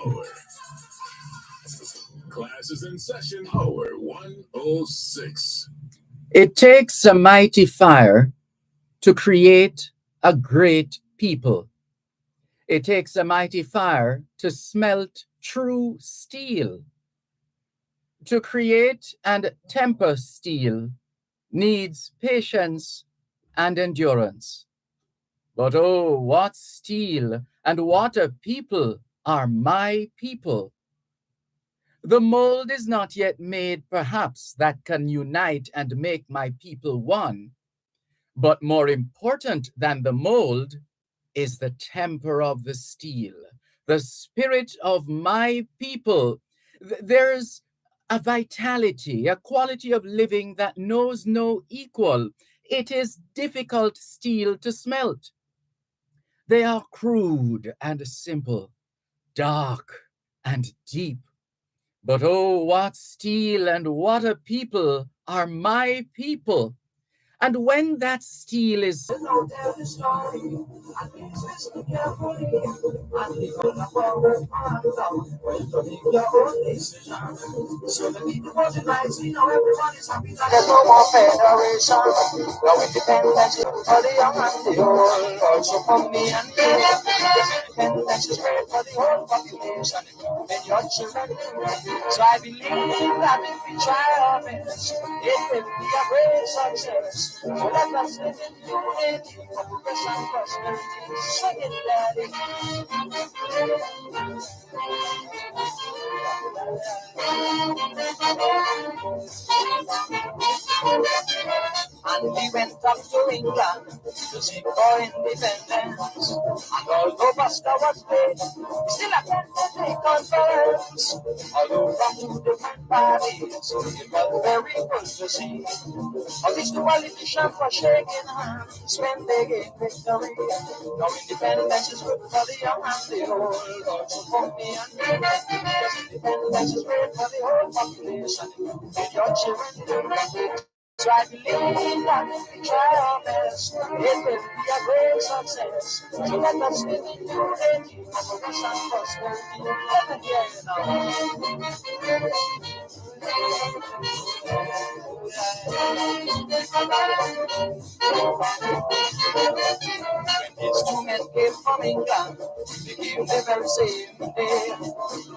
Power. Class is in session. Power 106. It takes a mighty fire to create a great people. It takes a mighty fire to smelt true steel. To create and temper steel needs patience and endurance. But oh, what steel and what a people are my people. The mold is not yet made, perhaps, that can unite and make my people one. But more important than the mold is the temper of the steel, the spirit of my people. There's a vitality, a quality of living that knows no equal. It is difficult steel to smelt. They are crude and simple, dark and deep. But oh, what steel and what a people are my people. And when that steel is so the people was advised, everybody's happy. There's no more federation, no independence for the young and the old. Also for me and you, independence is great for the whole population, and your children. So I believe that if we try our best, it will be a great success. So let us live in unity, progress and prosperity. Sing it, Daddy. And we went up to England to seek for independence. And although Buster was dead, we still attended the conference. Although from two different parties, it was very good to see how these two politicians were shaking hands when they gained victory. Now independence is good for the young and the old, also for me and you. Yes, independence is great for the whole population, and your children. So I believe that if we try our best, it will be a great success. So let us live in unity, progress and prosperity. Let me hear you now. When these two men came from England, they came the very same day,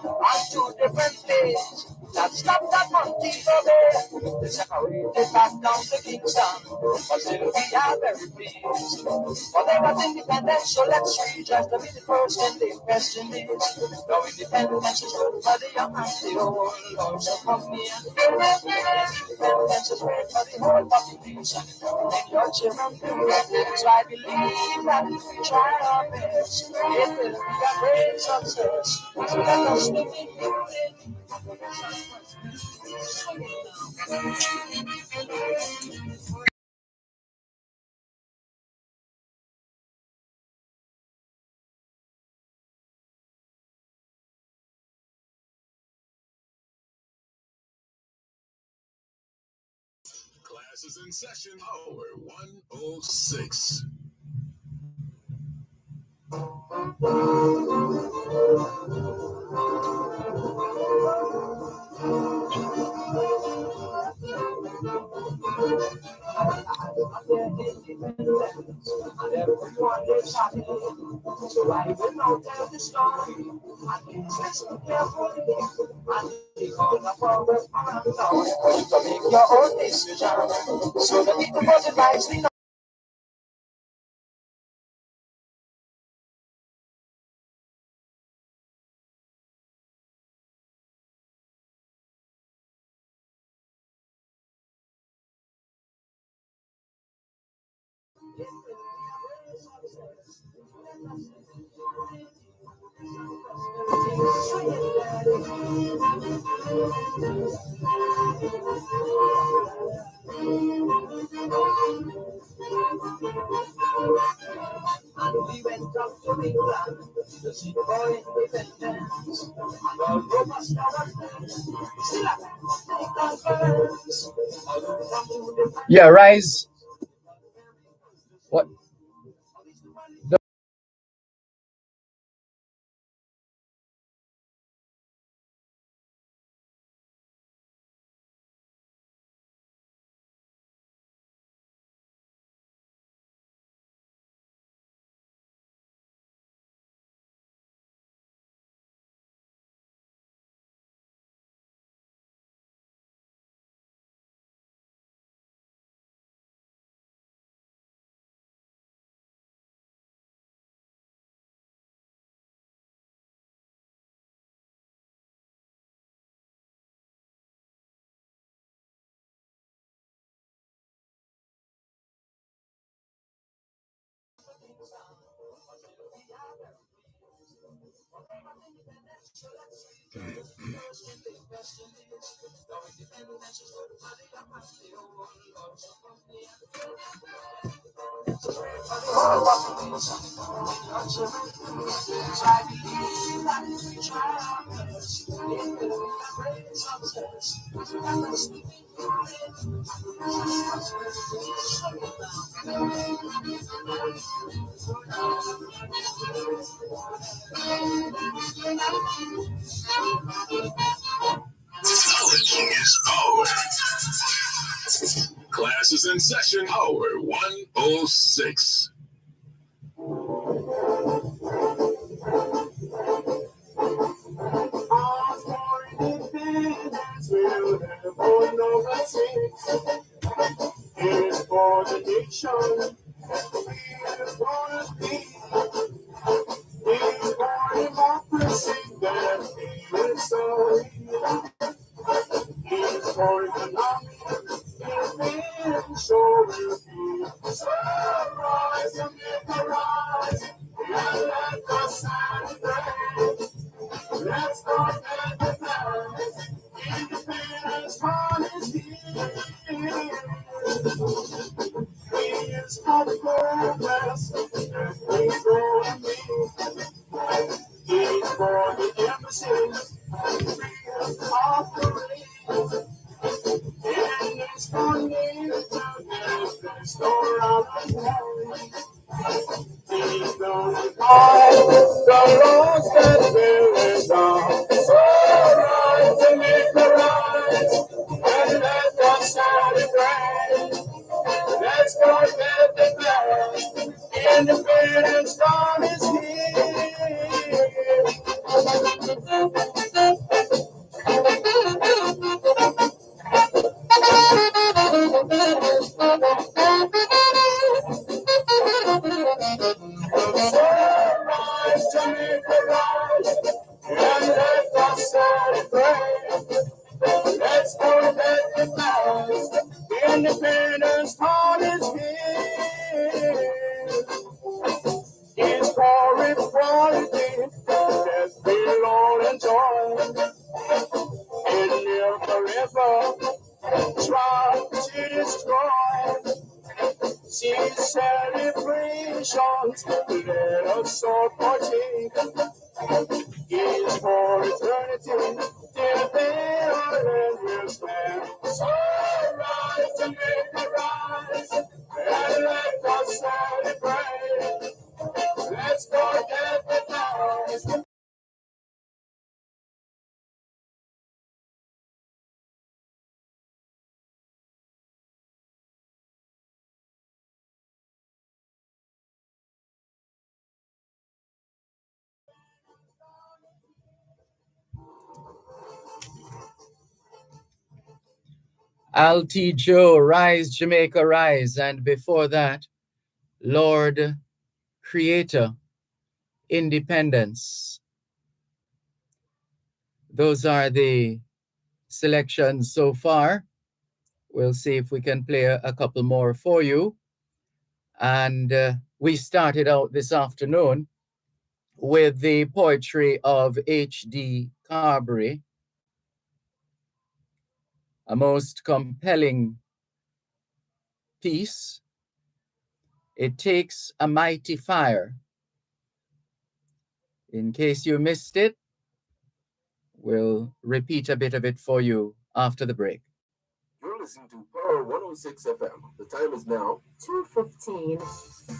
on two different days. That stopped at Montego Bay. They separated back down to Kingston, but still we are very pleased. For they got independence, so let's rejoice. To be the first in the question is, no independence is good for the young and the old. Also for me and you, independence is great for the whole population, and your children too. So I believe that if we try our best, it will be a great success. So let us live in unity. Class is in session. Power 106. And everyone is happy. So I will now tell the story. And please listen carefully. And take all the forward and down. To make your own decision. So the people was advised, and we went up to England to seek for independence. And although Buster was dead, still I can't conference. Although from two different yeah, rise. What? Knowledge is power. Class is in session. Hour 106. It's for the nation. It's gonna be. It's for democracy that we will sorry. It's for economic. It's been so will be. So rise and make a rise. And let us celebrate. Let's go get the flag. Independence fun is here. Is for the progress that we go and be. Is for the embassies, free operate. And it's for me to get the store out of home. He's gonna fight the laws that will down. So rise to make the rise, and let us celebrate. Let's go get the flag. Independence dawn is So rise to make the rise, and let us celebrate. Let's go get the flag. Independence dawn is here. It's for equality that we'll all enjoy. And near forever try to destroy. See celebrations, let us all partake. It's for eternity, till there and will stand. So rise to make the rise, and let us celebrate. Let's go get the flowers. Auntie Joe, rise, Jamaica, rise. And before that, Lord Creator, Independence. Those are the selections so far. We'll see if we can play a couple more for you. And we started out this afternoon with the poetry of H.D. Carberry, a most compelling piece. It takes a mighty fire. In case you missed it, we'll repeat a bit of it for you after the break. You're listening to Power 106 FM. The time is now 2:15.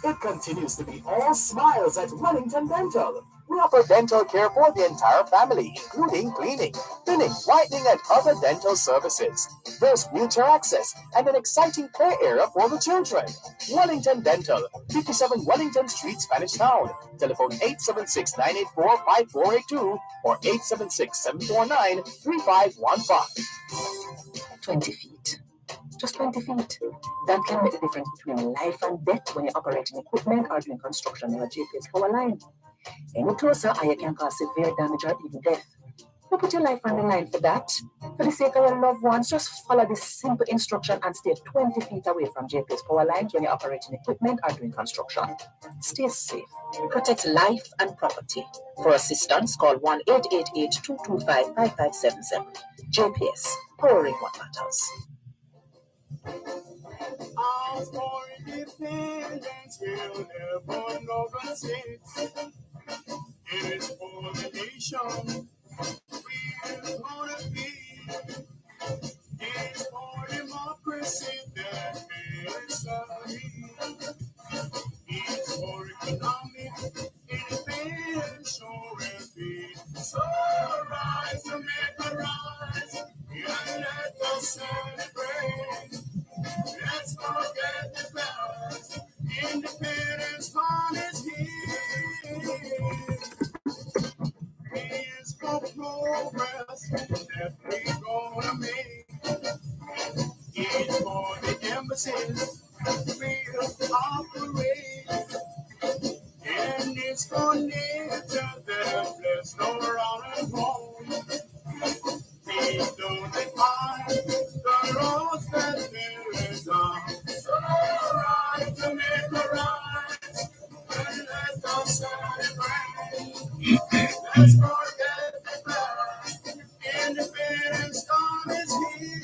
It continues to be all smiles at Wellington Dental. We offer dental care for the entire family, including cleaning, thinning, whitening, and other dental services. There's wheelchair access and an exciting play area for the children. Wellington Dental, 57 Wellington Street, Spanish Town. Telephone 876-984-5482 or 876-749-3515. 20 feet. Just 20 feet. That can make the difference between life and death when you're operating equipment or doing construction on a GPS power line. Any closer, and you can cause severe damage or even death. Don't put your life on the line for that. For the sake of your loved ones, just follow this simple instruction and stay 20 feet away from JPS power lines when you're operating equipment or doing construction. Stay safe. Protect life and property. For assistance, call 1-888-225-5577. JPS, powering what matters. Our for independence will never know the states. It is for the nation we're gonna be. It's for democracy that makes us free. It's for economic independence, so will be. So rise to make a rise, and let us celebrate. Let's forget the past. Independence time is here. Here's for progress that we're gonna make. It's for the embassies we'll operate. And it's for nature that bless no around and home. Please don't define the roads that lead on. So rise to make a rise, and let us celebrate. Let's forget the past. Independence time is here.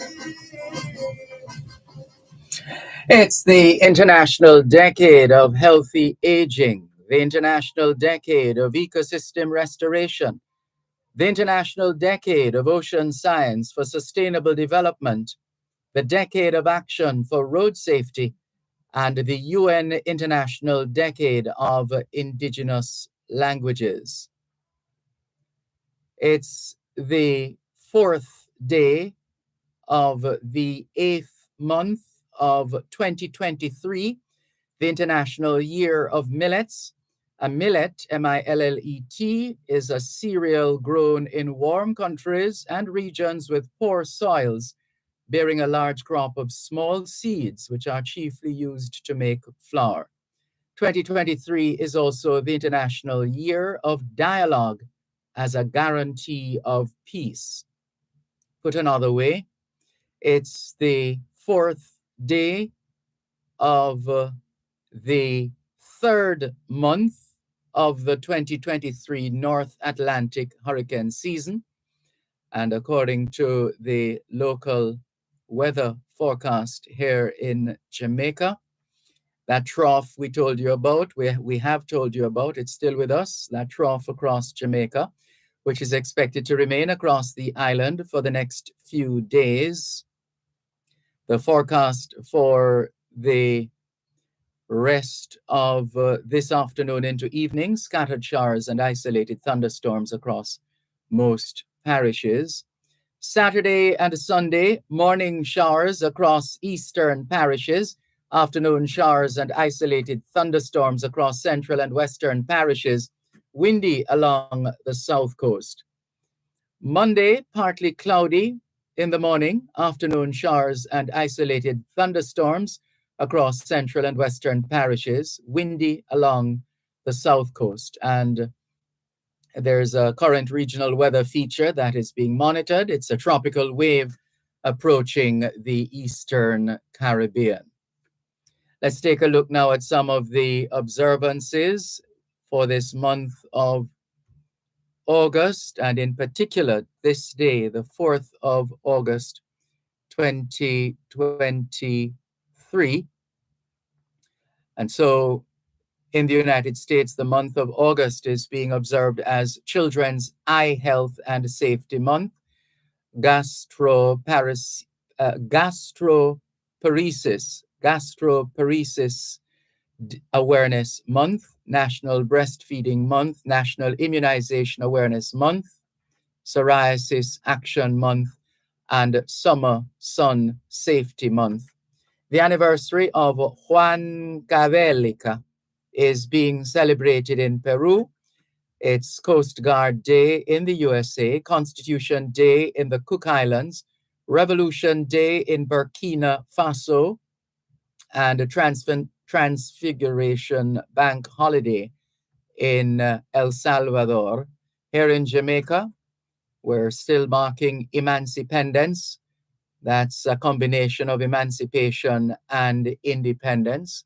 It's the International Decade of Healthy Aging, the International Decade of Ecosystem Restoration, the International Decade of Ocean Science for Sustainable Development, the Decade of Action for Road Safety, and the UN International Decade of Indigenous Languages. It's the 4th day of the 8th month of 2023, the International Year of Millets. A millet, M-I-L-L-E-T, is a cereal grown in warm countries and regions with poor soils, bearing a large crop of small seeds, which are chiefly used to make flour. 2023 is also the International Year of Dialogue as a guarantee of peace. Put another way, it's the 4th day of the 3rd month of the 2023 North Atlantic hurricane season. And according to the local weather forecast here in Jamaica, that trough we told you about, we have told you about, it's still with us, that trough across Jamaica, which is expected to remain across the island for the next few days. The forecast for the rest of this afternoon into evening, scattered showers and isolated thunderstorms across most parishes. Saturday and Sunday, morning showers across eastern parishes, afternoon showers and isolated thunderstorms across central and western parishes, windy along the south coast. Monday, partly cloudy in the morning, afternoon showers and isolated thunderstorms across central and western parishes, windy along the south coast. And there's a current regional weather feature that is being monitored. It's a tropical wave approaching the Eastern Caribbean. Let's take a look now at some of the observances for this month of August, and in particular, this day, the 4th of August, 2023. And so in the United States, the month of August is being observed as Children's Eye Health and Safety Month, gastroparesis Awareness Month, National Breastfeeding Month, National Immunization Awareness Month, Psoriasis Action Month, and Summer Sun Safety Month. The anniversary of Huancavelica is being celebrated in Peru. It's Coast Guard Day in the USA, Constitution Day in the Cook Islands, Revolution Day in Burkina Faso, and a Transfiguration Bank Holiday in El Salvador. Here in Jamaica, We're still marking Emancipendence. That's a combination of emancipation and independence.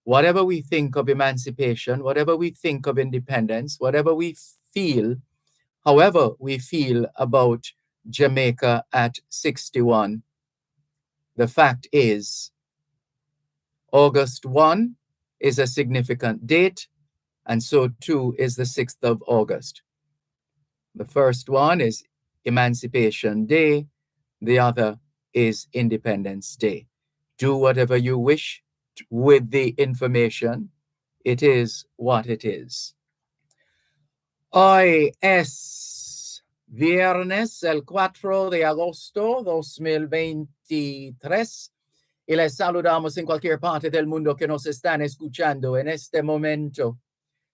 Whatever we think of emancipation, whatever we think of independence, whatever we feel, however we feel about Jamaica at 61, the fact is August 1 is a significant date, and so too is the 6th of August. The first one is Emancipation Day, the other is Independence Day. Do whatever you wish with the information. It is what it is. Hoy es viernes el 4 de agosto 2023 y les saludamos en cualquier parte del mundo que nos están escuchando en este momento.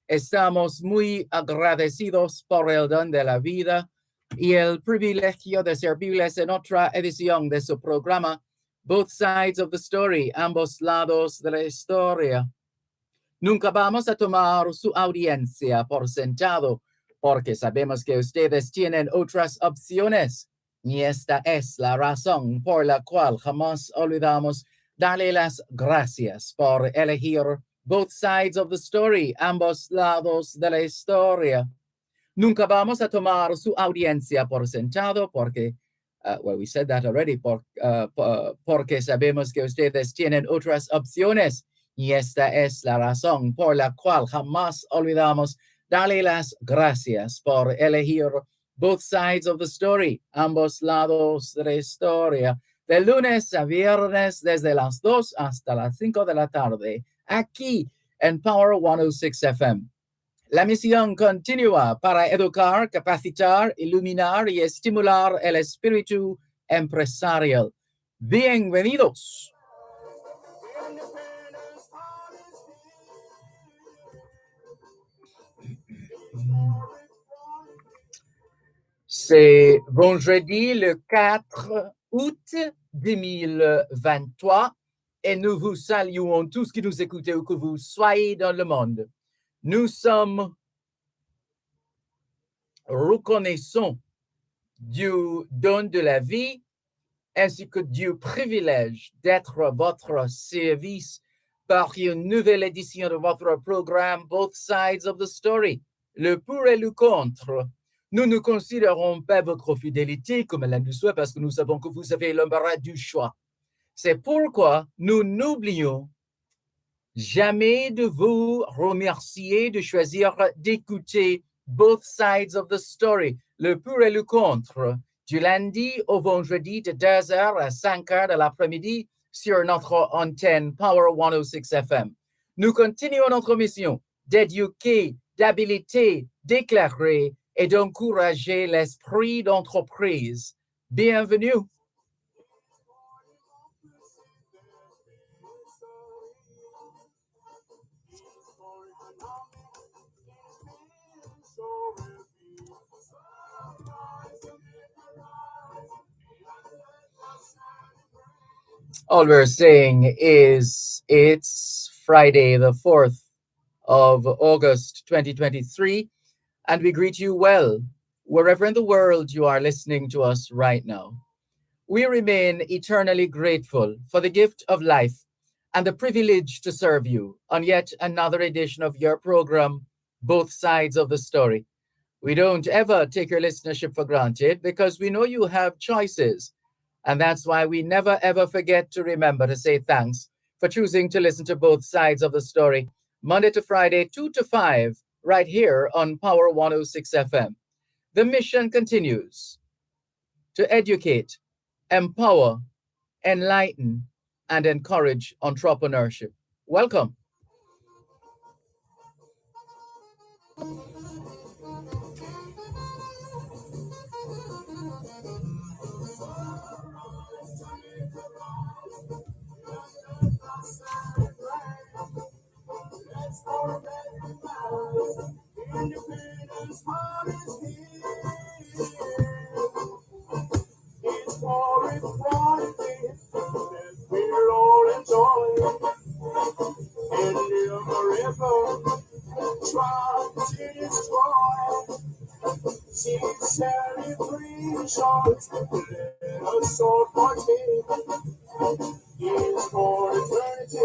Estamos muy agradecidos por el don de la vida y el privilegio de servirles en otra edición de su programa Both Sides of the Story, ambos lados de la historia. Nunca vamos a tomar su audiencia por sentado, porque sabemos que ustedes tienen otras opciones. Y esta es la razón por la cual jamás olvidamos darle las gracias por elegir Both Sides of the Story, ambos lados de la historia. Nunca vamos a tomar su audiencia por sentado, porque well, we said that already, porque sabemos que ustedes tienen otras opciones. Y esta es la razón por la cual jamás olvidamos darle las gracias por elegir Both Sides of the Story, ambos lados de la historia, de lunes a viernes desde las 2 hasta las 5 de la tarde, aquí en Power 106 FM. La misión continúa para educar, capacitar, iluminar y estimular el espíritu empresarial. Bienvenidos. C'est vendredi le 4 août 2023 et nous vous saluons tous qui nous écoutez où que vous soyez dans le monde. Nous sommes reconnaissants du don de la vie ainsi que du privilège d'être à votre service par une nouvelle édition de votre programme Both Sides of the Story, le pour et le contre. Nous ne considérons pas votre fidélité comme elle nous soit parce que nous savons que vous avez l'embarras du choix. C'est pourquoi nous n'oublions jamais de vous remercier de choisir d'écouter Both Sides of the Story, le pour et le contre, du lundi au vendredi de 2h à 5h de l'après-midi sur notre antenne Power 106 FM. Nous continuons notre mission d'éduquer, d'habiliter, d'éclairer et d'encourager l'esprit d'entreprise. Bienvenue. All we're saying is it's Friday, the 4th of August, 2023, and we greet you well, wherever in the world you are listening to us right now. We remain eternally grateful for the gift of life and the privilege to serve you on yet another edition of your program, Both Sides of the Story. We don't ever take your listenership for granted because we know you have choices. And that's why we never, ever forget to remember to say thanks for choosing to listen to Both Sides of the Story, Monday to Friday, 2 to 5, right here on Power 106 FM. The mission continues to educate, empower, enlighten, and encourage entrepreneurship. Welcome. Independence party is here. It's for equality that we're all enjoying. And America tries to destroy sincerity. A soul for me is for eternity.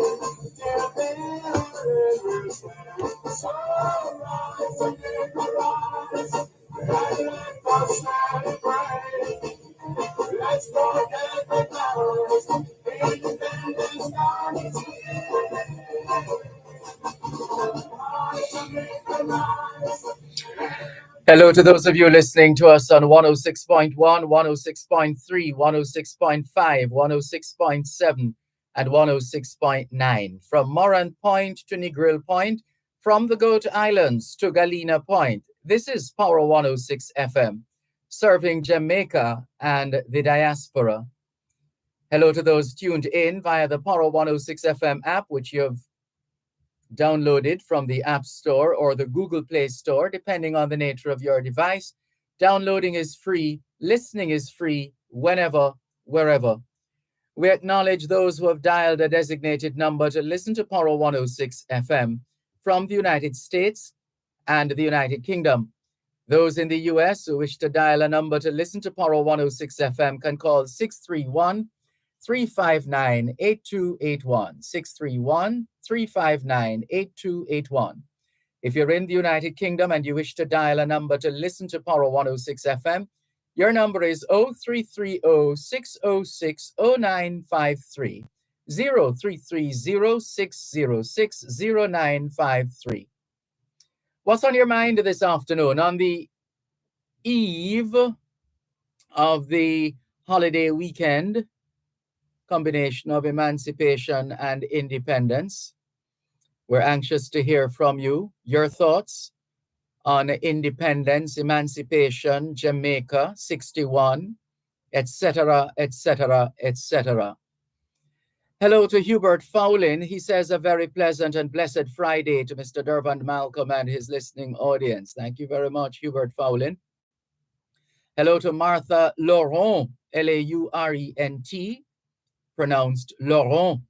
Dear baby, so rise and rise. Let us shine bright. Let's forget the clouds. Independence now is Hello to those of you listening to us on 106.1, 106.3, 106.5, 106.7, and 106.9. From Morant Point to Negril Point, from the Goat Islands to Galena Point. This is Power 106 FM, serving Jamaica and the diaspora. Hello to those tuned in via the Power 106 FM app, which you've downloaded from the App Store or the Google Play Store, depending on the nature of your device. Downloading is free. Listening is free whenever, wherever. We acknowledge those who have dialed a designated number to listen to Power 106 FM from the United States and the United Kingdom. Those in the U.S. who wish to dial a number to listen to Power 106 FM can call 631-359-8281, 631-359-8281. If you're in the United Kingdom and you wish to dial a number to listen to Power 106 FM, your number is 0330-606-0953, 0330-606-0953. What's on your mind this afternoon on the eve of the holiday weekend, combination of emancipation and independence? We're anxious to hear from you, your thoughts on independence, emancipation, Jamaica, 61, etc., etc., etc. Hello to Hubert Fowlin. He says a very pleasant and blessed Friday to Mr. Dervan Malcolm and his listening audience. Thank you very much, Hubert Fowlin. Hello to Martha Laurent, Laurent, pronounced Laurent.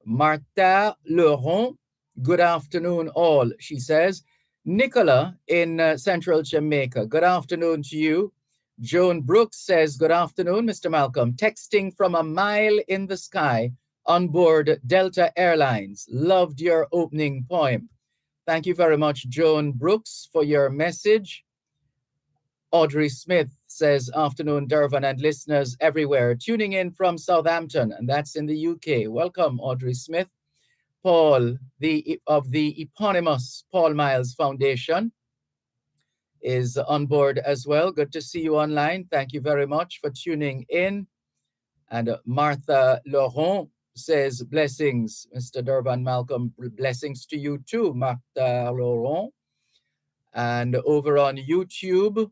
Martha Laurent, good afternoon all, she says. Nicola in central Jamaica, good afternoon to you. Joan Brooks says, good afternoon, Mr. Malcolm. Texting from a mile in the sky on board Delta Airlines. Loved your opening poem. Thank you very much, Joan Brooks, for your message. Audrey Smith says, afternoon, Dervan and listeners everywhere, tuning in from Southampton, and that's in the UK. Welcome, Audrey Smith. Paul, of the eponymous Paul Miles Foundation, is on board as well. Good to see you online. Thank you very much for tuning in. And Martha Laurent says, blessings, Mr. Dervan Malcolm, blessings to you too, Martha Laurent. And over on YouTube,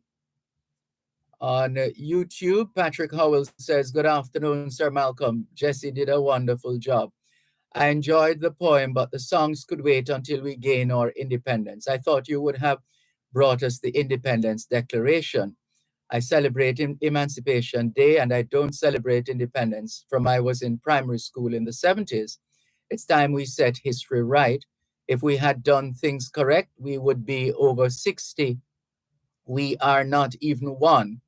Patrick Howell says, good afternoon, Sir Malcolm. Jesse did a wonderful job. I enjoyed the poem, but the songs could wait until we gain our independence. I thought you would have brought us the Independence Declaration. I celebrate Emancipation Day, and I don't celebrate independence from I was in primary school in the 70s. It's time we set history right. If we had done things correct, we would be over 60. We are not even one,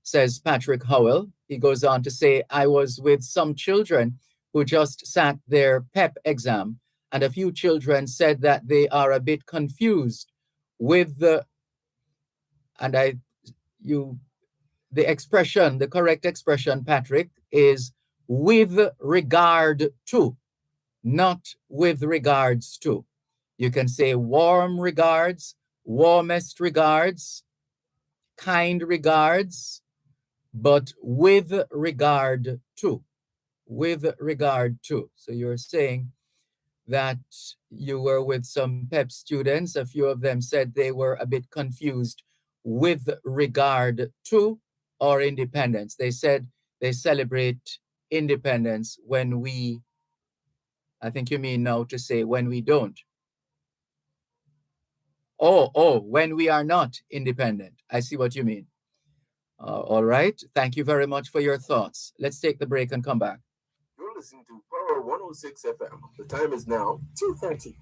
says Patrick Howell. He goes on to say, I was with some children who just sat their PEP exam, and a few children said that they are a bit confused with the correct expression, Patrick, is with regard to, not with regards to. You can say warm regards, warmest regards, kind regards, but with regard to. With regard to. So you're saying that you were with some PEP students. A few of them said they were a bit confused with regard to our independence. They said they celebrate independence when we, I think you mean now to say when we don't. When we are not independent. I see what you mean. All right. Thank you very much for your thoughts. Let's take the break and come back. You're listening to Power 106 FM. The time is now 2:30.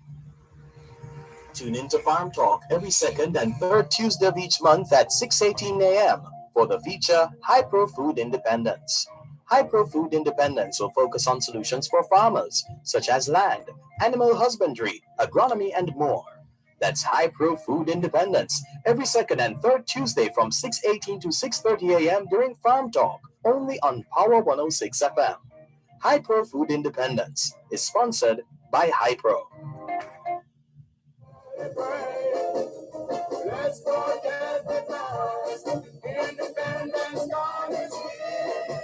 Tune in to Farm Talk every second and third Tuesday of each month at 6:18 a.m. for the feature Hypro Food Independence. Hypro Food Independence will focus on solutions for farmers, such as land, animal husbandry, agronomy, and more. That's Hypro Food Independence, every second and third Tuesday from 6:18 to 6:30 a.m. during Farm Talk, only on Power 106 FM. Hypro Food Independence is sponsored by Hypro. Let's forget the past. Independence Dawn is here.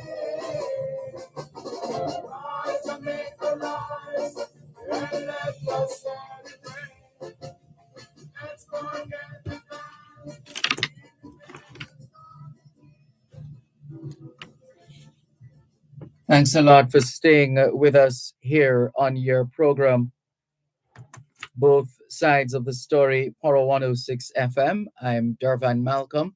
Rise and make the rise, and let us celebrate. Let's forget the past. Thanks a lot for staying with us here on your program, both sides of the story, Poro 106 FM. I'm Dervan Malcolm,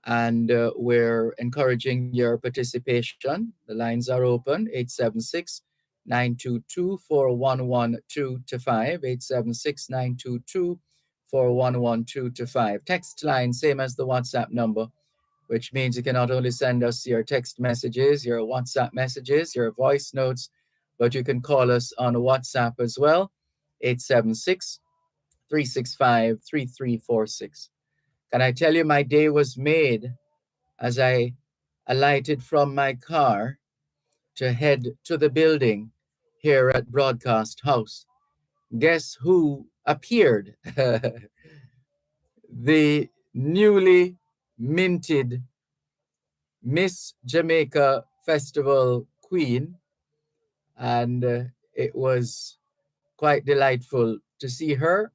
and we're encouraging your participation. The lines are open 876 922 4112 to 5, 876 922 4112 to 5. Text line, same as the WhatsApp number, which means you can not only send us your text messages, your WhatsApp messages, your voice notes, but you can call us on WhatsApp as well, 876 365 3346. Can I tell you, my day was made as I alighted from my car to head to the building here at Broadcast House. Guess who appeared? The newly minted Miss Jamaica Festival Queen, and it was quite delightful to see her,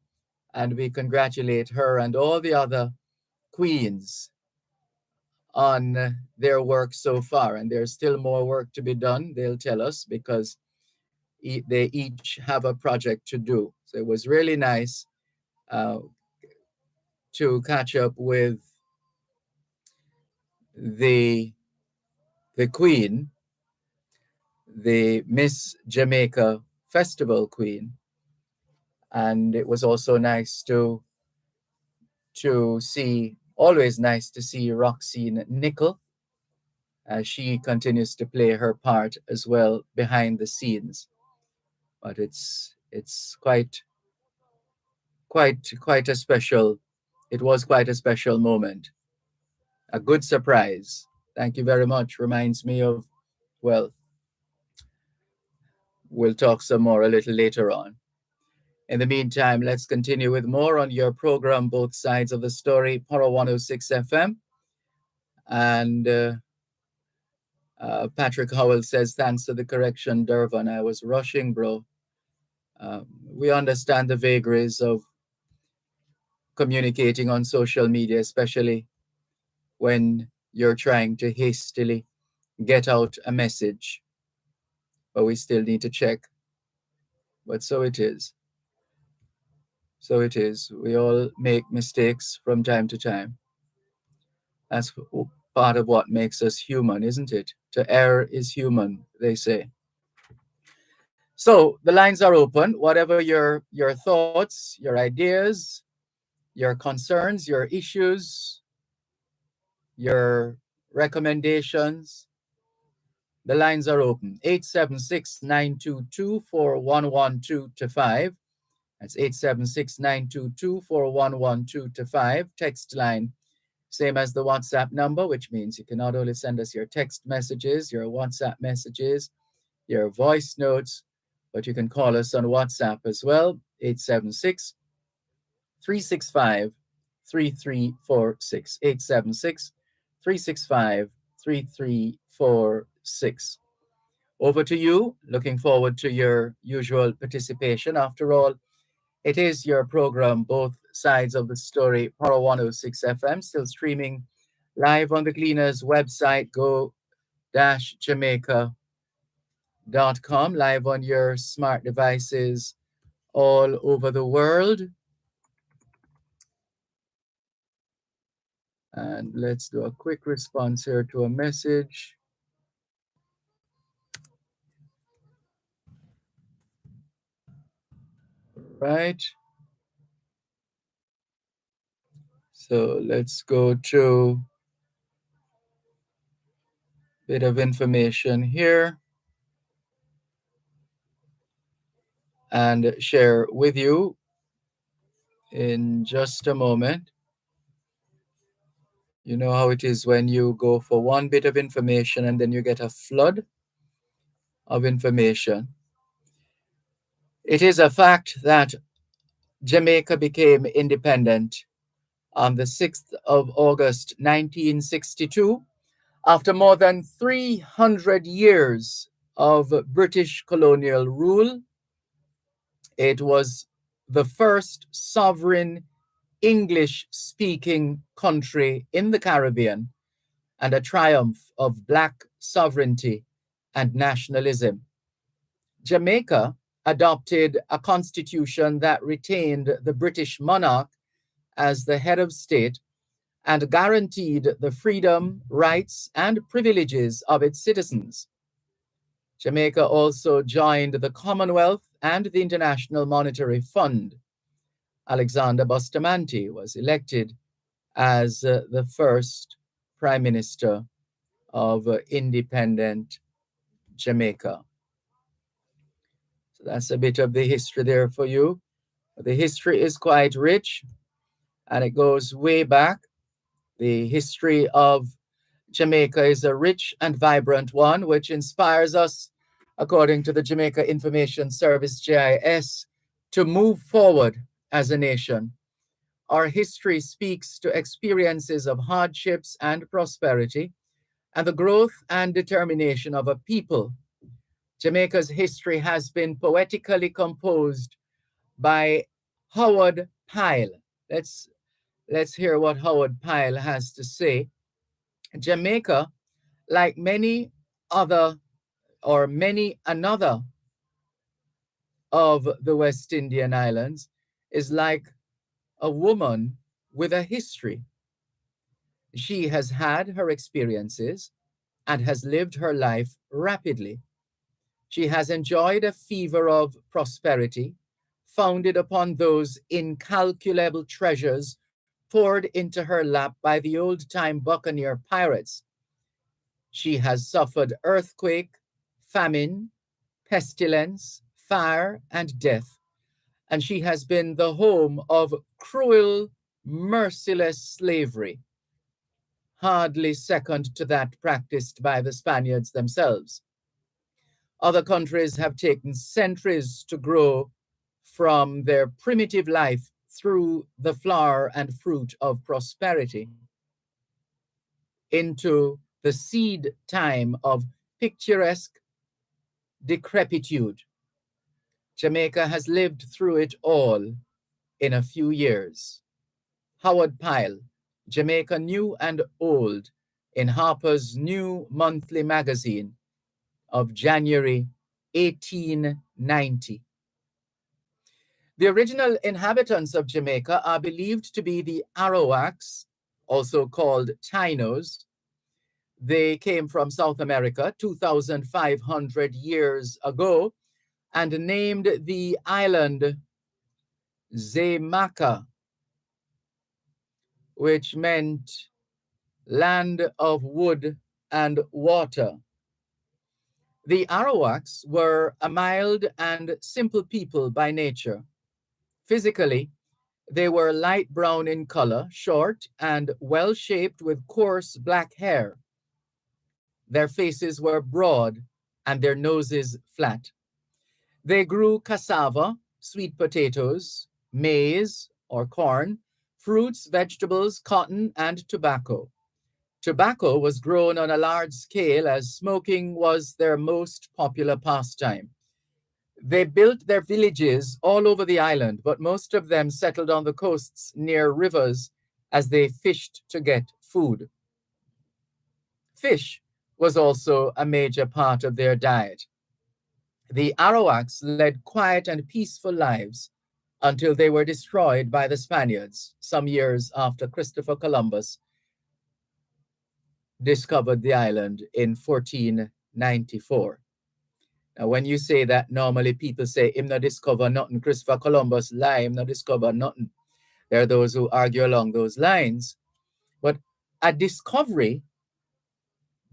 and we congratulate her and all the other queens on their work so far. And there's still more work to be done, they'll tell us, because they each have a project to do. So it was really nice uh, to catch up with the queen, the Miss Jamaica Festival Queen, and it was also nice to see, always nice to see Roxine Nickel as she continues to play her part as well behind the scenes. But it's quite a special, it was quite a special moment, a good surprise. Thank you very much. Reminds me of, well, we'll talk some more a little later on. In the meantime, let's continue with more on your program, Both Sides of the Story, Poro 106 FM. And Patrick Howell says, thanks for the correction, Dervan. I was rushing, bro. We understand the vagaries of communicating on social media, especially when you're trying to hastily get out a message. But we still need to check. But so it is. So it is. We all make mistakes from time to time. That's part of what makes us human, isn't it? To err is human, they say. So the lines are open. Whatever your thoughts, your ideas, your concerns, your issues, your recommendations, the lines are open. 876-922-4112 to 5. That's 876-922-4112 to 5. Text line, same as the WhatsApp number, which means you can not only send us your text messages, your WhatsApp messages, your voice notes, but you can call us on WhatsApp as well, 876 365 3346. 876 365 3346. Over to you. Looking forward to your usual participation. After all, it is your program, Both Sides of the Story, Poro 106 FM, still streaming live on the Cleaners website, go-jamaica.com, live on your smart devices all over the world. And let's do a quick response here to a message. Right. So let's go to bit of information here and share with you in just a moment. You know how it is when you go for one bit of information and then you get a flood of information. It is a fact that Jamaica became independent on the 6th of August 1962 after more than 300 years of British colonial rule. It was the first sovereign English-speaking country in the Caribbean and a triumph of Black sovereignty and nationalism. Jamaica adopted a constitution that retained the British monarch as the head of state and guaranteed the freedom, rights, and privileges of its citizens. Jamaica also joined the Commonwealth and the International Monetary Fund. Alexander Bustamante was elected as the first Prime Minister of independent Jamaica. So that's a bit of the history there for you. The history is quite rich and it goes way back. The history of Jamaica is a rich and vibrant one, which inspires us, according to the Jamaica Information Service, JIS, to move forward as a nation. Our history speaks to experiences of hardships and prosperity and the growth and determination of a people. Jamaica's history has been poetically composed by Howard Pyle. Let's hear what Howard Pyle has to say. Jamaica, like many another of the West Indian Islands, is like a woman with a history. She has had her experiences and has lived her life rapidly. She has enjoyed a fever of prosperity, founded upon those incalculable treasures poured into her lap by the old-time buccaneer pirates. She has suffered earthquake, famine, pestilence, fire, and death, and she has been the home of cruel, merciless slavery, hardly second to that practiced by the Spaniards themselves. Other countries have taken centuries to grow from their primitive life through the flower and fruit of prosperity into the seed time of picturesque decrepitude. Jamaica has lived through it all in a few years. Howard Pyle, Jamaica New and Old, in Harper's New Monthly Magazine of January 1890. The original inhabitants of Jamaica are believed to be the Arawaks, also called Tainos. They came from South America 2,500 years ago and named the island Zemaka, which meant land of wood and water. The Arawaks were a mild and simple people by nature. Physically, they were light brown in color, short and well-shaped with coarse black hair. Their faces were broad and their noses flat. They grew cassava, sweet potatoes, maize or corn, fruits, vegetables, cotton, and tobacco. Tobacco was grown on a large scale as smoking was their most popular pastime. They built their villages all over the island, but most of them settled on the coasts near rivers as they fished to get food. Fish was also a major part of their diet. The Arawaks led quiet and peaceful lives until they were destroyed by the Spaniards some years after Christopher Columbus discovered the island in 1494. Now, when you say that, normally people say, him not discover nothing, Christopher Columbus lie, him not discover nothing. There are those who argue along those lines. But a discovery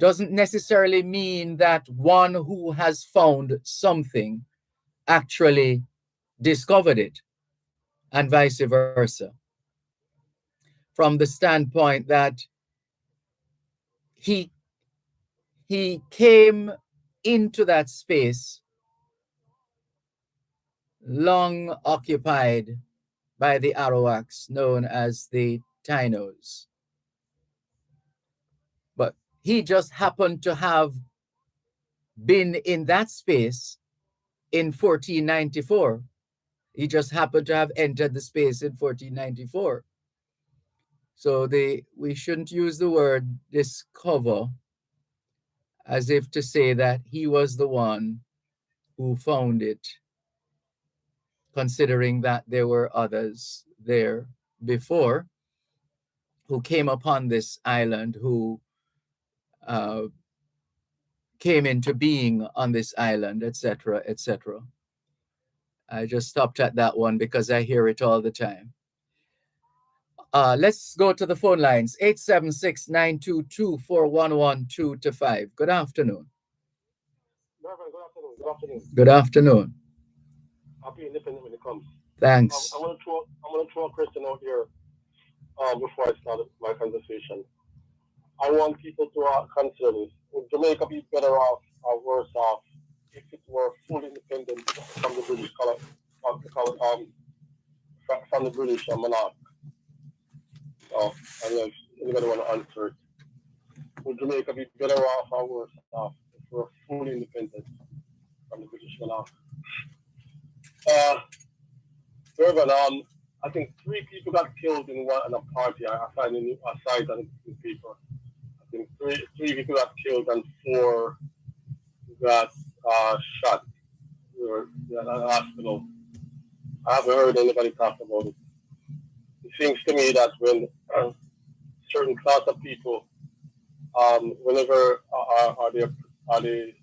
doesn't necessarily mean that one who has found something actually discovered it, and vice versa. From the standpoint that he came into that space long occupied by the Arawaks known as the Tainos. But he just happened to have been in that space in 1494. He just happened to have entered the space in 1494. So we shouldn't use the word discover as if to say that he was the one who found it, considering that there were others there before who came upon this island, who came into being on this island, etc., etc. I just stopped at that one because I hear it all the time. Let's go to the phone lines. 876-922-4112-5. Good afternoon. Dervan, good afternoon. Good afternoon. Good afternoon. I'll be independent when it comes. Thanks. I'm gonna throw a question out here before I start my conversation. I want people to consider this. Would Jamaica be better off or worse off if it were fully independent from the British from the British monarch? So, I don't know if anybody want to answer it. Would Jamaica be better off or worse off if we're fully independent from the British monarch? Dervan, I think 3 people got killed in a party. I find a site on the paper. I think three people got killed and 4 got shot. They were at a hospital. I haven't heard anybody talk about it. It seems to me that when certain class of people, whenever they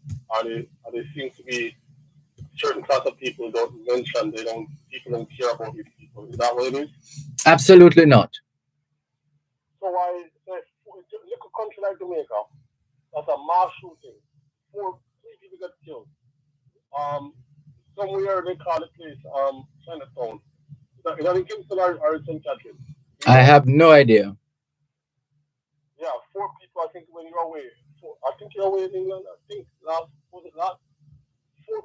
seem to be certain class of people don't mention, people don't care about these people. Is that what it is? Absolutely not. So why, look a country like Jamaica, that's a mass shooting. 3 people got killed. Somewhere they call the place Chinatown. Is that in Kingston or St. Catherine? I have no idea. Yeah, 4 people. I think when you're away. I think you're away in England. I think last 4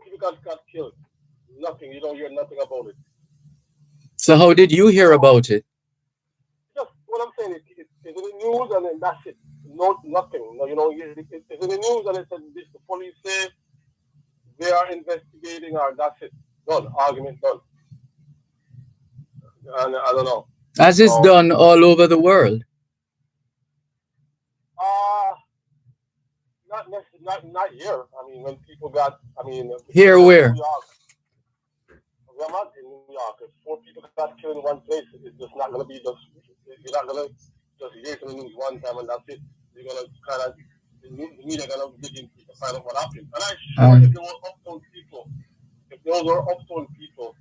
people got killed. Nothing. You don't hear nothing about it. So how did you hear about it? Just what I'm saying is, it's in the news and then that's it. No, nothing. No, it's in the news and it said this. The police say they are investigating, or that's it. Done. Argument done. And I don't know. As is done all over the world. Not here. I mean, when people got, Here where? New York. We're not in New York. If 4 people got killed in one place, it's just not going to be just, you're not going to just hear from the news one time and that's it. You're going to kind of, the media going to dig in to find out what happened. And I'm sure if there were uptown people, if those were uptown people,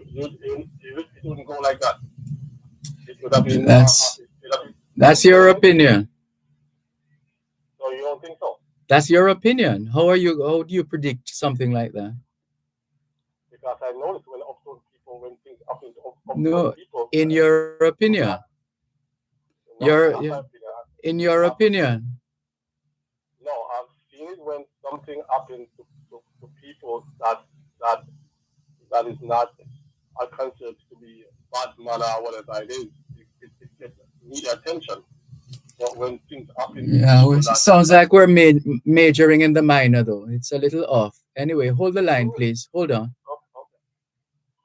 it wouldn't go like that. It would have been... That's your opinion. So you don't think so? That's your opinion. How do you predict something like that? Because I noticed when things happen to No, people. in your opinion. In your opinion. No, I've seen it when something happens to people that is not considered to be bad manner or whatever it is. It gets media attention. But when things happen, it sounds like we're majoring in the minor, though. It's a little off. Anyway, hold the line, please. Hold on.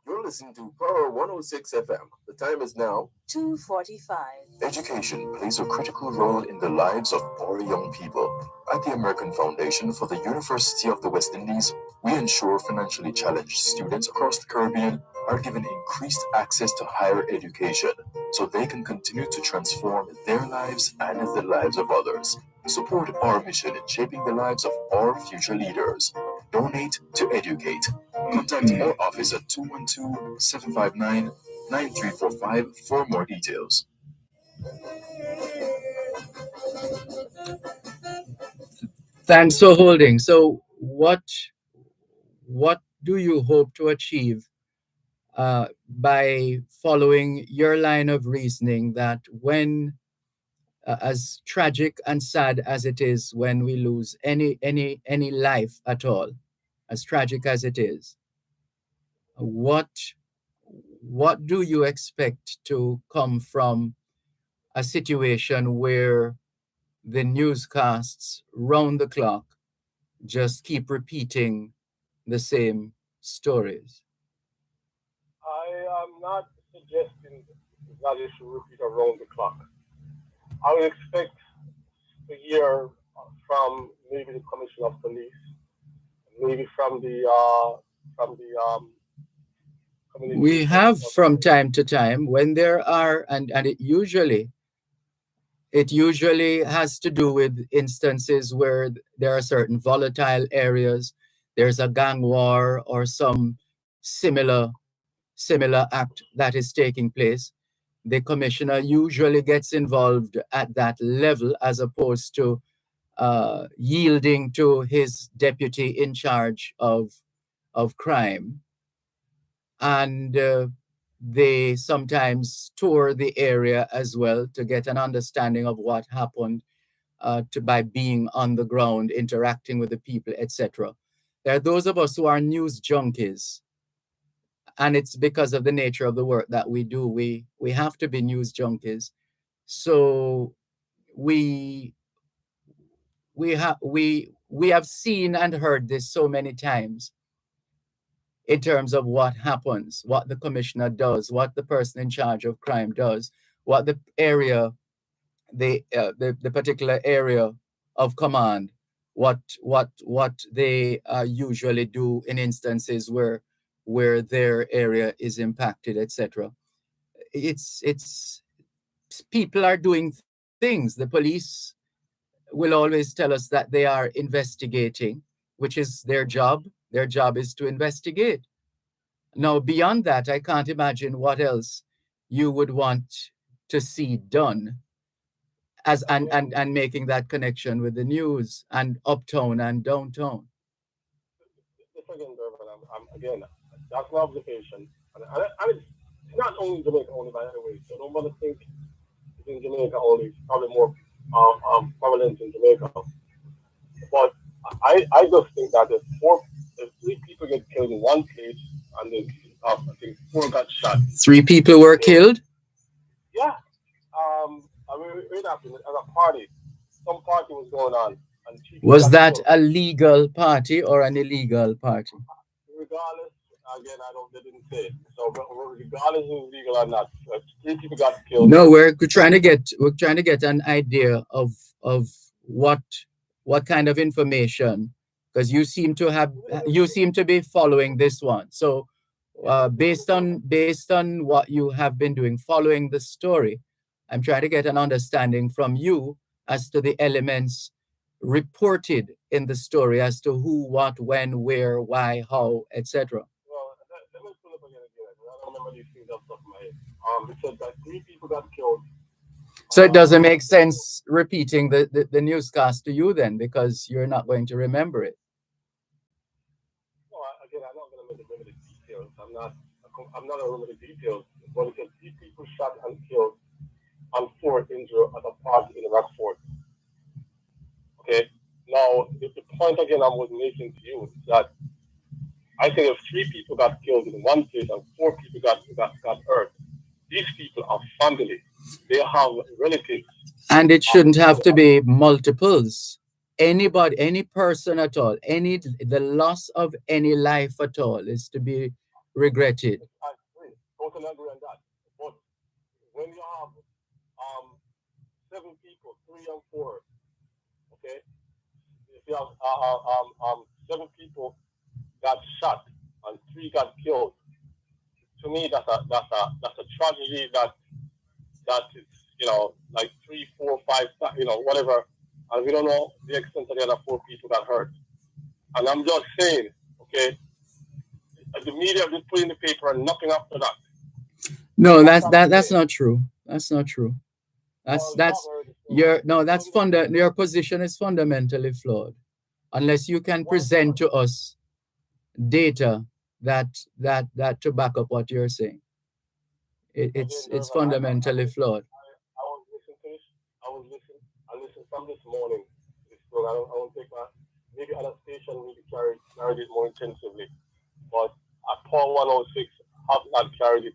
You're listening to Power 106 FM. The time is now 2:45. Education plays a critical role in the lives of our young people. At the American Foundation for the University of the West Indies, we ensure financially challenged students across the Caribbean are given increased access to higher education so they can continue to transform their lives and the lives of others. Support our mission in shaping the lives of our future leaders. Donate to educate. Contact our office at 212-759-9345 for more details. Thanks for holding. So, what do you hope to achieve by following your line of reasoning that when, as tragic and sad as it is, when we lose any life at all, as tragic as it is, what what do you expect to come from a situation where the newscasts round the clock just keep repeating the same stories? I am not suggesting that it should repeat around the clock. I would expect to hear from maybe the Commissioner of Police, maybe from the community We of, have from time to time when there are, and it usually has to do with instances where there are certain volatile areas, there's a gang war or some similar act that is taking place. The commissioner usually gets involved at that level as opposed to yielding to his deputy in charge of crime. And they sometimes tour the area as well to get an understanding of what happened, to by being on the ground, interacting with the people, etc. There are those of us who are news junkies, and it's because of the nature of the work that we do. We have to be news junkies. So we we have seen and heard this so many times in terms of what happens, what the commissioner does, what the person in charge of crime does, what the area, the particular area of command, what they usually do in instances where their area is impacted, etc. It's people are doing things. The police will always tell us that they are investigating, which is their job. Their job is to investigate. Now, beyond that, I can't imagine what else you would want to see done as and making that connection with the news and uptown and downtown. this again, Dervan. Again, that's my observation, and it's not only Jamaica only, by the way. So don't want to think it's in Jamaica only. It's probably more prevalent in Jamaica. But I just think that if three people get killed in one place, and then I think four got shot. 3 people were killed. Yeah. I mean, it happened at a party. Some party was going on, and people Was got that killed. a legal party or an illegal party? Regardless, again, they didn't say. So regardless of legal or not, three people got killed. No, we're trying to get an idea of what what kind of information, because you seem to be following this one. So based on what you have been doing, following the story, I'm trying to get an understanding from you as to the elements reported in the story as to who, what, when, where, why, how, etc. Well, let me pull up again. I don't remember these things off the top of my head. It said that three people got killed. So it doesn't make sense repeating the newscast to you then, because you're not going to remember it. Well, again, I'm not going to remember the details. I'm not going to remember the details. But it said three people shot and killed and four injured at a party in Rockford. Okay. Now, the point again I was making to you is that I think if three people got killed in one place and four people got hurt, these people are family. They have relatives. And it shouldn't have to be multiples. Anybody, any person at all, the loss of any life at all is to be regretted. I agree. Totally agree on that. But when you have seven people, three and four, okay, if you have seven people got shot and three got killed, to me that's a tragedy that is, like three, four, five, whatever, and we don't know the extent of the other four people got hurt. And I'm just saying, okay, the media just put in the paper and nothing after that. No, that's not true. That's not true. That's your no. That's your position is fundamentally flawed. unless you can present to us data that to back up what you're saying. It's fundamentally flawed. I was listening to this. I listened from this morning. This program. I don't think maybe other station maybe carried it more intensively, but at Paul 106 have not carried it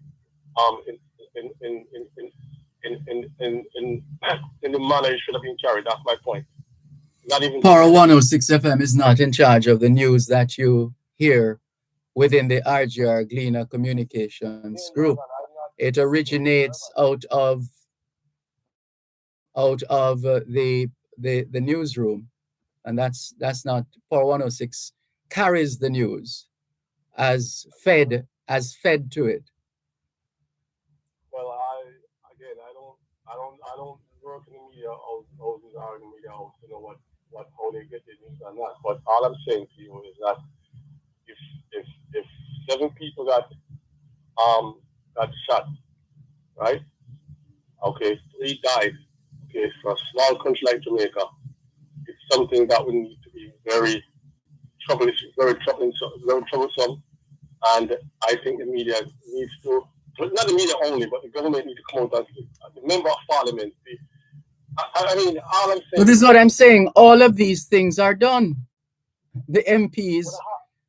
in the manner it should have been carried. That's my point. Not even Power 106 FM is not in charge of the news that you hear within the RGR Gleaner Communications Group. It originates out of the newsroom, and that's not. Power 106 carries the news as fed to it. Well, I don't work in the media. Houses are in the media house to know how they get their news or not. But all I'm saying to you is that if 7 people got shot, right? Okay, 3 died. Okay, for a small country like Jamaica, it's something that would need to be very troublesome. And I think the media needs to, not the media only, but the government needs to come out as the member of parliament. I mean, all I'm saying. But this is what I'm saying. All of these things are done. The MPs,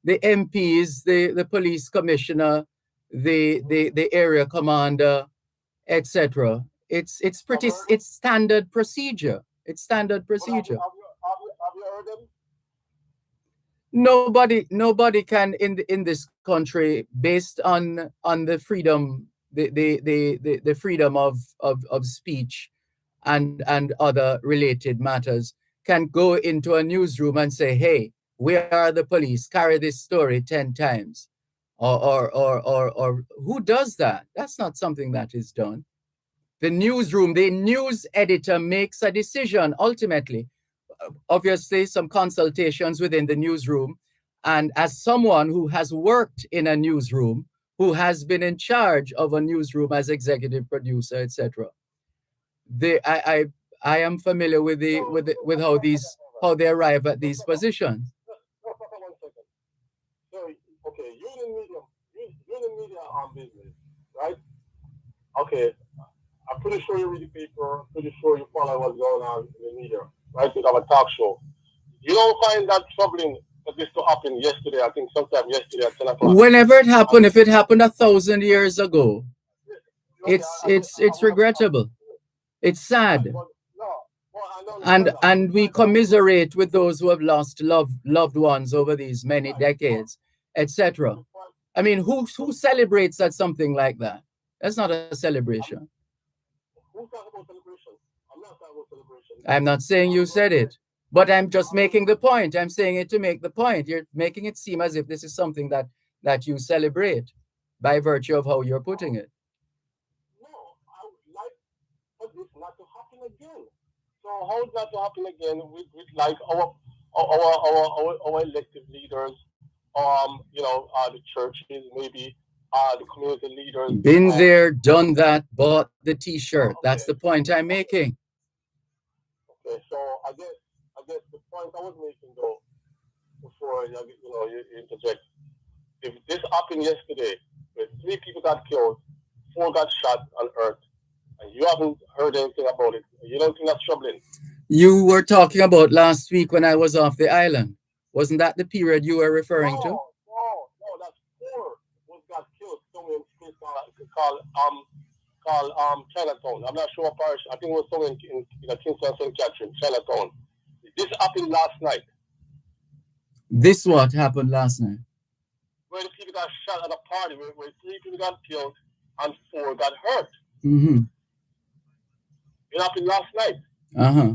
the police commissioner, the area commander, etc. It's standard procedure. It's standard procedure. Have you heard them? Nobody can in this country, based on the freedom, the freedom of speech and other related matters, can go into a newsroom and say, hey, we are the police, carry this story 10 times. Or who does that? That's not something that is done. The newsroom, the news editor makes a decision ultimately. Obviously, some consultations within the newsroom. And as someone who has worked in a newsroom, who has been in charge of a newsroom as executive producer, etc., I am familiar with how they arrive at these positions. No, Papa, 1 second. So, okay, you're in the media on business, right? Okay, I'm pretty sure you read the paper. I'm pretty sure you follow what's going on in the media, right? You have a talk show. You don't find that troubling for this to happen yesterday? I think sometime yesterday at 10 o'clock. Whenever it happened, if it happened 1,000 years ago, it's regrettable. It's sad. And we commiserate with those who have lost loved ones over these many decades, etc. I mean, who celebrates at something like that? That's not a celebration. Who's talking about celebration? I'm not talking about celebration. I'm not saying you said it, but I'm just making the point. I'm saying it to make the point. You're making it seem as if this is something that you celebrate by virtue of how you're putting it. No, I would like for this not to happen again. So how is that to happen again with like our elected leaders, the churches, maybe the community leaders. Been there, done that, bought the T-shirt. Okay. That's the point I'm making. Okay, so I guess the point I was making though, before you interject, if this happened yesterday, where 3 people got killed, 4 got shot on Earth, and you haven't heard anything about it, you don't think that's troubling? You were talking about last week when I was off the island. Wasn't that the period you were referring to? No, that's 4 who got killed somewhere in a place called Chinatown. I'm not sure what parish. I think it was somewhere in Kingston, St. Catherine, Chinatown. This happened last night. This what happened last night? Where the people got shot at a party, where 3 people got killed and 4 got hurt. Mm-hmm. It happened last night. Uh-huh.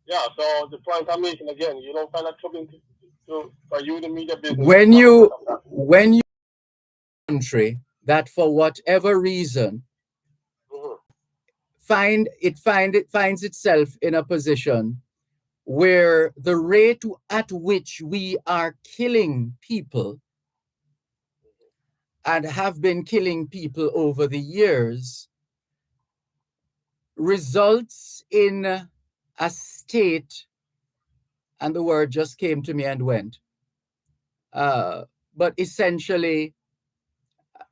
Yeah, so the point I'm making again, you don't find that troubling for you, the media business. When you country that for whatever reason finds itself in a position where the rate at which we are killing people and have been killing people over the years results in a state and the word just came to me and went. But essentially,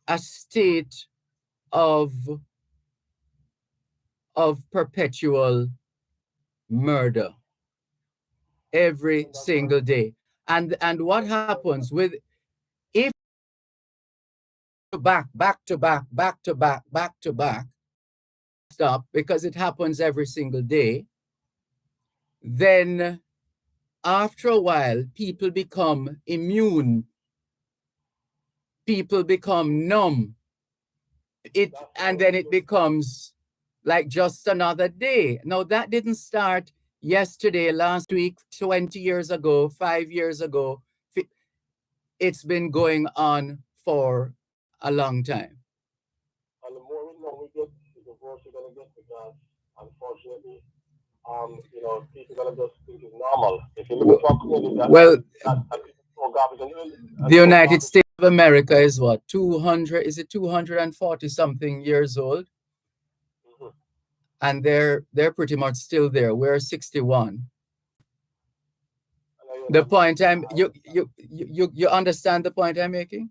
a state of perpetual murder every single day. And what happens with, if back to back, stop, because it happens every single day, then after a while people become immune, people become numb, and then it becomes like just another day. Now, that didn't start yesterday, last week, 20 years ago, 5 years ago. It's been going on for a long time. And the more we know we get, the worse we're gonna get, because unfortunately, people gonna just think it's normal. If you look at community that people throw garbage the United States of America is what, 240 something years old, and they're pretty much still there. We're 61. The point you understand the point I'm making?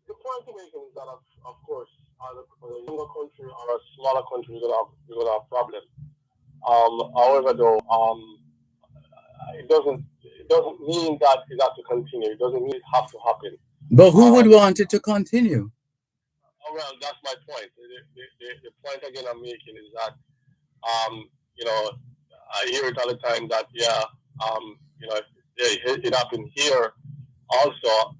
The point I'm making is that, of course, a younger country or a smaller country, you're gonna have problems. However, though, it doesn't mean that it has to continue. It doesn't mean it has to happen. But who would want it to continue? Well, that's my point. The point again I'm making is that, I hear it all the time that it happened here also.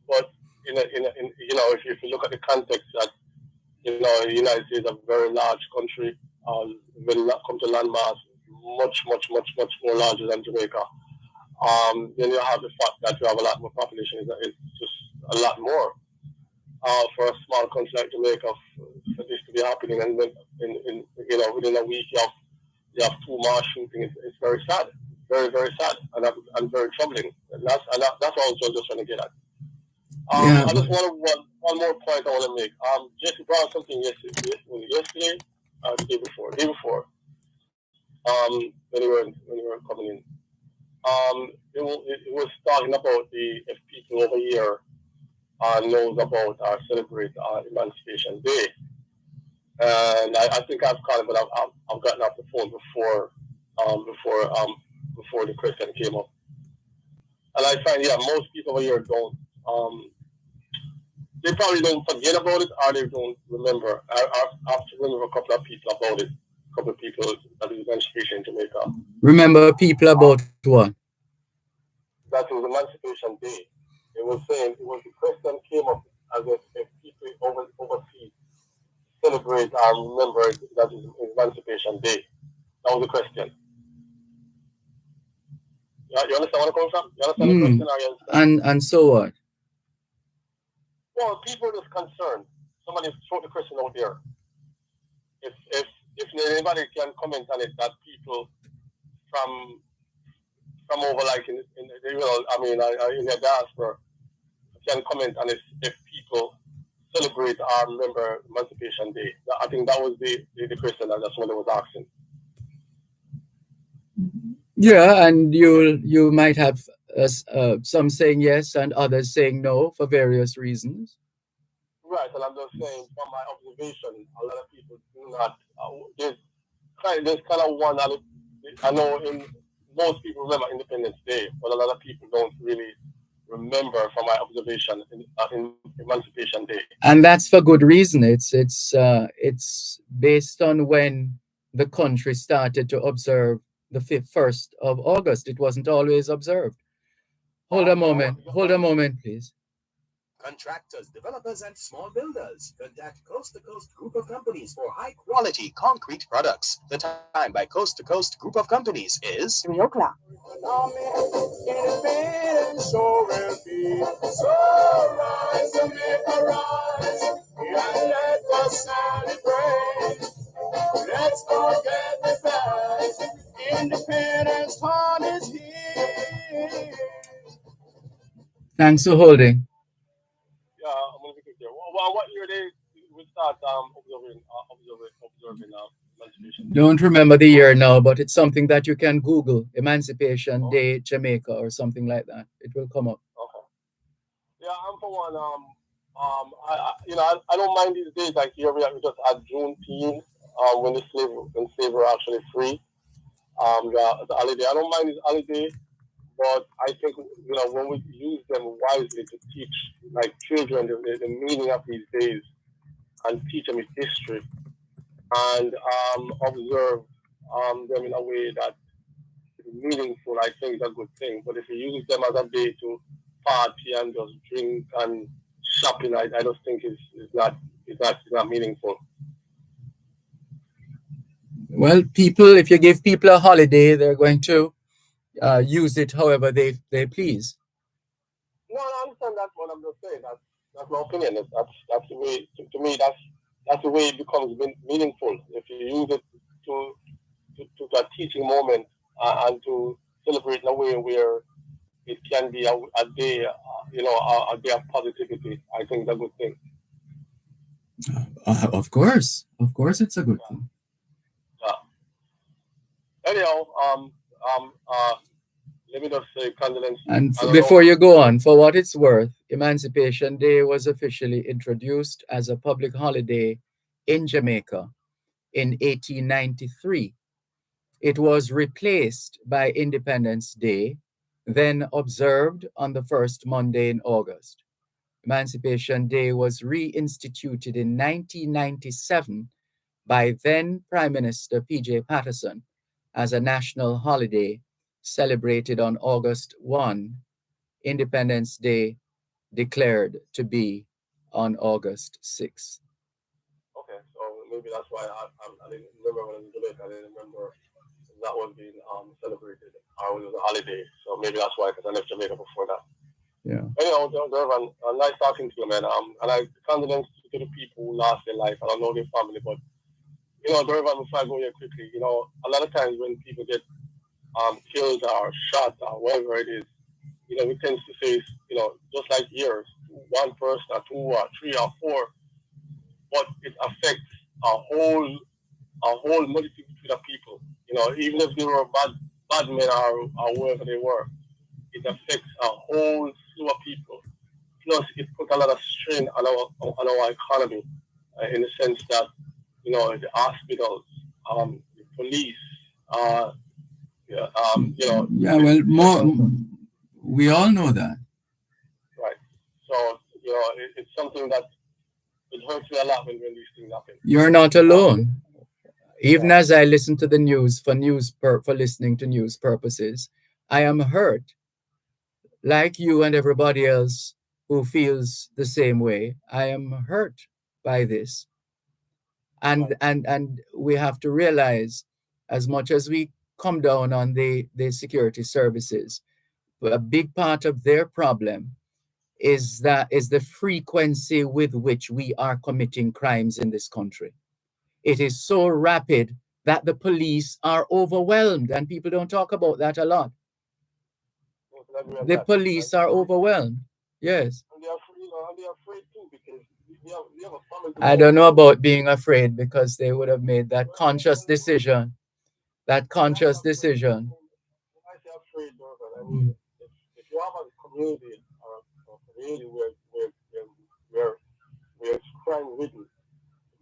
But if you look at the context that the United States is a very large country, when it comes to landmass, much more larger than Jamaica. Then you have the fact that you have a lot more population. It's just a lot more. For a small country like Jamaica, for this to be happening, and then within a week you have two mass shootings. It's very sad, very sad, and very troubling. And that's what I was just trying to get at. I just want one more point I want to make. Jesse brought something yesterday, the day before. When you were coming in, it was talking about if people over here knows about or celebrate Emancipation Day, and I think I've called it, but I've gotten off the phone before the question came up, and I find most people over here don't. They probably don't forget about it, or they don't remember. I have to remember a couple of people about it. A couple of people that is Emancipation in Jamaica. Remember people about what? That was Emancipation Day. It was saying, the question came up as if people overseas celebrate and remember that is Emancipation Day. That was the question. You understand where I'm coming from? You understand the question? Or you understand? And so what? Well, people are just concerned. Somebody throw the question out there. If anybody can comment on it, that people from over like in the diaspora can comment on it, if people celebrate or remember Emancipation Day. I think that was the question that somebody was asking. Yeah, and you might have some saying yes and others saying no for various reasons. Right, and I'm just saying, from my observation, a lot of people do not. There's kind of one. I know most people remember Independence Day, but a lot of people don't really remember, from my observation, in Emancipation Day. And that's for good reason. It's based on when the country started to observe the 1st of August. It wasn't always observed. Hold a moment, please. Contractors, developers, and small builders. Contact Coast to Coast Group of Companies for high-quality concrete products. The time by Coast to Coast Group of Companies is 3 o'clock. Independence sure will be. So rise, Jamaica, rise, and let us celebrate. Let's forget the past. Independence time is here. Thanks for holding. I'm going to be quick here. What year they would start observing Emancipation Day? Don't remember the year now, but it's something that you can Google, Emancipation Day, Jamaica, or something like that. It will come up. Okay. Yeah, I'm for one. I don't mind these days. Like here we just had Juneteenth, when slaves were actually free. The holiday. I don't mind this holiday, but I think when we use them wisely to teach like children the meaning of these days and teach them its history and observe them in a way that is meaningful, I think it's a good thing. But if you use them as a day to party and just drink and shopping, I just think it's not meaningful. Well, people, if you give people a holiday, they're going to use it however they please. No, I understand that. What I'm just saying. That's my opinion. That's the way. To me, that's the way it becomes meaningful. If you use it to a teaching moment and to celebrate in a way where it can be a day, a day of positivity. I think it's a good thing. Of course, it's a good thing. Anyhow, let me just say condolences. And before you go on, for what it's worth, Emancipation Day was officially introduced as a public holiday in Jamaica in 1893. It was replaced by Independence Day, then observed on the first Monday in August. Emancipation Day was reinstituted in 1997 by then Prime Minister P.J. Patterson as a national holiday celebrated on August 1, Independence Day declared to be on August 6th. Okay, so maybe that's why I didn't remember when I was in Jamaica. I didn't remember that was being celebrated or it was a holiday. So maybe that's why, because I left Jamaica before that. Yeah. Anyhow, Dervan, nice talking to you, man. And I condolence to the people who lost their life. I don't know their family, but Dervan, before I go here quickly, a lot of times when people get killed or shot or whatever it is, we tend to say, just like years, one person or two or three or four, but it affects a whole multitude of people. Even if they were bad men or whoever they were, it affects a whole slew of people. Plus, it puts a lot of strain on our economy, in the sense that the hospitals, the police, we all know that. Right. So it's something that it hurts me a lot when these things happen. You're not alone. Even as I listen to the news for listening to news purposes, I am hurt, like you and everybody else who feels the same way. I am hurt by this, and we have to realize, as much as we come down on the security services, a big part of their problem is the frequency with which we are committing crimes in this country. It is so rapid that the police are overwhelmed, and people don't talk about that a lot. The police are overwhelmed. Yes. And they're afraid too, because we have a family. I don't know about being afraid, because they would have made that conscious decision. When I say afraid, I mean, if you have a community or a community where it's crime ridden,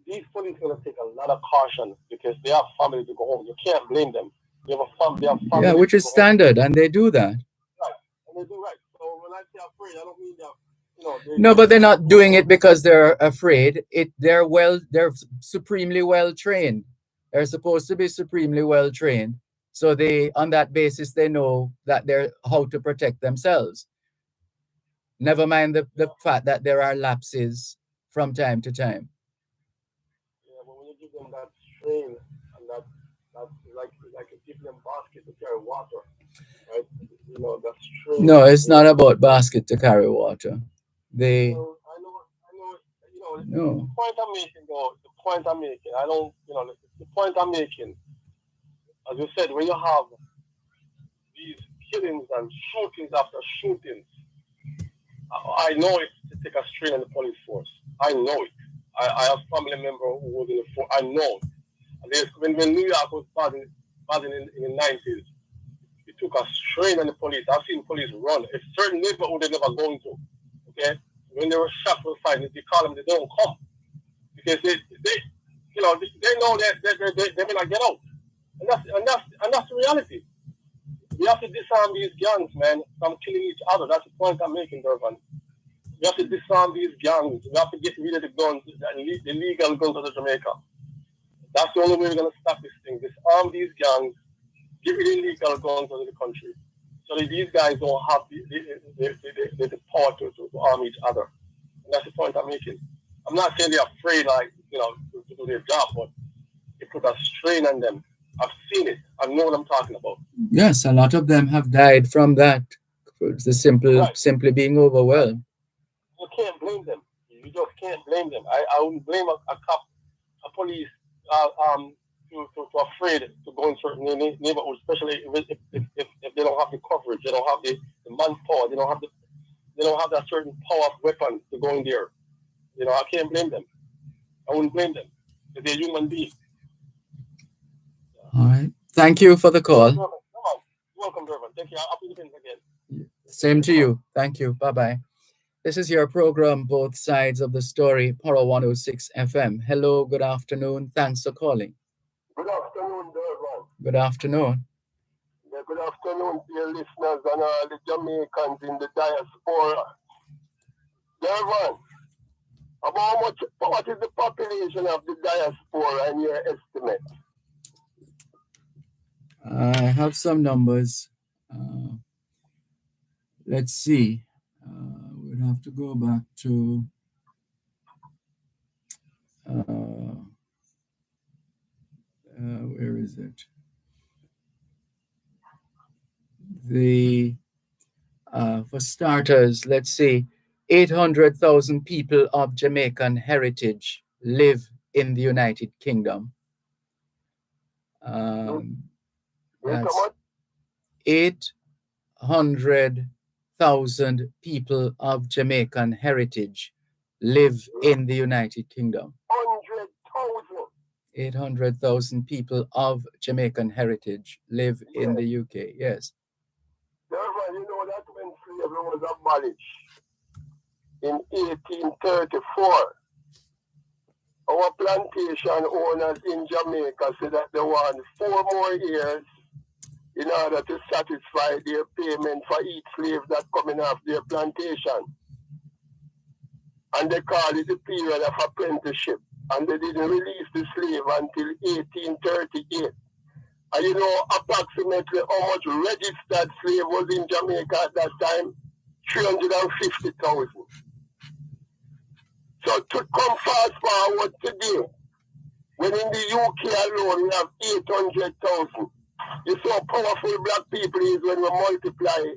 these police are going to take a lot of caution, because they have family to go home. You can't blame them. They have family. Yeah, which is standard, and they do that. Right, and they do right. So when I say afraid, I don't mean that. No, but they're not doing it because they're afraid. They're supremely well trained. They're supposed to be supremely well trained. So on that basis, they know that they're how to protect themselves. Never mind the fact that there are lapses from time to time. Yeah, but when you give them that strain and that's like giving them basket to carry water, right? That strain. No, it's not about basket to carry water. I know. No. The point I'm making, the point I'm making, as you said, when you have these killings and shootings after shootings, I know it to take a strain on the police force. I know it. I have family member who was in the force. I know it. When New York was passing in the 90s, it took a strain on the police. I've seen police run. A certain neighborhood they never going to. Okay? When they were shot for fighting, they call them, they don't come. Because they know that they may not get out. And that's the reality. We have to disarm these gangs, man, from killing each other. That's the point I'm making, Dervan. We have to disarm these gangs. We have to get rid of the guns, the illegal guns out of Jamaica. That's the only way we're going to stop this thing. Disarm these gangs, get rid of illegal guns out of the country, so that these guys don't have the power to arm each other. And that's the point I'm making. I'm not saying they're afraid, to do their job, but it put a strain on them. I've seen it. I know what I'm talking about. Yes, a lot of them have died from that. It's simply being overwhelmed. You can't blame them. You just can't blame them. I wouldn't blame a cop, a police, to afraid to go in certain neighborhoods, especially if they don't have the coverage, they don't have the manpower, they don't have that certain power of weapon to go in there. I can't blame them. I wouldn't blame them. They're human beings. All right. Thank you for the call. You're welcome, Dervan. Thank you. I'll be looking again. Same to you. Thank you. Bye-bye. This is your program, Both Sides of the Story, Power 106 FM. Hello, good afternoon. Thanks for calling. Good afternoon, Dervan. Good afternoon. Yeah, good afternoon to your listeners and all the Jamaicans in the diaspora. Dervan, what is the population of the diaspora in your estimate? I have some numbers. Let's see. We'd have to go back to where is it? For starters, let's see, 800,000 people of Jamaican heritage live in the United Kingdom. That's 800,000 people of Jamaican heritage live in the United Kingdom. 800,000 people of Jamaican heritage live in the UK. Yes. Dervan, you know that when slavery was abolished in 1834, our plantation owners in Jamaica said that they want 4 more years in order to satisfy their payment for each slave that coming off their plantation. And they called it the period of apprenticeship. And they didn't release the slave until 1838. And you know approximately how much registered slave was in Jamaica at that time? 350,000. So to come fast forward today, when in the UK alone we have 800,000, you see how powerful black people is when we multiply.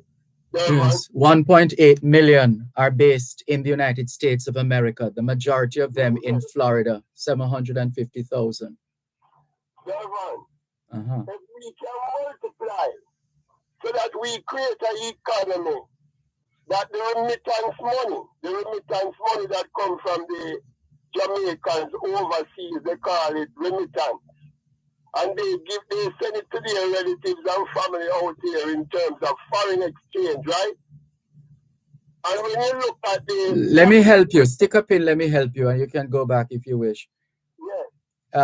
Yes, 1.8 million are based in the United States of America, the majority of them in Florida, 750,000. Dervan, if we can multiply so that we create an economy, that the remittance money that comes from the Jamaicans overseas, they call it remittance. And they send it to their relatives and family out here in terms of foreign exchange, right? And when you look at let me help you. Stick up in, let me help you, and you can go back if you wish. Yes.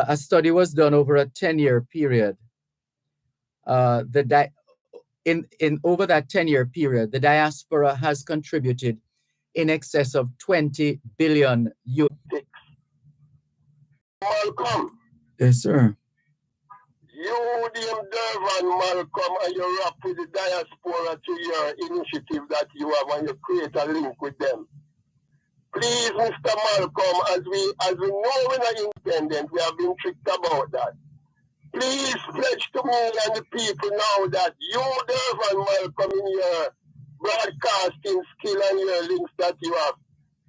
A study was done over a 10-year period. Over that 10-year period, the diaspora has contributed in excess of 20 billion US. Malcolm. Yes, sir. You, Dervan, Malcolm, and you rap with the diaspora to your initiative that you have, and you create a link with them. Please, Mr. Malcolm, as we know we're not independent, we have been tricked about that. Please pledge to me and the people now that you, Dervan, Malcolm, in your broadcasting skill and your links that you have,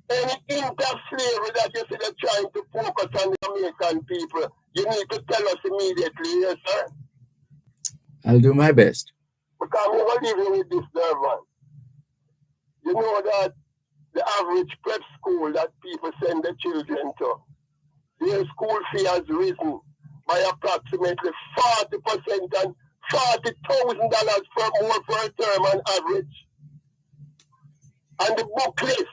any inter-slavery that you see they're trying to focus on the American people, you need to tell us immediately, yes, sir? I'll do my best. Because we're going to leave you with this, Dervan. You know that the average prep school that people send their children to, their school fee has risen by approximately 40% and $40,000 more for a term on average. And the book list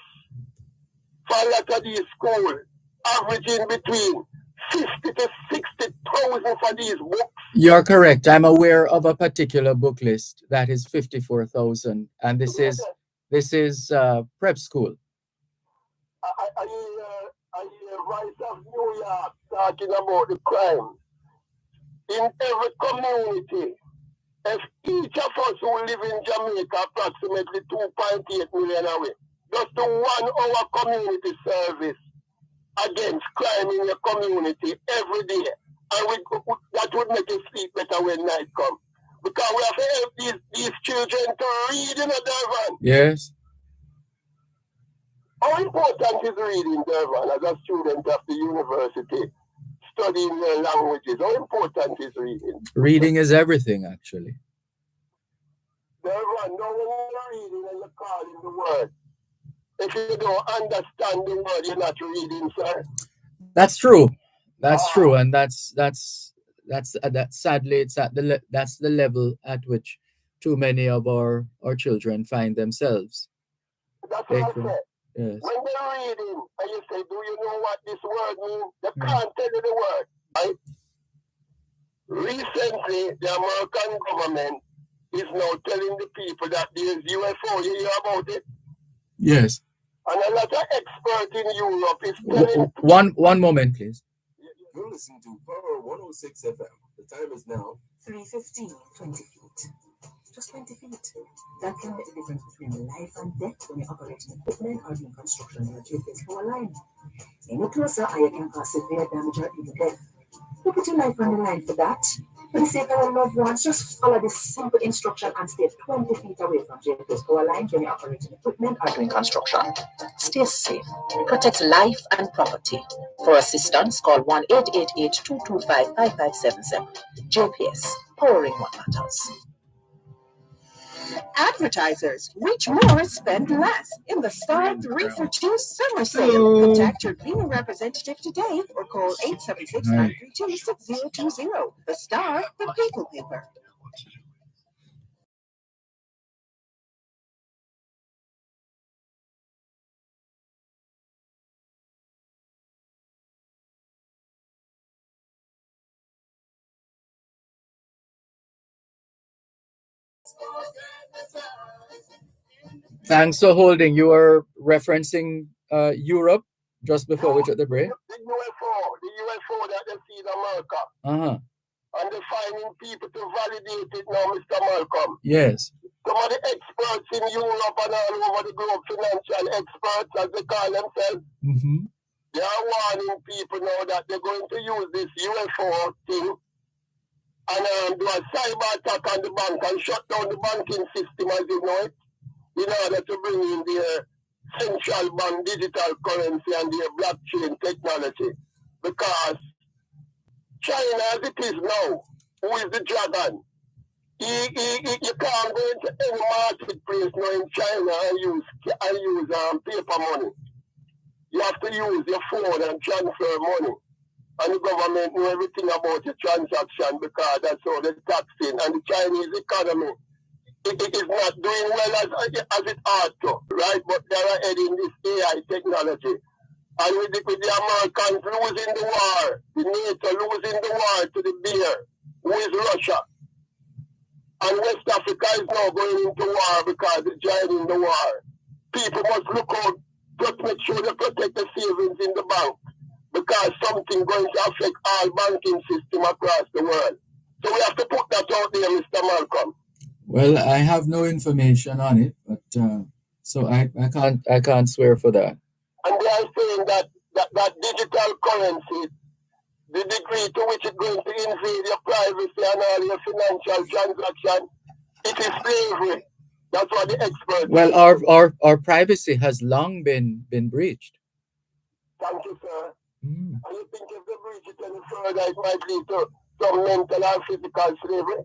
for a lot of these schools averaging between 50 to 60,000 for these books. You're correct. I'm aware of a particular book list that is 54,000, and this is prep school. I hear Vice of New York talking about the crime. In every community, if each of us who live in Jamaica, approximately 2.8 million away, just do 1 hour community service against crime in your community every day, and that would make you sleep better when night comes. Because we have to help these children to read in a Dervan. Yes. How important is reading, Dervan, as a student of the university, studying their languages? How important is reading? Reading is everything, actually. Dervan, no, when you're reading and you're calling the word, if you don't understand the word, you're not reading, sir. That's true. That's true, and that's sadly it's that's the level at which too many of our children find themselves. That's what I said. Yes. When they're reading and you say, do you know what this word means? They can't tell you the word. Right? Recently, the American government is now telling the people that there's UFO. You hear about it? Yes. And a lot of experts in Europe is telling... One moment, please. You're listening to Power 106 FM. The time is now 3:15. 20 feet. Just 20 feet. That can make the difference between life and death when you're operating equipment or doing construction on a GPS power line. Any closer, and you can cause severe damage or even death. You put your life on the line for that. For the sake of your loved ones, just follow this simple instruction and stay 20 feet away from GPS power lines when you're operating equipment or doing construction. Stay safe. Protect life and property. For assistance, call 1-888-225-5577. JPS, powering what matters. Advertisers, reach more, spend less in the Star 3 for 2 summer sale. Contact your Greener representative today or call 876-932-6020. The Star, the people paper. Thanks for holding. You were referencing Europe just before we took the break. The UFO that they see in America. And they're finding people to validate it now, Mr. Malcolm. Yes. Some of the experts in Europe and all over the globe, financial experts, as they call themselves, they are warning people now that they're going to use this UFO thing and do a cyber attack on the bank and shut down the banking system, as you know it, in order to bring in their central bank digital currency and their blockchain technology. Because China, as it is now, who is the dragon? You can't go into any marketplace now in China and use paper money. You have to use your phone and transfer money. And the government know everything about the transaction because that's how they're taxing. And the Chinese economy, it is not doing well as it ought to, right? But they are heading this AI technology. And with the Americans losing the war, the NATO losing the war to the bear, who is Russia. And West Africa is now going into war because they're joining the war. People must look out, just make sure they protect the savings in the bank because something going to affect all banking system across the world. So we have to put that out there, Mr. Malcolm. Well, I have no information on it, but so I can't swear for that. And they are saying that digital currency, the degree to which it's going to invade your privacy and all your financial transactions, it is slavery. That's what the experts. Well, our privacy has long been breached. Thank you, sir. And you think if they breach it any further, it might lead to some mental and physical slavery?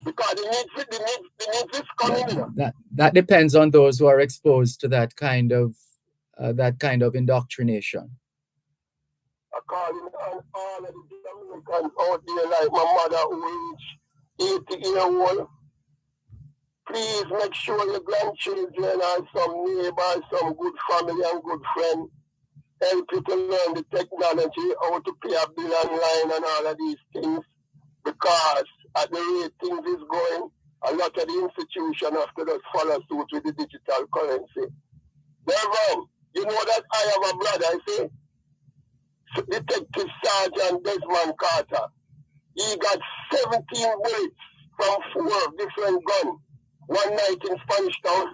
Because the needs is coming in. That depends on those who are exposed to that kind of indoctrination. calling on all of the Jamaicans out there, like my mother who reached 80-year-old. Please make sure your grandchildren and some neighbors, some good family and good friends help you to learn the technology, how to pay a bill online and all of these things. Because at the rate things is going, a lot of the institutions have to just follow suit with the digital currency. Dervan, you know that I have a brother, I say, Detective Sergeant Desmond Carter. He got 17 bullets from 4 different guns one night in Spanish Town.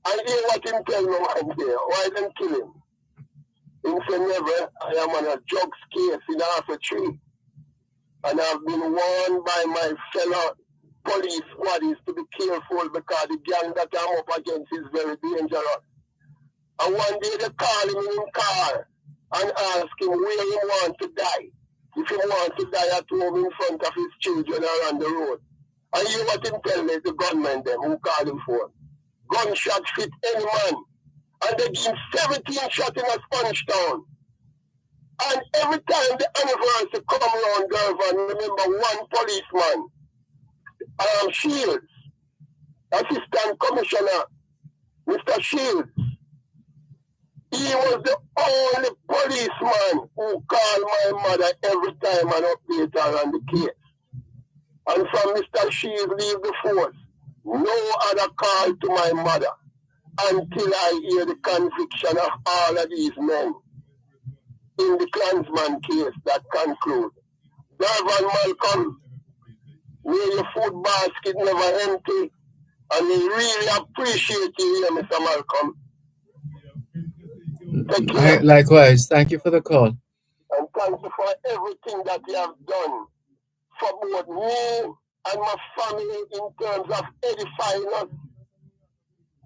I hear what him tell me one day. Why them kill him? He said, never, I am on a drugs case in half a tree. And I've been warned by my fellow police squaddies to be careful because the gang that I'm up against is very dangerous. And one day they call him in his car and ask him where he wants to die. If he wants to die at home in front of his children or on the road. And you what him tell me, the gunmen them who call him for. Gunshot fit any man. And they give him 17 shots in a Spanish Town. And every time the anniversary come around, Dervan, remember one policeman, Shields, Assistant Commissioner, Mr. Shields, he was the only policeman who called my mother every time and update her on the case. And from Mr. Shields leave the force, no other call to my mother until I hear the conviction of all of these men in the Klansman case that conclude. Dervan Malcolm, may your food basket never empty, and we really appreciate you here, Mr. Malcolm. Take care. Likewise, thank you for the call. And thank you for everything that you have done for both me and my family in terms of edifying us.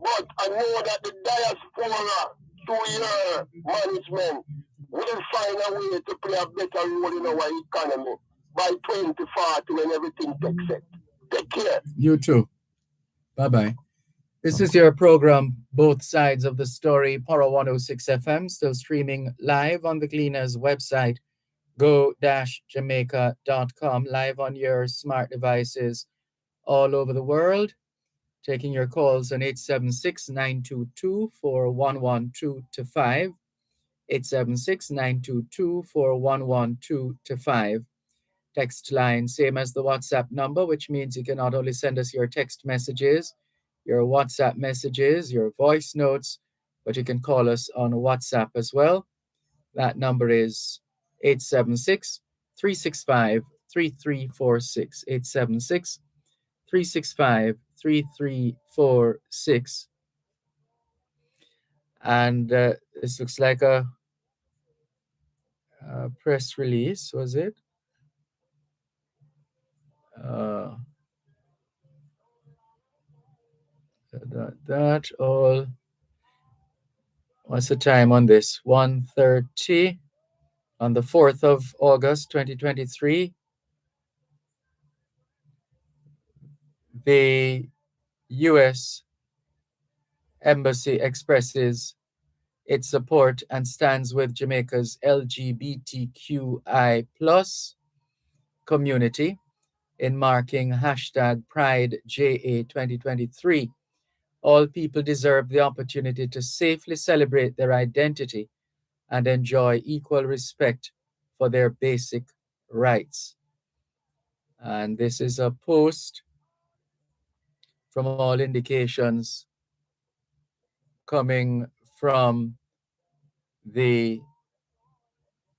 But I know that the diaspora, through your management, will find a way to play a better role in our economy by 2040 when everything takes it. Take care. You too. Bye-bye. This is your program, Both Sides of the Story, Power 106 FM, still streaming live on the Cleaners website, go-jamaica.com, live on your smart devices all over the world. Taking your calls on 876-922-4112-5, 876-922-4112-5. Text line, same as the WhatsApp number, which means you can not only send us your text messages, your WhatsApp messages, your voice notes, but you can call us on WhatsApp as well. That number is 876-365-3346, 876-365-3346. And this looks like a press release, was it? That all. What's the time on this? 1:30 on the 4th of August, 2023. The U.S. Embassy expresses its support and stands with Jamaica's LGBTQI+ community in marking #PrideJA 2023. All people deserve the opportunity to safely celebrate their identity and enjoy equal respect for their basic rights. And this is a post, from all indications, coming from the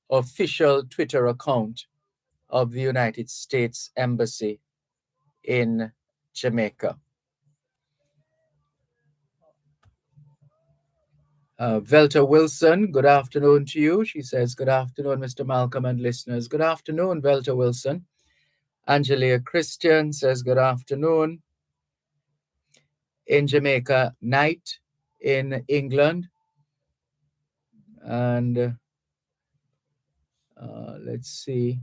official Twitter account of the United States Embassy in Jamaica. Velta Wilson, good afternoon to you. She says, good afternoon, Mr. Malcolm and listeners. Good afternoon, Velta Wilson. Angelia Christian says, good afternoon. In Jamaica, night in England. And let's see.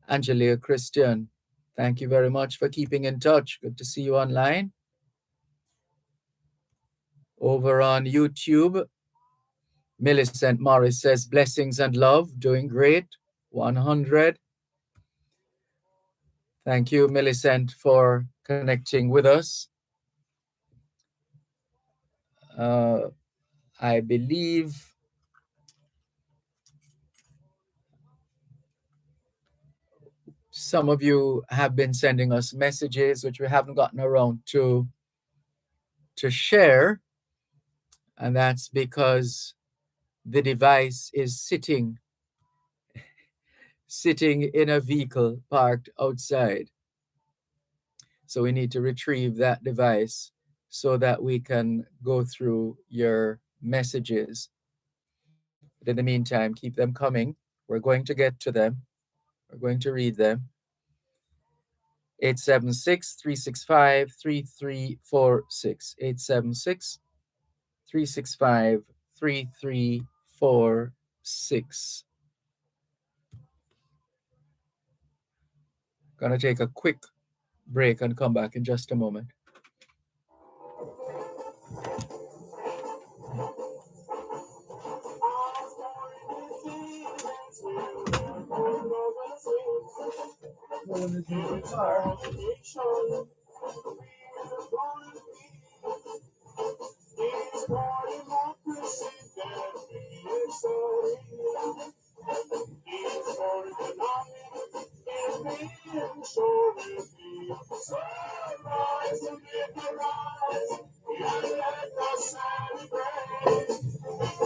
Angelia Christian, thank you very much for keeping in touch. Good to see you online. Over on YouTube, Millicent Morris says, blessings and love, doing great, 100. Thank you, Millicent, for connecting with us. I believe some of you have been sending us messages which we haven't gotten around to share, and that's because the device is sitting in a vehicle parked outside. So we need to retrieve that device so that we can go through your messages. But in the meantime, keep them coming. We're going to get to them. We're going to read them. 876-365-3346. 876-365-3346. Gonna take a quick break and come back in just a moment.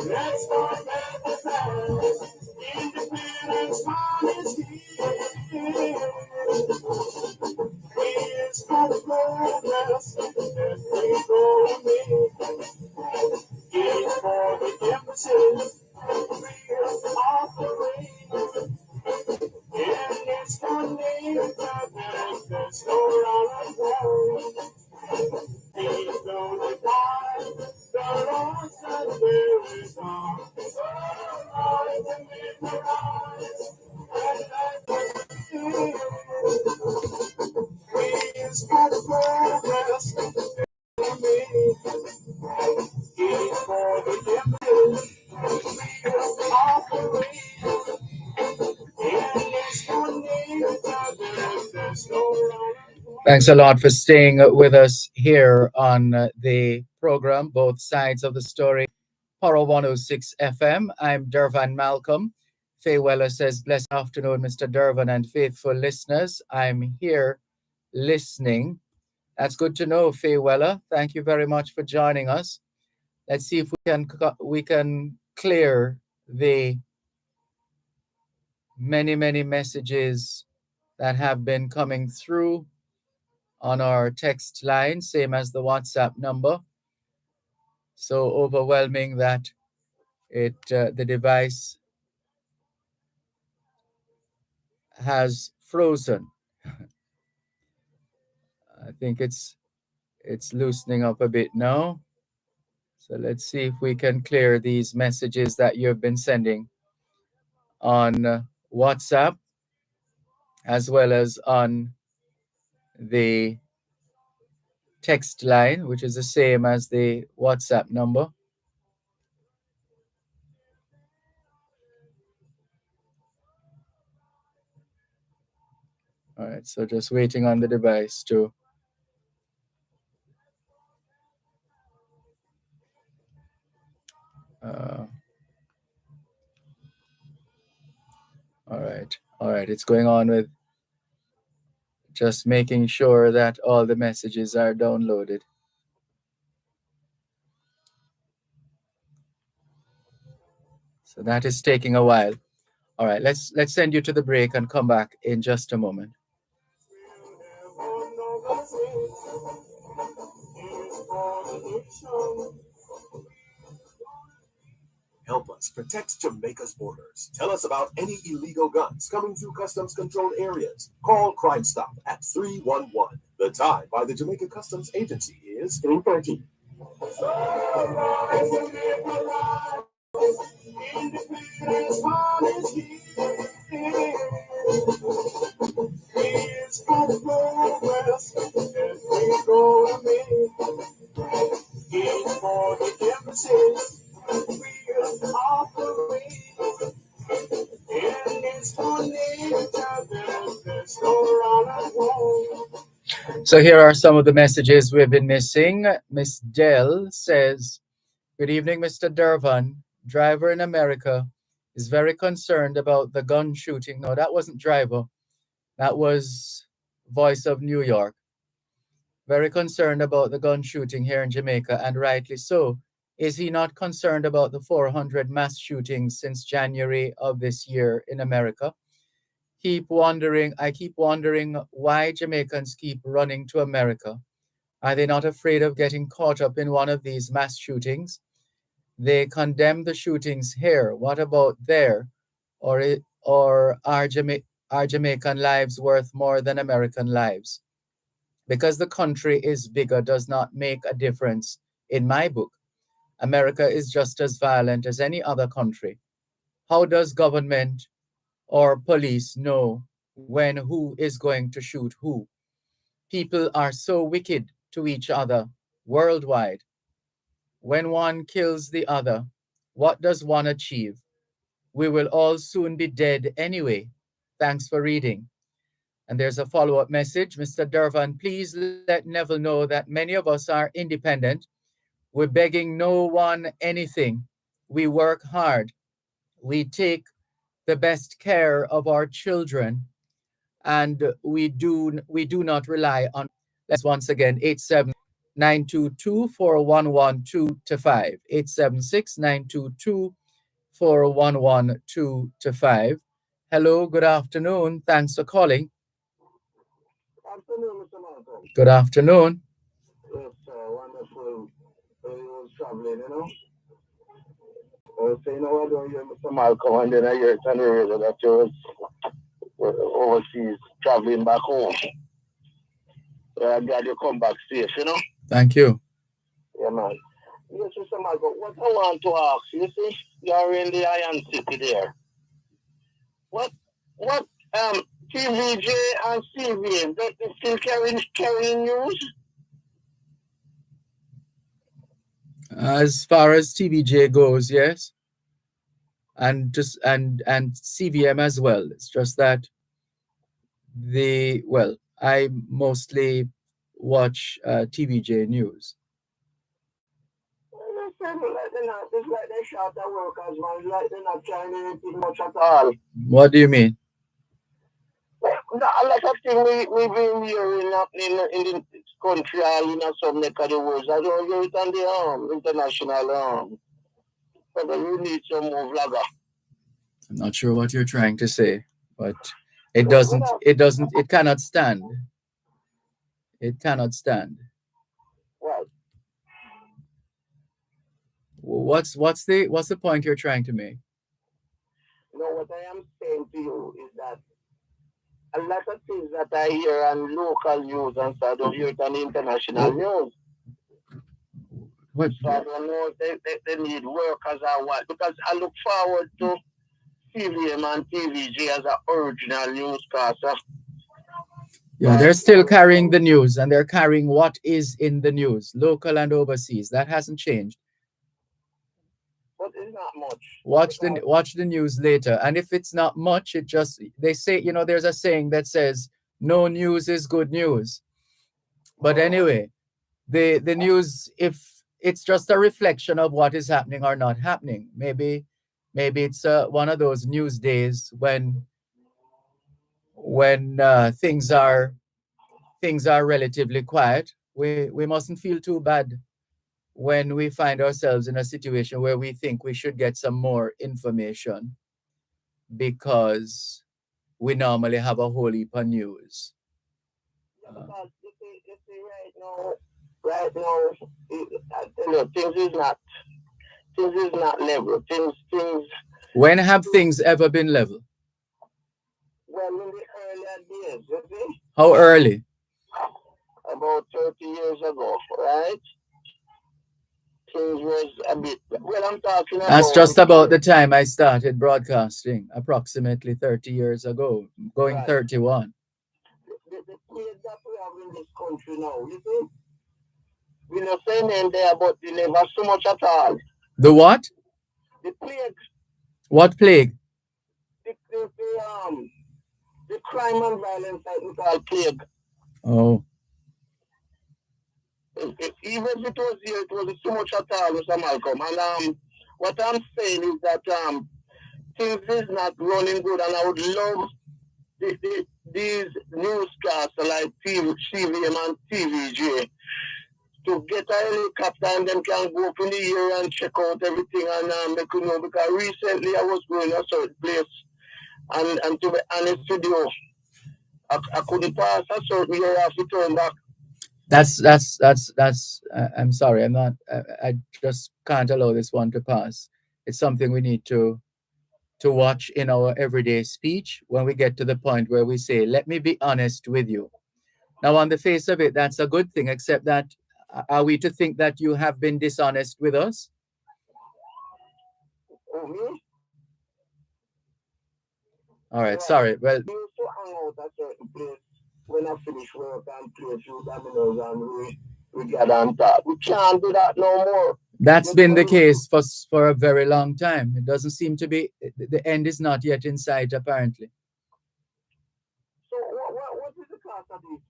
Let's forget the past. Independence is here. It's for progress that we go and make. It's for the emphasis we're offering. And it's for nature that there's no right way. Please don't divide the lost that there is none. So rise and live the rise, and let the is for progress that we make. It's for the emphasis we're offering. And it's for nature that there's no right. Thanks a lot for staying with us here on the program, both sides of the story. Poro 106 FM. I'm Dervan Malcolm. Faye Weller says, blessed afternoon, Mr. Dervan and faithful listeners. I'm here listening. That's good to know, Faye Weller. Thank you very much for joining us. Let's see if we can clear the many messages that have been coming through on our text line, same as the WhatsApp number. So overwhelming that the device has frozen. I think it's loosening up a bit now. So let's see if we can clear these messages that you've been sending on WhatsApp as well as on the text line, which is the same as the WhatsApp number. All right, so just waiting on the device to all right, it's going on with just making sure that all the messages are downloaded. So that is taking a while. All right, let's send you to the break and come back in just a moment. Help us protect Jamaica's borders. Tell us about any illegal guns coming through customs controlled areas. Call Crime Stop at 311. The time by the Jamaica Customs Agency is 3:30. It's for progress that we go and make. It's for the emphasis we're So here are some of the messages we've been missing. Miss Dell says, "Good evening, Mr. Dervan. Driver in America is very concerned about the gun shooting." No, that wasn't driver. That was Voice of New York. Very concerned about the gun shooting here in Jamaica, and rightly so. Is he not concerned about the 400 mass shootings since January of this year in America? I keep wondering why Jamaicans keep running to America. Are they not afraid of getting caught up in one of these mass shootings? They condemn the shootings here. What about there? Or are Jamaican lives worth more than American lives? Because the country is bigger does not make a difference in my book. America is just as violent as any other country. How does government or police know when who is going to shoot who? People are so wicked to each other worldwide. When one kills the other, what does one achieve? We will all soon be dead anyway. Thanks for reading. And there's a follow up message. Mr. Dervan, please let Neville know that many of us are independent. We're begging no one anything. We work hard. We take the best care of our children, and we do not rely on. Let's once again 876-922-4112 to 5. 876-922-4112 to 5. Hello, good afternoon. Thanks for calling. Afternoon, Mr. Malcolm. Good afternoon. Yes, wonderful. You was traveling, you know. So, you know, I don't hear Mr. Malcolm, and then I hear it on the radio that you was overseas traveling back home. So I'm glad you come back safe, you know. Thank you. Yeah, man. Yes, Mr. Malcolm, what I want to ask, you see, you're in the Iron City there. What TVJ and CVM, they still carrying news? As far as TVJ goes, yes, and CVM as well. It's just that I mostly watch TVJ news. It's like they shot at workers, man. It's like they're not trying anything much at all. What do you mean? A lot of things we've been hearing in the country, in some neck of the woods. I don't hear it on the international but you need some more vlogger. I'm not sure what you're trying to say, but it cannot stand. It cannot stand. Right. What's the point you're trying to make? You know what I am saying to you is that a lot of things that I hear on local news and so I don't hear it on international news. What? So I don't know if they need workers or what. Because I look forward to CVM and TVG as an original newscaster. Yeah, they're still carrying the news, and they're carrying what is in the news, local and overseas. That hasn't changed. But it's not much. Watch the news later, and if it's not much, they say, there's a saying that says no news is good news. But anyway, the news, if it's just a reflection of what is happening or not happening, maybe it's one of those news days when things are relatively quiet. We mustn't feel too bad when we find ourselves in a situation where we think we should get some more information, because we normally have a whole heap of news. Because you see right now, I tell you, things is not level. Things. When have things ever been level? Well, in the earlier days, you see. How early? About 30 years ago, right? Things was a bit. Well, I'm talking about. That's just about the time I started broadcasting, approximately 30 years ago, going right. 31. The kids that we have in this country now, you see? We not saying them there, but they never so much at all. The what? The plague. What plague? The crime and violence that we call plague. Oh. Even if it was here, it wasn't so much at all, Mr. Malcolm. And what I'm saying is that things is not running good, and I would love these newscasts like CVM and TVJ to get a helicopter and them can go up in the air and check out everything and make you know, because recently I was going to a certain place and to be honest with you, I couldn't pass a certain area, I have to turn back. I'm sorry, I'm not, I just can't allow this one to pass. It's something we need to watch in our everyday speech when we get to the point where we say, let me be honest with you. Now, on the face of it, that's a good thing, except that, are we to think that you have been dishonest with us? Oh, me? All right, sorry. Well, we used to hang out at a certain place when I finish work and play a few dominoes and we gather and talk. We can't do that no more. That's been the case for a very long time. It doesn't seem to be, the end is not yet in sight, apparently. So what is the cause of this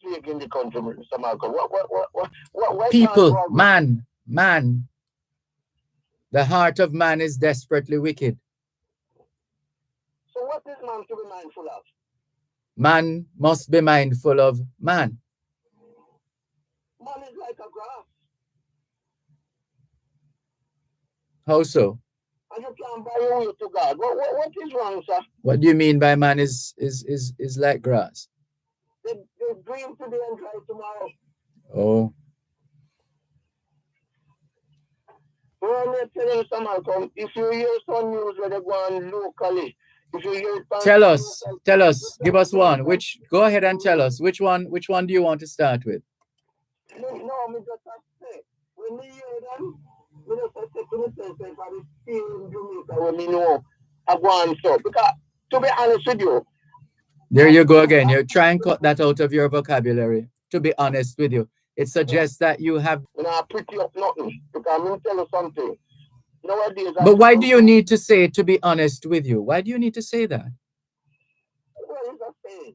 plague in the country, Mr. Malcolm? What people, man. The heart of man is desperately wicked. So what is man to be mindful of? Man must be mindful of man. Man is like a grass. How so? And you can't buy your way to God. What is wrong, sir? What do you mean by man is like grass? They green today and dry tomorrow. Oh. Well, I'm telling you, Mr. Malcolm, if you hear some news where they go on locally, if you hear tell us, give us one. Go ahead and tell us. Which one do you want to start with? No, me just say, when we hear them, we just say to myself, if I see in Jamaica, when me know, I go on so. Because, to be honest with you, there you go again. You try and cut that out of your vocabulary. To be honest with you, it suggests that you have. You know, I pretty up nothing. Because I'm going to tell you something. Nowadays, but why do you need to say, to be honest with you? Why do you need to say that? Well, it's a saying.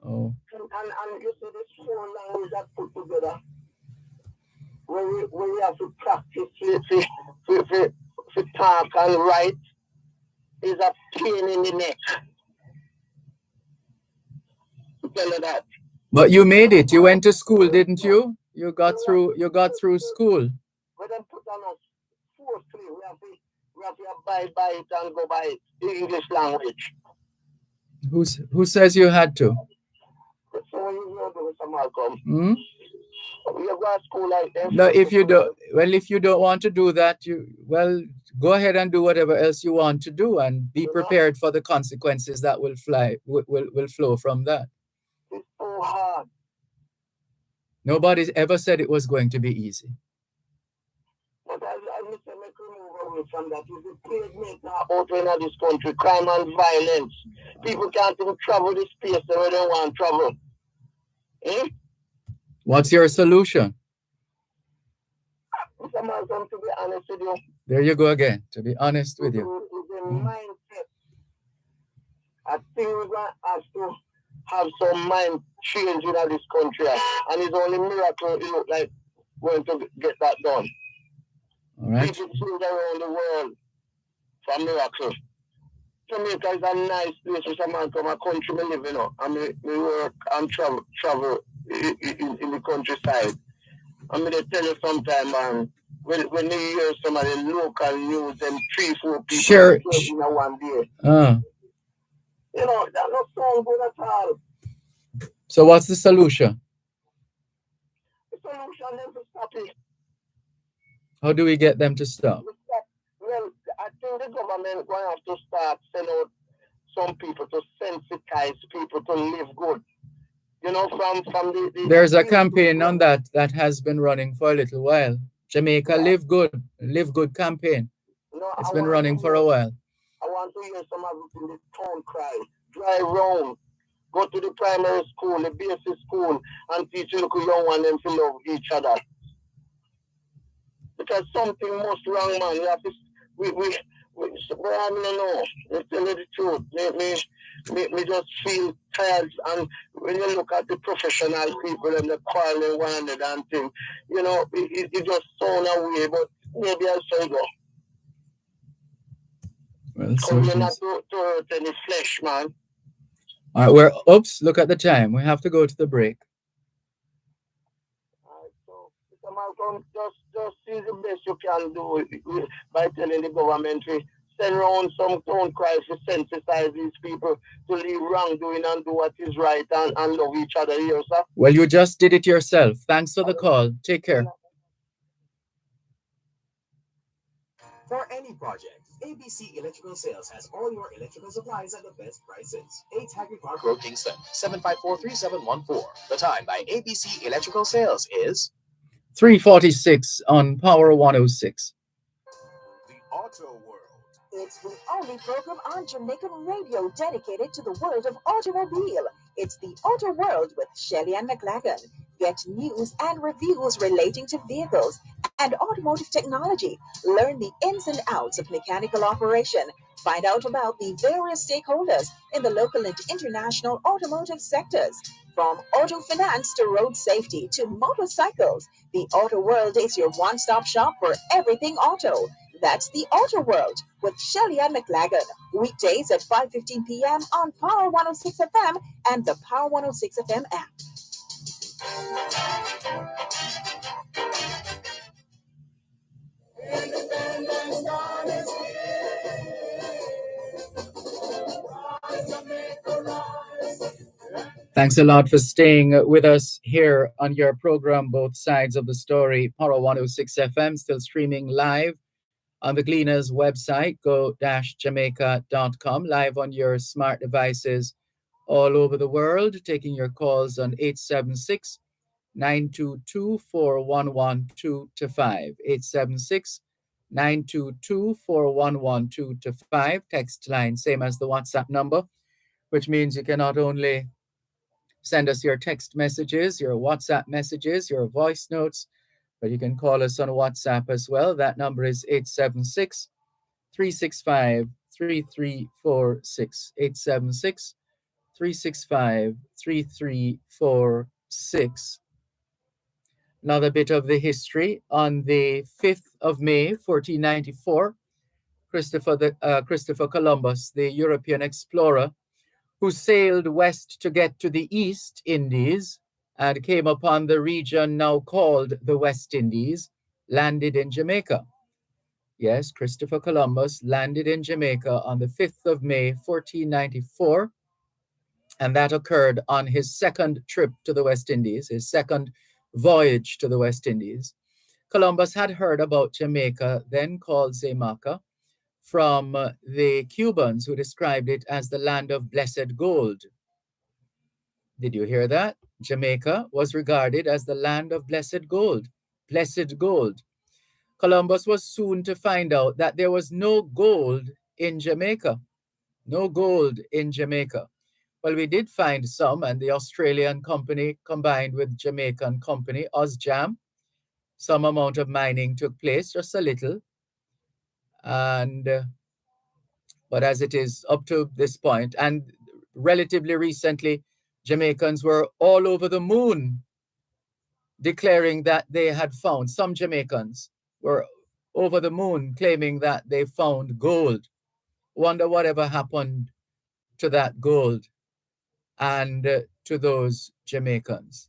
Oh. And you see this four language that put together, where we have to practice to talk and write, is a pain in the neck. To tell you that. But you made it. You went to school, didn't you? You got through school. But then put on us forcefully. We have to abide by it and go by it. The English language. Who says you had to? So when you know, Mr. Malcolm, you go to school like that. No, if you don't want to do that, go ahead and do whatever else you want to do and be prepared for the consequences that will flow from that. It's so hard. Nobody's ever said it was going to be easy. But I make remove away from that. If the plague make now out in this country, crime and violence, people can't even travel this space where they want to travel. What's your solution? Mr. Malcolm, to be honest with you. There you go again, to be honest with you. The mindset. I think we're going to have to have some mind change in this country. And it's only miracle it look like going to get that done. All right. People change around the world for miracle. Jamaica is a nice place, Mr. Malcolm, a country we live in, and we work and travel in the countryside. I'm going to tell you sometime, man, when you hear some of the local news, them 3-4 people in one day. You know, that not sound good at all. So what's the solution? The solution is to stop it. How do we get them to stop? Well, I think the government going to have to start send out some people to sensitize people to live good. You know, from the there's a campaign on that has been running for a little while. Jamaica Live Good campaign. It's been running for a while. I want to hear some of it in the town cry. Drive round. Go to the primary school, the basic school, and teach little young ones them to love each other. Because something must wrong, man. We I don't know. Let's tell you the truth. me just feel tired. And when you look at the professional people and the quarreling one another and thing, it just sound away, but maybe I'll say go. Well, so Come it here not is. to hurt any flesh, man. All right, look at the time. We have to go to the break. So, Mr. Malcolm, just see the best you can do by telling the government to send around some town cries to sensitize these people to leave wrongdoing and do what is right and love each other here, sir. Well, you just did it yourself. Thanks for the call. Take care. For any project, ABC Electrical Sales has all your electrical supplies at the best prices. 8 Hagley Park Road, Kingston, 754-3714. The time by ABC Electrical Sales is 3:46 on Power 106. The Auto World. It's the only program on Jamaican radio dedicated to the world of automobile. It's the Auto World with Shelley and McLagan. Get news and reviews relating to vehicles and automotive technology. Learn the ins and outs of mechanical operation. Find out about the various stakeholders in the local and international automotive sectors. From auto finance to road safety to motorcycles, the Auto World is your one-stop shop for everything auto. That's the Auto World with Shelley and McLagan. Weekdays at 5:15 p.m. on Power 106 FM and the Power 106 FM app. Thanks a lot for staying with us here on your program, Both Sides of the Story, Power 106 FM, still streaming live on the Gleaners website, go-jamaica.com, live on your smart devices all over the world, taking your calls on 876-922-4112-5, 876-922-4112-5, text line, same as the WhatsApp number, which means you can not only send us your text messages, your WhatsApp messages, your voice notes, but you can call us on WhatsApp as well. That number is 876-365-3346, 876-365-3346. Another bit of the history. On the 5th of May, 1494, Christopher Columbus, the European explorer, who sailed west to get to the East Indies and came upon the region now called the West Indies, landed in Jamaica. Yes, Christopher Columbus landed in Jamaica on the 5th of May, 1494, and that occurred on his second trip to the West Indies, his second voyage to the West Indies. Columbus had heard about Jamaica, then called Jamaica, from the Cubans, who described it as the land of blessed gold. Did you hear that? Jamaica was regarded as the land of blessed gold. Blessed gold. Columbus was soon to find out that there was no gold in Jamaica. No gold in Jamaica. Well, we did find some, and the Australian company combined with Jamaican company, Ozjam, some amount of mining took place, just a little. And but as it is up to this point, and relatively recently, Jamaicans were all over the moon declaring that they had found, some Jamaicans were over the moon claiming that they found gold. Wonder whatever happened to that gold and to those Jamaicans.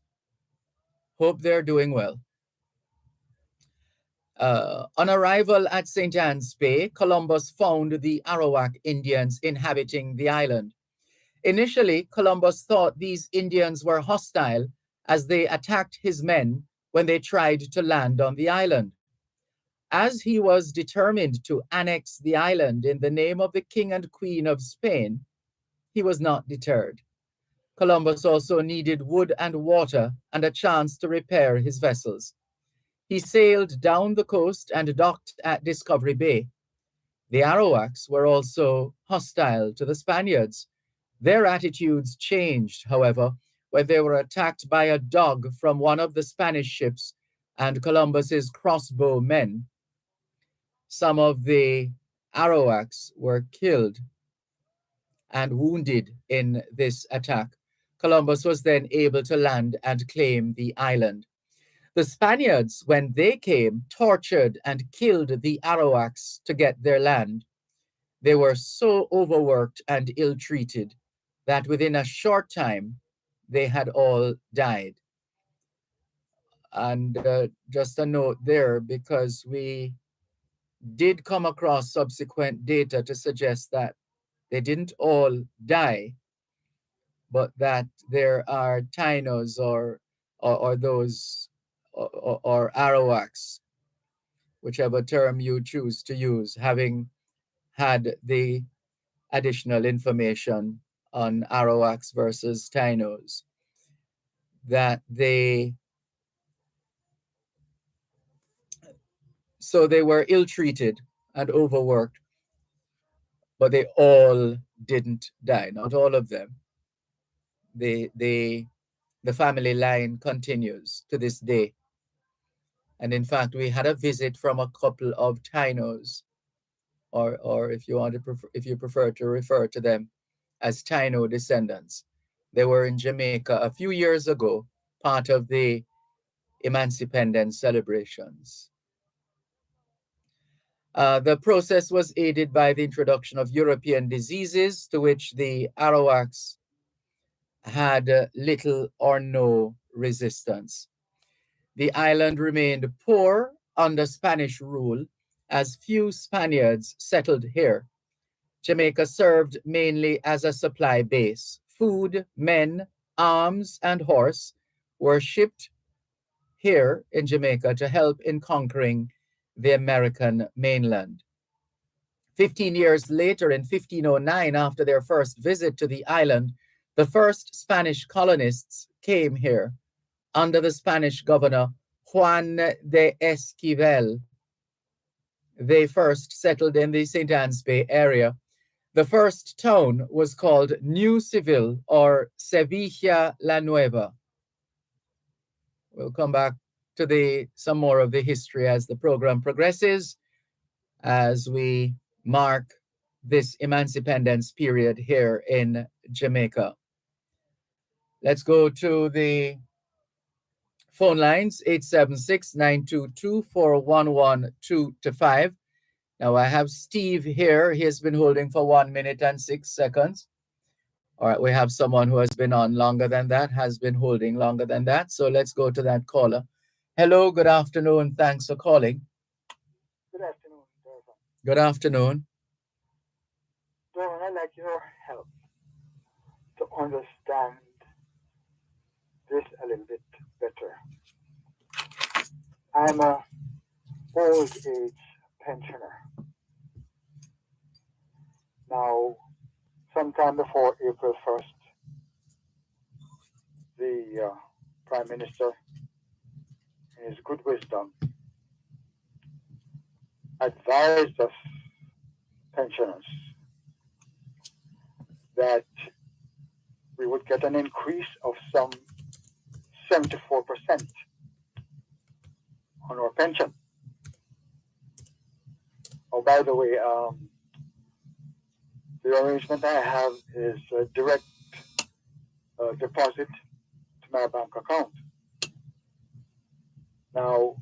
Hope they're doing well. On arrival at St. Anne's Bay, Columbus found the Arawak Indians inhabiting the island. Initially, Columbus thought these Indians were hostile as they attacked his men when they tried to land on the island. As he was determined to annex the island in the name of the King and Queen of Spain, he was not deterred. Columbus also needed wood and water and a chance to repair his vessels. He sailed down the coast and docked at Discovery Bay. The Arawaks were also hostile to the Spaniards. Their attitudes changed, however, when they were attacked by a dog from one of the Spanish ships and Columbus's crossbow men. Some of the Arawaks were killed, and wounded in this attack. Columbus was then able to land and claim the island. The Spaniards, when they came, tortured and killed the Arawaks to get their land. They were so overworked and ill-treated that within a short time, they had all died. And just a note there, because we did come across subsequent data to suggest that they didn't all die, but that there are Tainos or those or Arawaks, whichever term you choose to use, having had the additional information on Arawaks versus Tainos, that they were ill-treated and overworked, but they all didn't die, not all of them. The family line continues to this day. And in fact, we had a visit from a couple of Tainos, or if you want to if you prefer to refer to them as Taino descendants. They were in Jamaica a few years ago, part of the Emancipendence celebrations. The process was aided by the introduction of European diseases to which the Arawaks had little or no resistance. The island remained poor under Spanish rule as few Spaniards settled here. Jamaica served mainly as a supply base. Food, men, arms, and horse were shipped here in Jamaica to help in conquering the American mainland. 15 years later, in 1509, after their first visit to the island, the first Spanish colonists came here under the Spanish governor Juan de Esquivel. They first settled in the St. Anne's Bay area. The first town was called New Seville or Sevilla la Nueva. We'll come back to some more of the history as the program progresses, as we mark this Emancipendence period here in Jamaica. Let's go to the phone lines, 876-922-4112-5. Now I have Steve here. He has been holding for 1 minute and 6 seconds. All right, we have someone who has been on longer than that, has been holding longer than that. So let's go to that caller. Hello, good afternoon. Thanks for calling. Good afternoon, Dervan. Good afternoon. Dervan, I'd like your help to understand this a little bit better. I'm a old age pensioner. Now, sometime before April 1st, the Prime Minister, in his good wisdom, advised us pensioners that we would get an increase of some 74% on our pension. Oh, by the way, the arrangement I have is a direct deposit to my bank account. Now,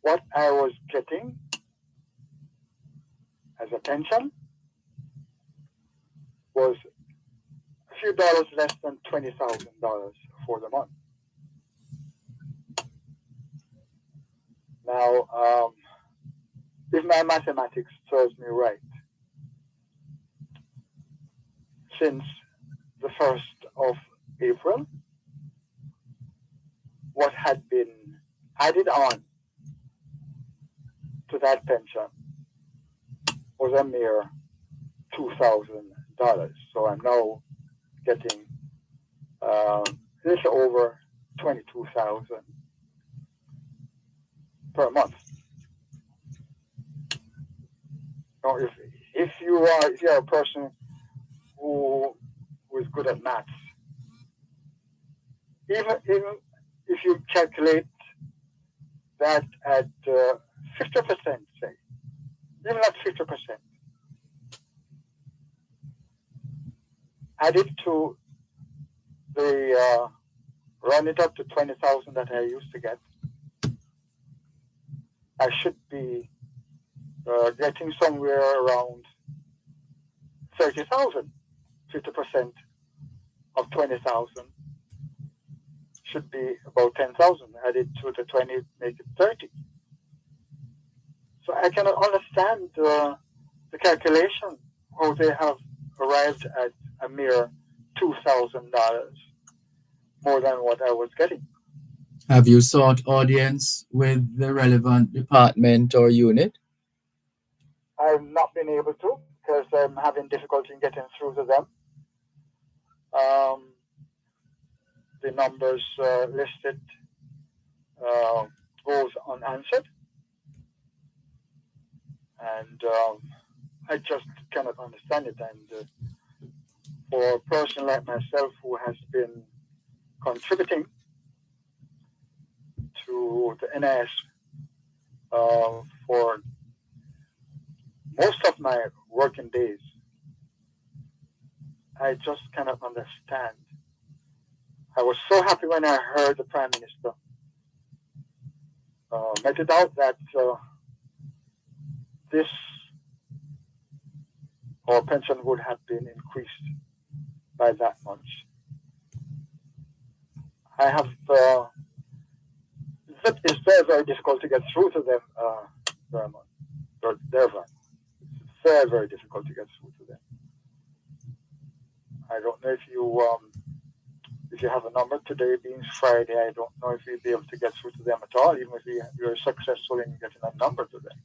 what I was getting as a pension was a few dollars less than $20,000 for the month. Now, if my mathematics serves me right, since the 1st of April, what had been added on to that pension was a mere $2,000. So I'm now getting little over $22,000 per month. Now, if you're a person who is good at maths, even if you calculate that at 50%, say, even at 50%, it up to 20,000 that I used to get, I should be getting somewhere around 30,000. 50% of 20,000 should be about 10,000. Added to the 20, make it 30. So I cannot understand the calculation, how they have arrived at a mere $2,000 more than what I was getting. Have you sought audience with the relevant department or unit? I've not been able to because I'm having difficulty in getting through to them. The numbers listed goes unanswered, and I just cannot understand it. And for a person like myself who has been contributing to the NIS for most of my working days, I just cannot understand. I was so happy when I heard the Prime Minister make it out that this our pension would have been increased by that much. I have it's very, very difficult to get through to them, Dervan. It's very, very difficult to get through to them. I don't know if you have a number today, being Friday. I don't know if you'll be able to get through to them at all, even if you're successful in getting a number to them.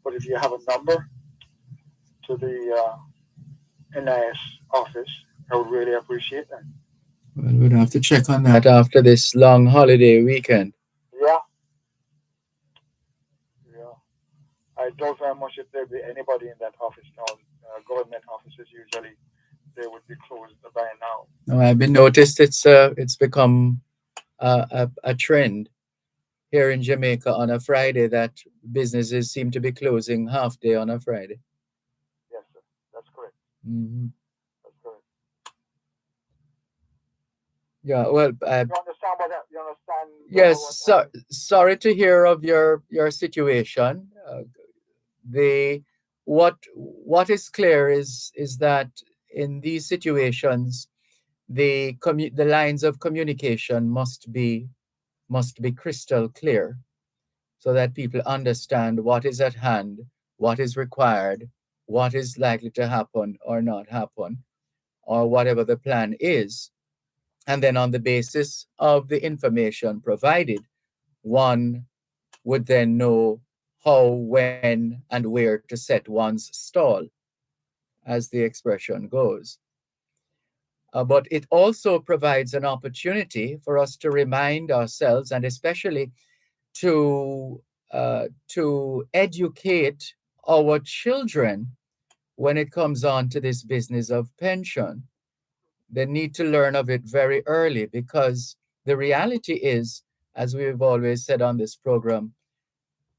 But if you have a number to the NIS office, I would really appreciate that. Well, we'd have to check on that after this long holiday weekend. Yeah. I doubt very much if there'd be anybody in that office now. Government offices usually they would be closed by now. No, I've been noticed it's become a trend here in Jamaica on a Friday that businesses seem to be closing half day on a Friday. Yes, sir. That's correct. Mm-hmm. That's correct. Yeah, well, you understand what you understand? Yes, sorry to hear of your situation. What is clear is that in these situations, the lines of communication must be crystal clear, so that people understand what is at hand, what is required, what is likely to happen or not happen, or whatever the plan is. And then on the basis of the information provided, one would then know how, when, and where to set one's stall, as the expression goes. But it also provides an opportunity for us to remind ourselves, and especially to educate our children when it comes on to this business of pension. They need to learn of it very early, because the reality is, as we've always said on this program,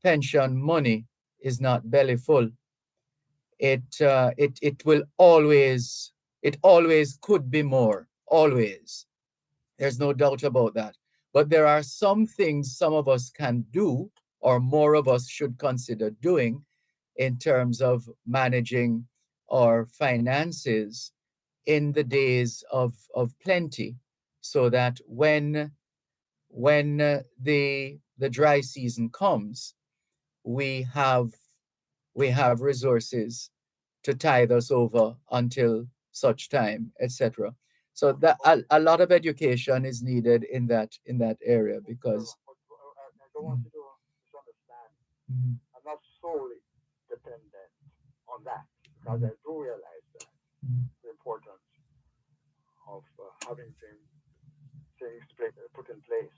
pension money is not belly full. It will always, it always could be more, always. There's no doubt about that. But there are some things some of us can do, or more of us should consider doing, in terms of managing our finances in the days of plenty, so that when the dry season comes, we have resources to tide us over until such time, etc. So that a lot of education is needed in that area, because I don't want you to misunderstand. I'm not solely dependent on that, because I do realize that the importance of having things put in place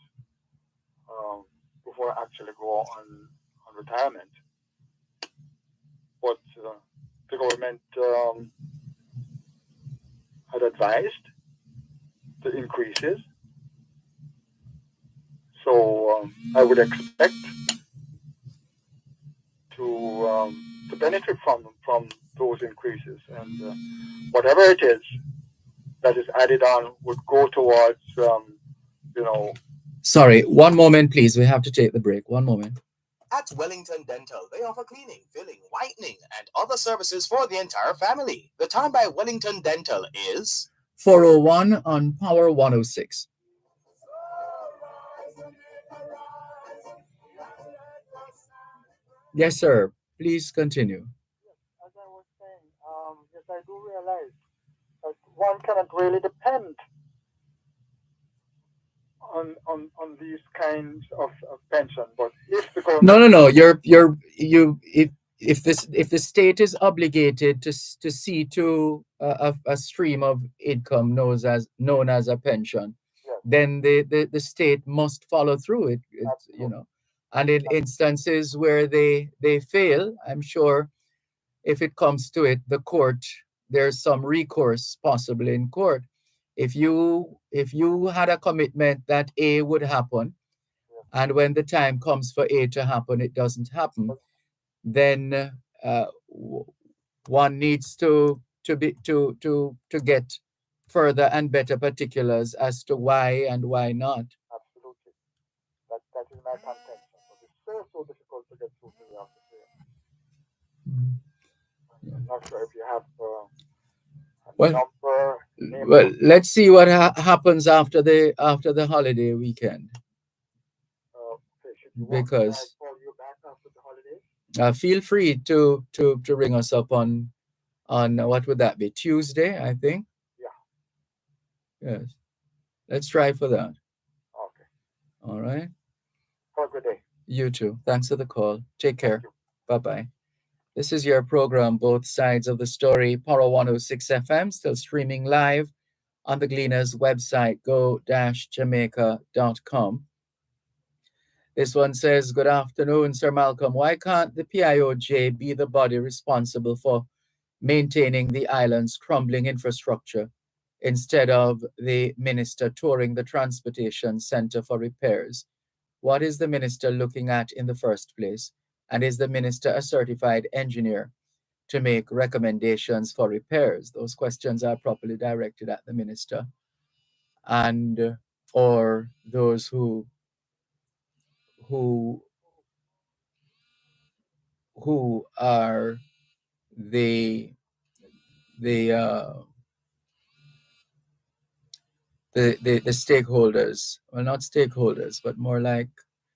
before I actually go on retirement. But the government had advised the increases, so I would expect to benefit from those increases, and whatever it is that is added on would go towards Sorry, one moment, please. We have to take the break. One moment. At Wellington Dental, they offer cleaning, filling, whitening, and other services for the entire family. The time by Wellington Dental is 4:01 on Power 106. Yes, sir. Please continue. As I was saying, yes, I do realize that one cannot really depend on these kinds of pension. But if the government No. If the state is obligated to see to a stream of income known as a pension, yes, then the state must follow through it. absolutely, And in instances where they fail, I'm sure if it comes to it, the court, there's some recourse possible in court. If you had a commitment that A would happen, yes, and when the time comes for A to happen, it doesn't happen, then one needs to get further and better particulars as to why and why not. absolutely. That is my contention. But it's so difficult to get through to the office. I'm not sure if you have a Well, number, name. well, let's see what happens after the holiday weekend, Okay, should you want me to because call you back after the holidays? feel free to ring us up on what would that be, Tuesday, I think. Yeah. Yes, let's try for that. Okay. All right. Have a good day. You too. Thanks for the call. Take care. Thank you. Bye-bye. This is your program, Both Sides of the Story, Power 106 FM, still streaming live on the Gleaners website, go-jamaica.com. This one says, good afternoon, Sir Malcolm. Why can't the PIOJ be the body responsible for maintaining the island's crumbling infrastructure instead of the minister touring the transportation center for repairs? What is the minister looking at in the first place? And is the minister a certified engineer to make recommendations for repairs? Those questions are properly directed at the minister and or those who are the the stakeholders. Well, not stakeholders, but more like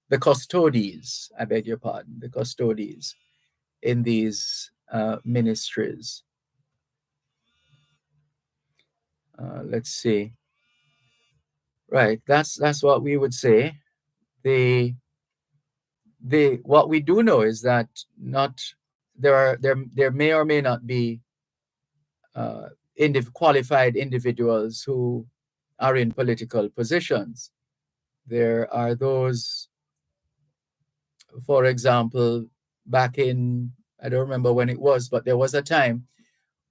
the custodies. I beg your pardon, the custodies in these ministries. Let's see. Right, that's what we would say. The what we do know is that not there may or may not be qualified individuals who are in political positions. There are those, for example, back in, I don't remember when it was, but there was a time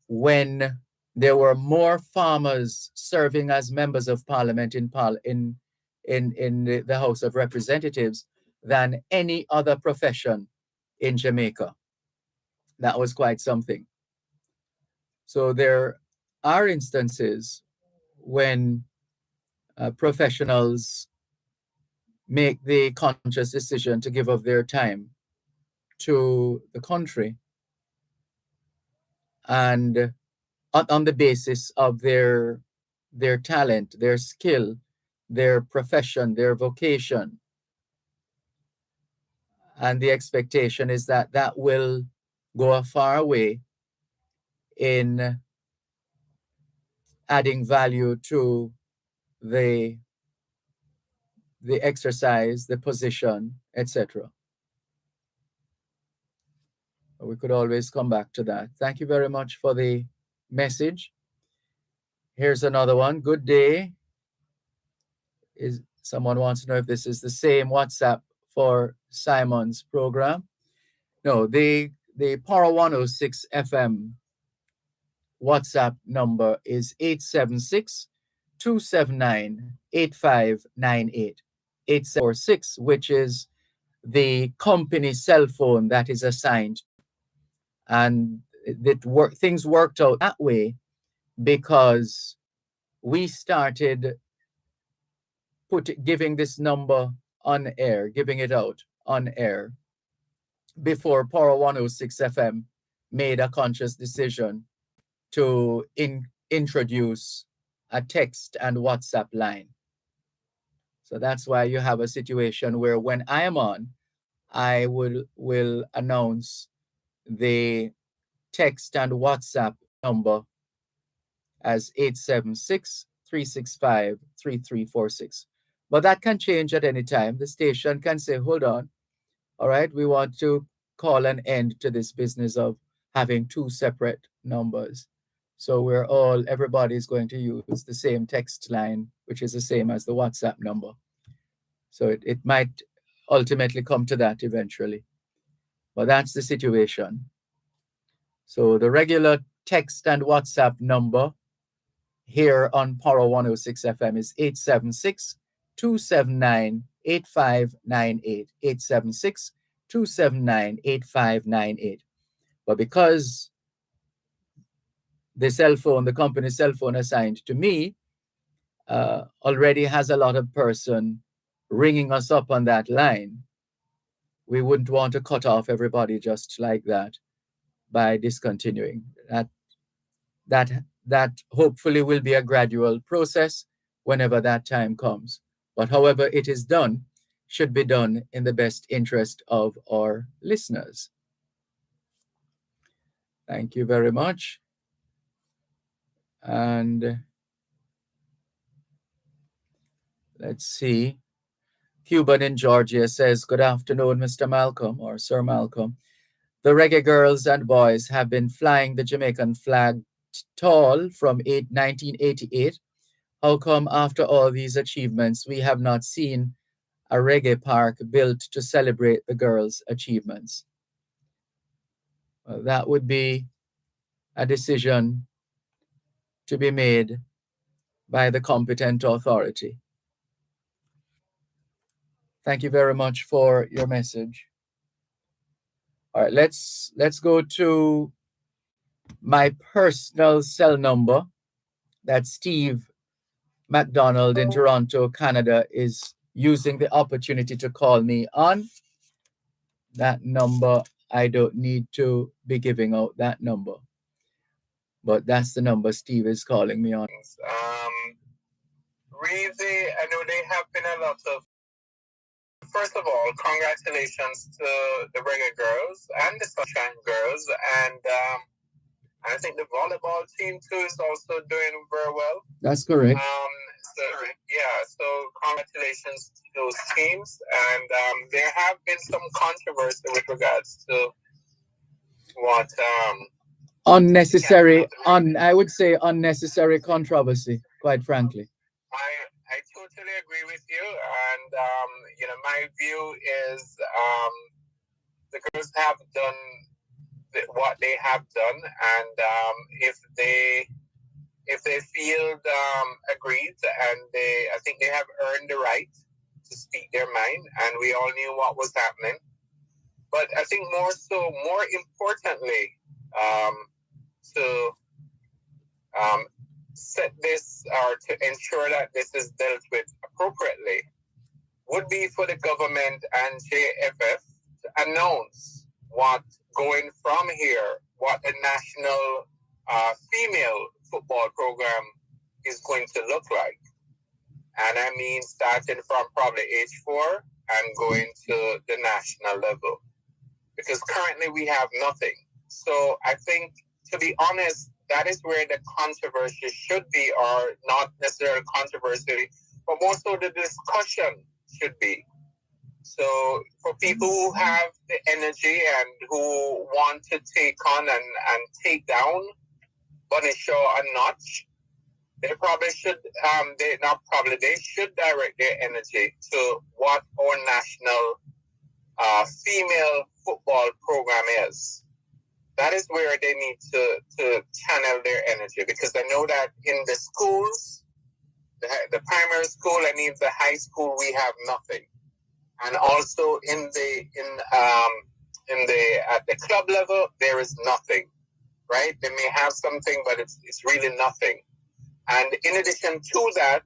when there were more farmers serving as members of parliament in the House of Representatives than any other profession in Jamaica. That was quite something. So there are instances when professionals make the conscious decision to give up their time to the country and on the basis of their talent, their skill, their profession, their vocation. And the expectation is that that will go a far way in adding value to the exercise, the position, etc. We could always come back to that. Thank you very much for the message. Here's another one. Good day. Someone wants to know if this is the same WhatsApp for Simon's program. No, the Power 106 FM WhatsApp number is 876-279-8598. 8746, which is the company cell phone that is assigned. And things worked out that way because we started giving this number on air, giving it out on air before Power 106 FM made a conscious decision to introduce a text and WhatsApp line. So that's why you have a situation where when I am on, I will announce the text and WhatsApp number as 876-365-3346. But that can change at any time. The station can say, hold on, all right, we want to call an end to this business of having two separate numbers. So everybody's going to use the same text line, which is the same as the WhatsApp number. So it might ultimately come to that eventually. But that's the situation. So the regular text and WhatsApp number here on Power 106 FM is 876-279-8598. 876-279-8598. But because the company cell phone assigned to me, already has a lot of person ringing us up on that line, we wouldn't want to cut off everybody just like that by discontinuing. That hopefully will be a gradual process whenever that time comes. But however it is done, should be done in the best interest of our listeners. Thank you very much. And let's see. Cuban in Georgia says, good afternoon, Mr. Malcolm or Sir Malcolm. The reggae girls and boys have been flying the Jamaican flag tall from 1988. How come after all these achievements, we have not seen a reggae park built to celebrate the girls' achievements? Well, that would be a decision to be made by the competent authority. Thank you very much for your message. All right, let's go to my personal cell number that Steve McDonald in Toronto, Canada is using the opportunity to call me on. That number, I don't need to be giving out that number. But that's the number Steve is calling me on. Really, I know there have been a lot of. First of all, congratulations to the reggae girls and the sunshine girls, and I think the volleyball team too is also doing very well. That's correct. So congratulations to those teams, and there have been some controversy with regards to what unnecessary controversy, quite frankly. I totally agree with you, and my view is the girls have done what they have done, and if they feel agreed, and I think they have earned the right to speak their mind, and we all knew what was happening. But I think more importantly, to set this or to ensure that this is dealt with appropriately would be for the government and JFF to announce what going from here, what a national female football program is going to look like. And I mean starting from probably age 4 and going to the national level. Because currently we have nothing. So I think, to be honest, that is where the controversy should be, or not necessarily controversy, but more so the discussion should be. So for people who have the energy and who want to take on and take down Bunny Shaw a notch, they probably should, they should direct their energy to what our national female football program is. That is where they need to channel their energy, because I know that in the schools, the primary school and even the high school, we have nothing, and also at the club level, there is nothing. Right? They may have something, but it's really nothing. And in addition to that,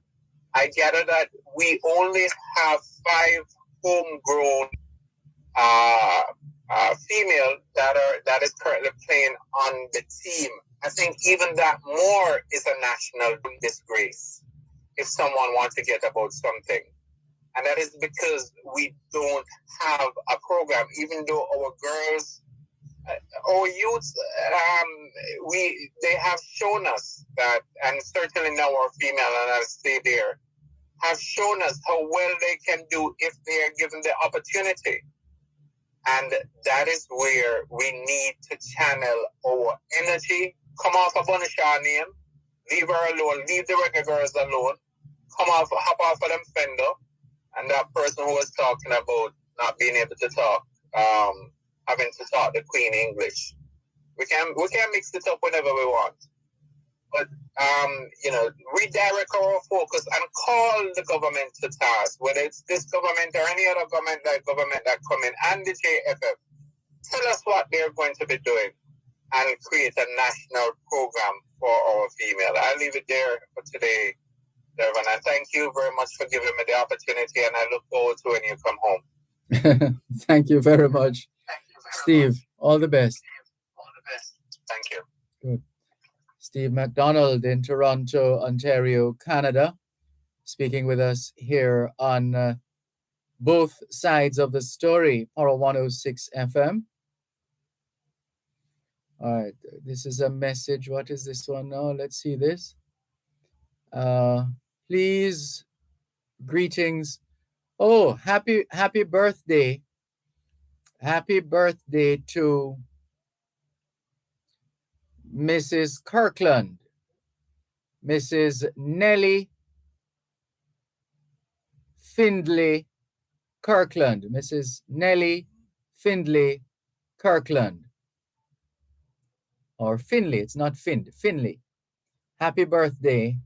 I gather that we only have 5 homegrown female that is currently playing on the team. I think even that more is a national disgrace if someone wants to get about something. And that is because we don't have a program, even though our girls, our youth, they have shown us that, and certainly now our female, and I'll stay there, have shown us how well they can do if they are given the opportunity. And that is where we need to channel our energy, come off of Bonisha name, leave her alone, leave the reggae girls alone, hop off of them fender, and that person who was talking about not being able to talk, having to talk the Queen English. We can mix it up whenever we want. But redirect our focus and call the government to task, whether it's this government or any other government that come in, and the JFF. Tell us what they're going to be doing and create a national program for our female. I'll leave it there for today, Dervan. And thank you very much for giving me the opportunity, and I look forward to when you come home. Thank you very much, Steve. All the best. Thank you. Good. Steve McDonald in Toronto, Ontario, Canada, speaking with us here on both sides of the story, Power 106 FM. All right, this is a message. What is this one now? Let's see this. Please, greetings. Oh, happy birthday. Happy birthday to Mrs. Kirkland, Mrs. Nellie Findlay Kirkland, Mrs. Nellie Findlay Kirkland. Or Finley, it's not Finley. Happy birthday.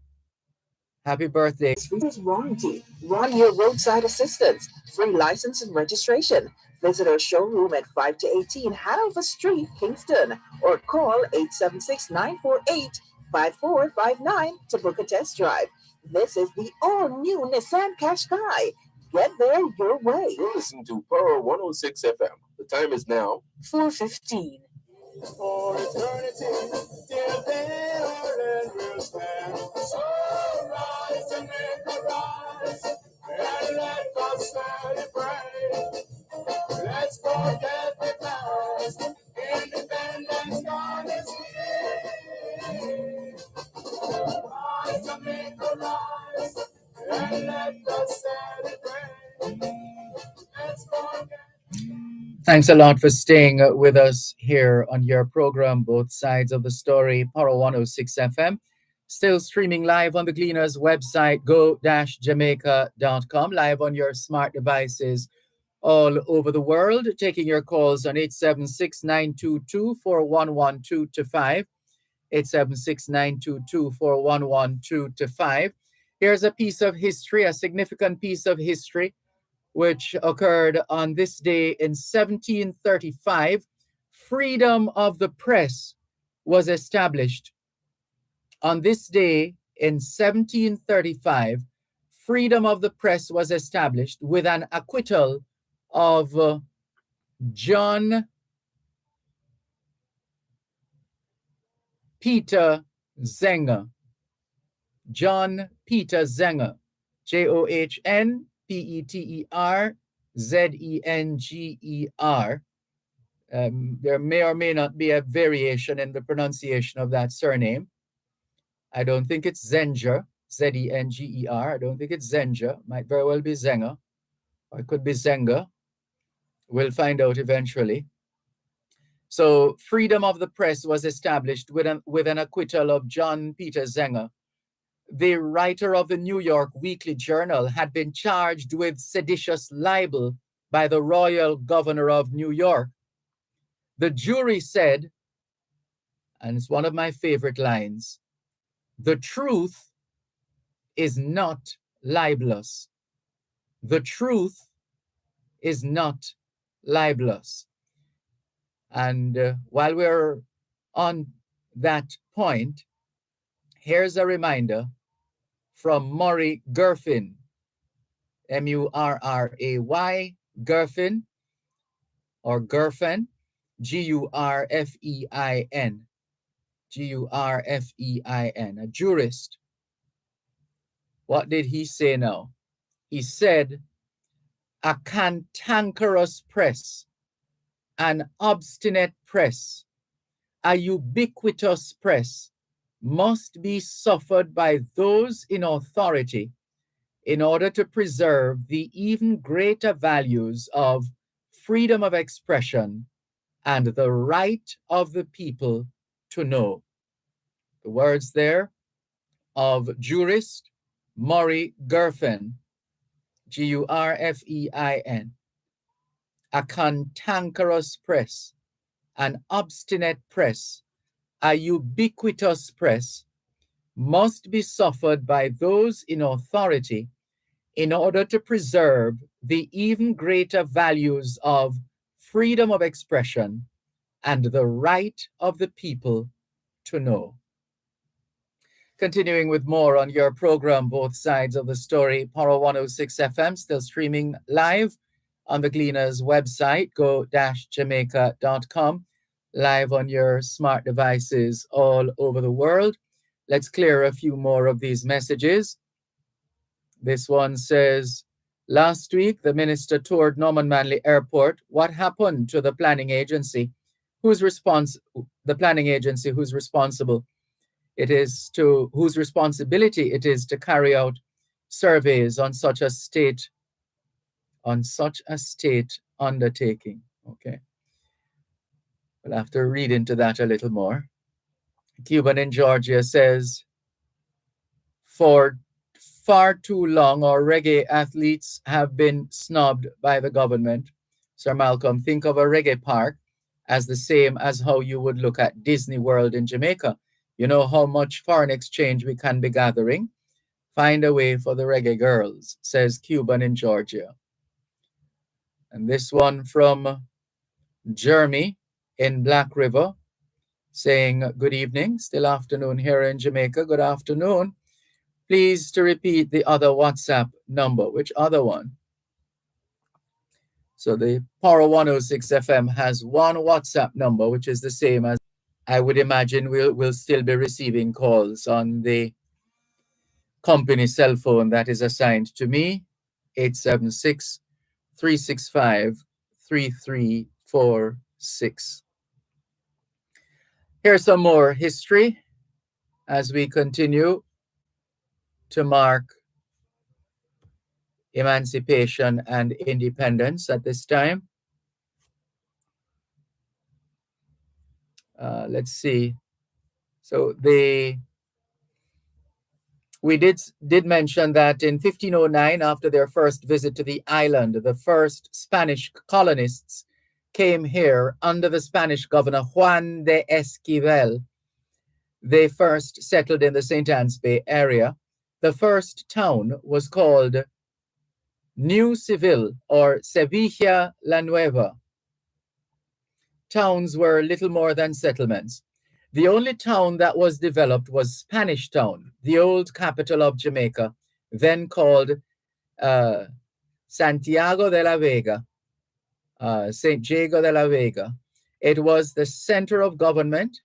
Happy birthday. Features warranty, 1-year roadside assistance, free license and registration. Visit our showroom at 5 to 18 Hanover Street, Kingston, or call 876-948-5459 to book a test drive. This is the all-new Nissan Qashqai. Get there your way. You're listening to Power 106 FM. The time is now 4:15. For eternity, till then or then we'll stand. So rise and make a rise, and let us celebrate. Let's forget the past, independence gone is here. Rise and make a rise, and let us celebrate. Let's forget. Thanks a lot for staying with us here on your program, Both Sides of the Story, Power 106 FM. Still streaming live on the Gleaners website, go-jamaica.com, live on your smart devices all over the world, taking your calls on 876-922-4112-5, 876-922-4112-5. Here's a piece of history, a significant piece of history, which occurred on this day in 1735. Freedom of the press was established. On this day in 1735, freedom of the press was established with an acquittal of John Peter Zenger. John Peter Zenger. John Peter Zenger. There may or may not be a variation in the pronunciation of that surname. I don't think it's Zenger, Zenger. I don't think it's Zenger. Might very well be Zenger, or it could be Zenger. We'll find out eventually. So freedom of the press was established with an acquittal of John Peter Zenger. The writer of the New York Weekly Journal had been charged with seditious libel by the royal governor of New York. The jury said, and it's one of my favorite lines, "The truth is not libelous. The truth is not libelous." And while we're on that point, here's a reminder from Murray Gerfin, Murray, Gerfin, or Gerfen, Gurfein, Gurfein, a jurist. What did he say now? He said, a cantankerous press, an obstinate press, a ubiquitous press must be suffered by those in authority in order to preserve the even greater values of freedom of expression and the right of the people to know. The words there of jurist Murray Gerfin, Gurfein, a cantankerous press, an obstinate press, a ubiquitous press must be suffered by those in authority in order to preserve the even greater values of freedom of expression and the right of the people to know. Continuing with more on your program, Both Sides of the Story, Power 106 FM, still streaming live on the Gleaners website, go-jamaica.com, live on your smart devices all over the world. Let's clear a few more of these messages. This one says, last week, the minister toured Norman Manley Airport. What happened to the planning agency? Whose responsibility it is to, whose responsibility it is to carry out surveys on such a state undertaking. Okay. We'll have to read into that a little more. Cuban in Georgia says, for far too long, our reggae athletes have been snubbed by the government. Sir Malcolm, think of a reggae park as the same as how you would look at Disney World in Jamaica. You know how much foreign exchange we can be gathering? Find a way for the reggae girls, says Cuban in Georgia. And this one from Jeremy in Black River, saying, good evening, still afternoon here in Jamaica. Good afternoon. Please to repeat the other WhatsApp number. Which other one? So the Power 106 FM has one WhatsApp number, which is the same as, I would imagine we'll still be receiving calls on the company cell phone that is assigned to me, 876-365-3346. Here's some more history as we continue to mark emancipation and independence at this time. Let's see. So we did mention that in 1509, after their first visit to the island, the first Spanish colonists came here under the Spanish governor Juan de Esquivel. They first settled in the St. Anne's Bay area. The first town was called New Seville or Sevilla la Nueva. Towns were little more than settlements. The only town that was developed was Spanish Town, the old capital of Jamaica, then called Santiago de la Vega, St. Diego de la Vega. It was the center of government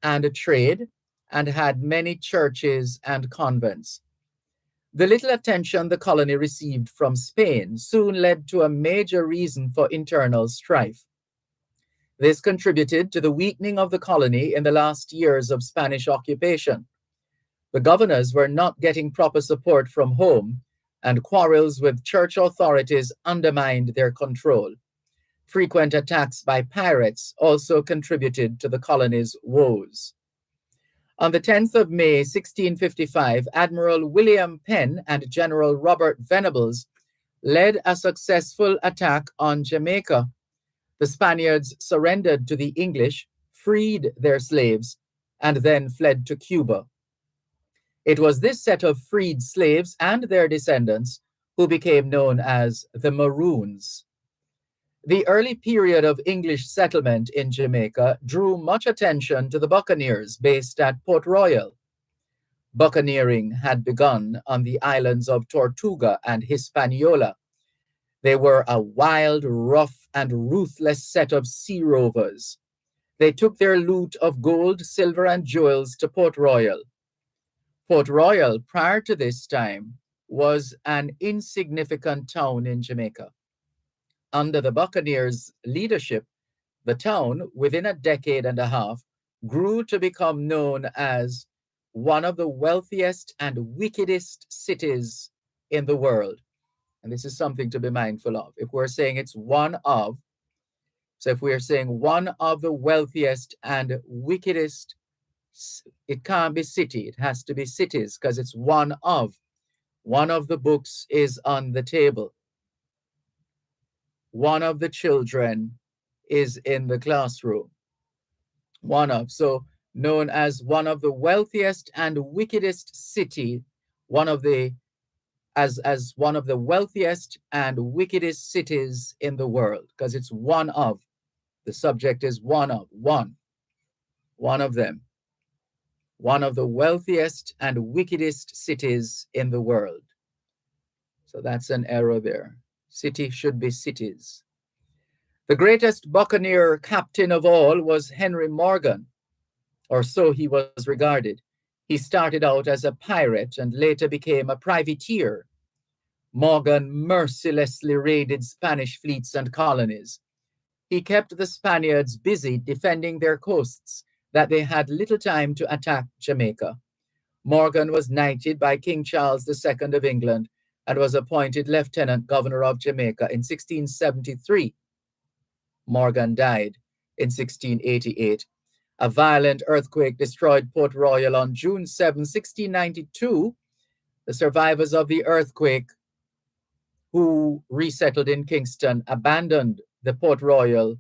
and trade and had many churches and convents. The little attention the colony received from Spain soon led to a major reason for internal strife. This contributed to the weakening of the colony in the last years of Spanish occupation. The governors were not getting proper support from home, and quarrels with church authorities undermined their control. Frequent attacks by pirates also contributed to the colony's woes. On the 10th of May, 1655, Admiral William Penn and General Robert Venables led a successful attack on Jamaica. The Spaniards surrendered to the English, freed their slaves, and then fled to Cuba. It was this set of freed slaves and their descendants who became known as the Maroons. The early period of English settlement in Jamaica drew much attention to the buccaneers based at Port Royal. buccaneering had begun on the islands of Tortuga and Hispaniola. They were a wild, rough, and ruthless set of sea rovers. They took their loot of gold, silver, and jewels to Port Royal. Port Royal, prior to this time, was an insignificant town in Jamaica. Under the Buccaneers' leadership, the town, within a decade and a half, grew to become known as one of the wealthiest and wickedest cities in the world. And this is something to be mindful of. If we're saying it's one of, so if we're saying one of the wealthiest and wickedest, it can't be city, it has to be cities because it's one of. One of the books is on the table. One of the children is in the classroom. One of, so known as one of the wealthiest and wickedest city, one of the, as one of the wealthiest and wickedest cities in the world, because it's one of. The subject is one of, one of them. One of the wealthiest and wickedest cities in the world. So that's an error there. City should be cities. The greatest buccaneer captain of all was Henry Morgan, or so he was regarded. He started out as a pirate and later became a privateer. Morgan mercilessly raided Spanish fleets and colonies. He kept the Spaniards busy defending their coasts, that they had little time to attack Jamaica. Morgan was knighted by King Charles II of England and was appointed Lieutenant Governor of Jamaica in 1673. Morgan died in 1688. A violent earthquake destroyed Port Royal on June 7, 1692. The survivors of the earthquake who resettled in Kingston abandoned the Port Royal,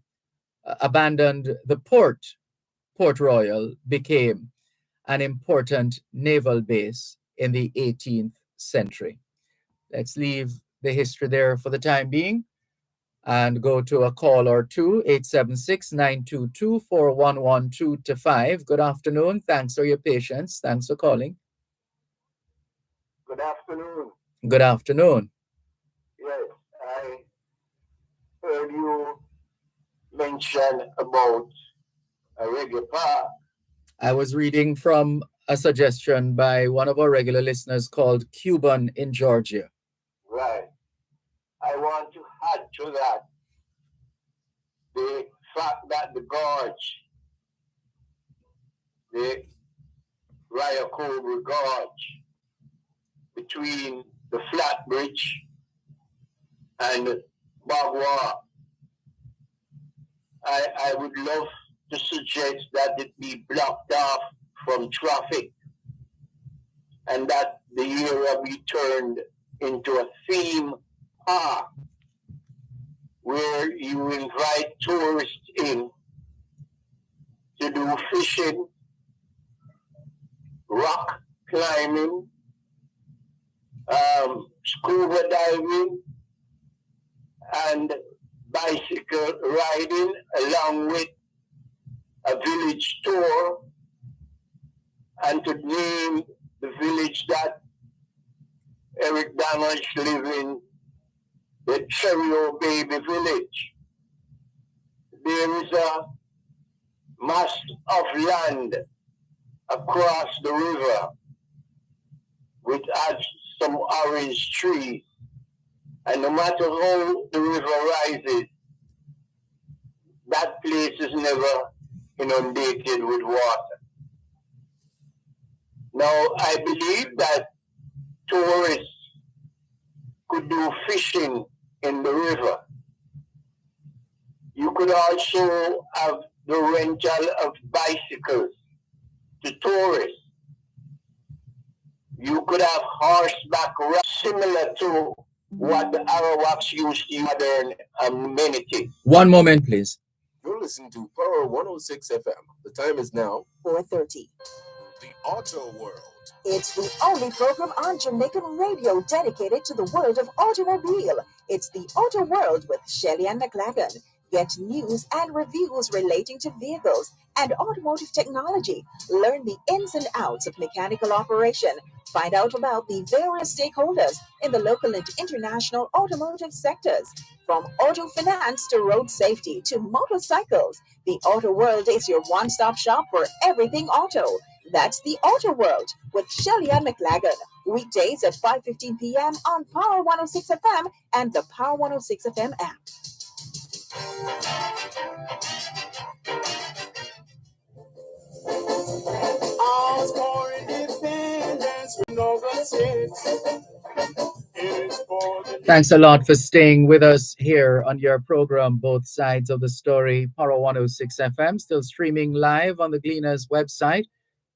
Port Royal became an important naval base in the 18th century. Let's leave the history there for the time being and go to a call or two, 876-922-4112-5. Good afternoon. Thanks for your patience. Thanks for calling. Good afternoon. Good afternoon. Yes, I heard you mention about a reggae park. I was reading from a suggestion by one of our regular listeners called Cuban in Georgia. Right. I want to add to that the fact that the gorge, the Ryacoba Gorge, between the Flat Bridge and Bagua, I would love to suggest that it be blocked off from traffic and that the area be turned into a theme park where you invite tourists in to do fishing, rock climbing, scuba diving, and bicycle riding, along with a village tour, and to name the village that Eric Donald lives in, the Cherio Baby Village. There is a mass of land across the river which has some orange trees, and no matter how the river rises, that place is never inundated with water. Now, I believe that tourists could do fishing in the river. You could also have the rental of bicycles to tourists. You could have horseback rides similar to what the Arawaks used to modern amenities. One moment, please. You're listening to Power 106 FM. The time is now 4:30. The Auto World. It's the only program on Jamaican radio dedicated to the world of automobile. It's the Auto World with Shelly and McLagan. Get news and reviews relating to vehicles and automotive technology. Learn the ins and outs of mechanical operation. Find out about the various stakeholders in the local and international automotive sectors. From auto finance to road safety to motorcycles, the Auto World is your one-stop shop for everything auto. That's the Auto World with Shelly and McLagan. Weekdays at 5:15 p.m. on Power 106 FM and the Power 106 FM app. Ours for independence, we know what's it. It is for the Thanks a lot for staying with us here on your program, Both Sides of the Story, Power 106 FM, still streaming live on the Gleaners website,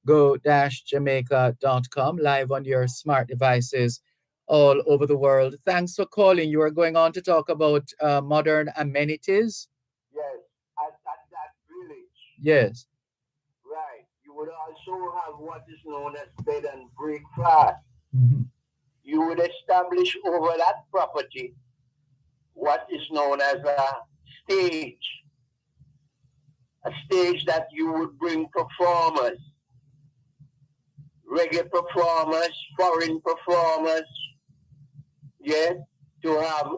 go-jamaica.com, live on your smart devices all over the world. Thanks for calling. You are going on to talk about modern amenities. Yes, at that village. Yes. Right. You would also have what is known as bed and breakfast. Mm-hmm. You would establish over that property what is known as a stage that you would bring performers, reggae performers, foreign performers, yes, to have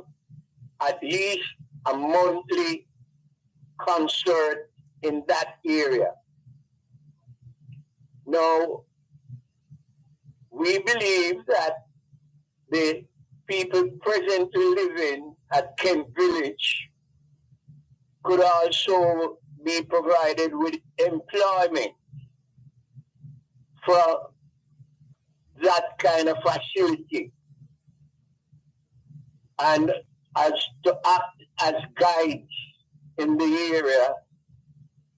at least a monthly concert in that area. Now, we believe that the people presently living at Kent Village could also be provided with employment for that kind of facility and as to act as guides in the area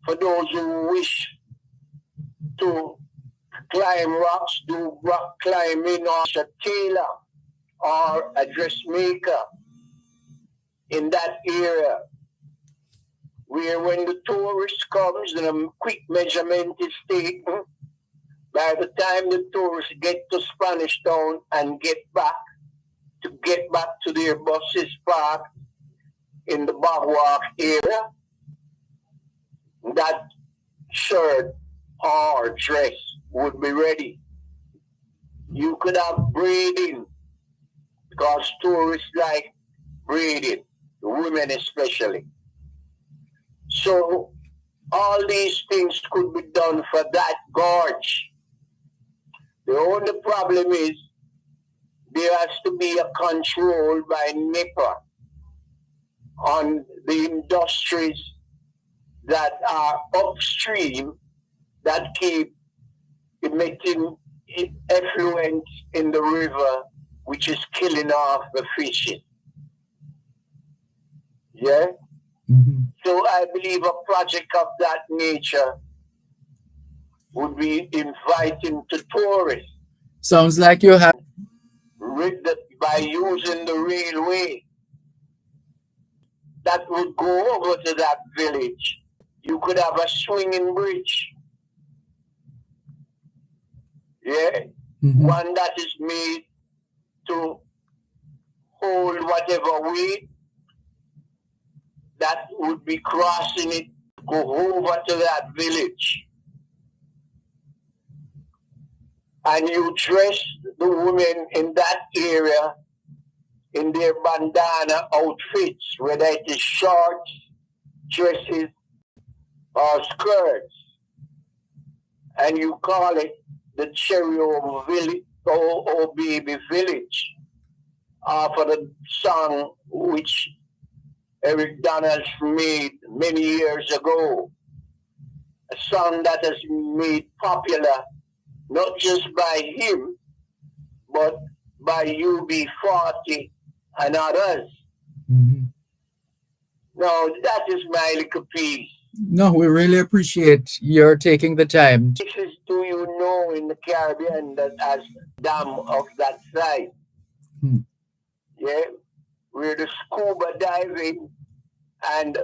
for those who wish to climb rocks, do rock climbing, or a tailor or a dressmaker in that area, where when the tourist comes and a quick measurement is taken, by the time the tourists get to Spanish Town and get back to their buses parked in the Bogwalk area, that shirt or dress would be ready. You could have braiding, because tourists like braiding, women especially. So all these things could be done for that gorge. The only problem is there has to be a control by NIPA on the industries that are upstream that keep emitting effluent in the river, which is killing off the fishing. Yeah? Mm-hmm. So I believe a project of that nature would be inviting to tourists. Sounds like you have. By using the railway that would go over to that village, you could have a swinging bridge. Yeah? Mm-hmm. One that is made to hold whatever weight that would be crossing it, go over to that village. And you dress the women in that area in their bandana outfits, whether it is shorts, dresses, or skirts. And you call it the Cherry Village, oh Baby Village, for the song which Eric Donalds made many years ago. A song that has been made popular not just by him, but by UB40 and others. Mm-hmm. Now, that is my little piece. No, we really appreciate your taking the time. This is, do you know, in the Caribbean that has dam of that size. Yeah, we're the scuba diving, and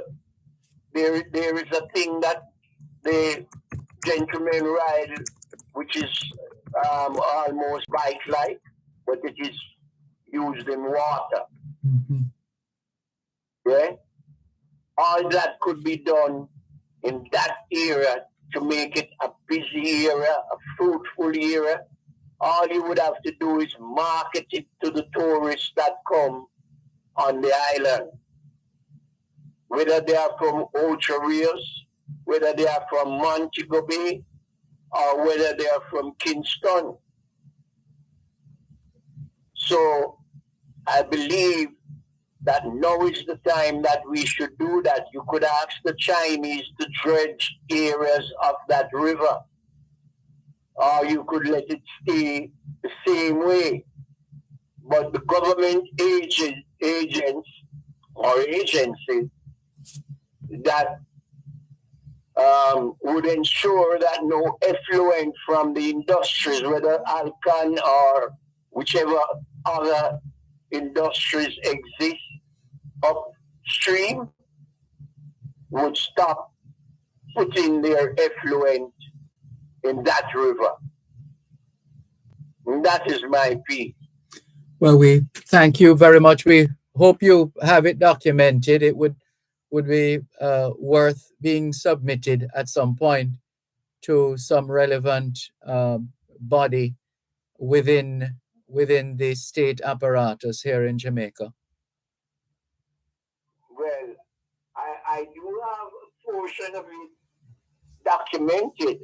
there is a thing that the gentlemen ride, which is almost bike-like, but it is used in water. Mm-hmm. Yeah, all that could be done in that area to make it a busy area, a fruitful area. All you would have to do is market it to the tourists that come on the island, whether they are from Ocho Rios, whether they are from Montego Bay, or whether they are from Kingston. So I believe that now is the time that we should do that. You could ask the Chinese to dredge areas of that river, or you could let it stay the same way. But the government agents or agencies that would ensure that no effluent from the industries, whether Alcan or whichever other industries exist upstream, would stop putting their effluent in that river. And that is my piece. Well, we thank you very much. We hope you have it documented. It would be worth being submitted at some point to some relevant body within the state apparatus here in Jamaica. Well, I do have a portion of it documented.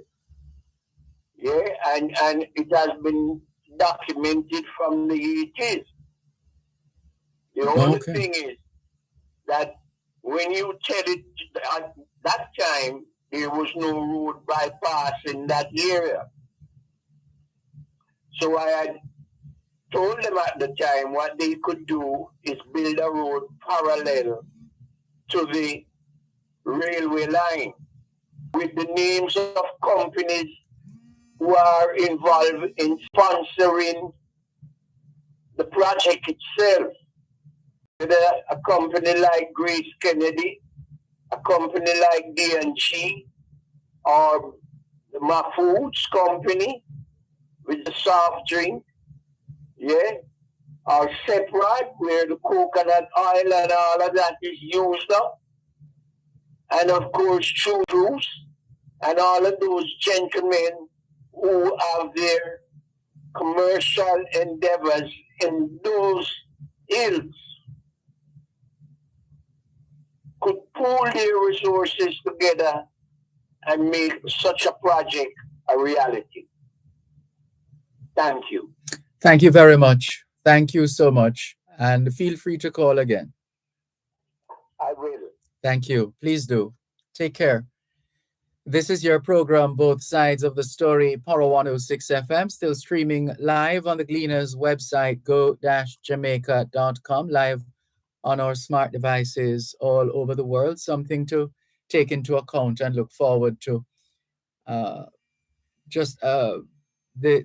Yeah, and it has been documented from the 80s. The only thing is that when you tell it at that time, there was no road bypass in that area. So I had told them at the time what they could do is build a road parallel to the railway line with the names of companies who are involved in sponsoring the project itself. Whether a company like Grace Kennedy, a company like D&G, or the Mahfoud's company with the soft drink, yeah, or Separate, where the coconut oil and all of that is used up, and of course Churros, and all of those gentlemen who have their commercial endeavors in those hills could pool their resources together and make such a project a reality. Thank you. Thank you very much. Thank you so much. And feel free to call again. I will. Thank you. Please do. Take care. This is your program, Both Sides of the Story, Power 106 FM, still streaming live on the Gleaners website, go-jamaica.com, live on our smart devices all over the world. Something to take into account and look forward to. The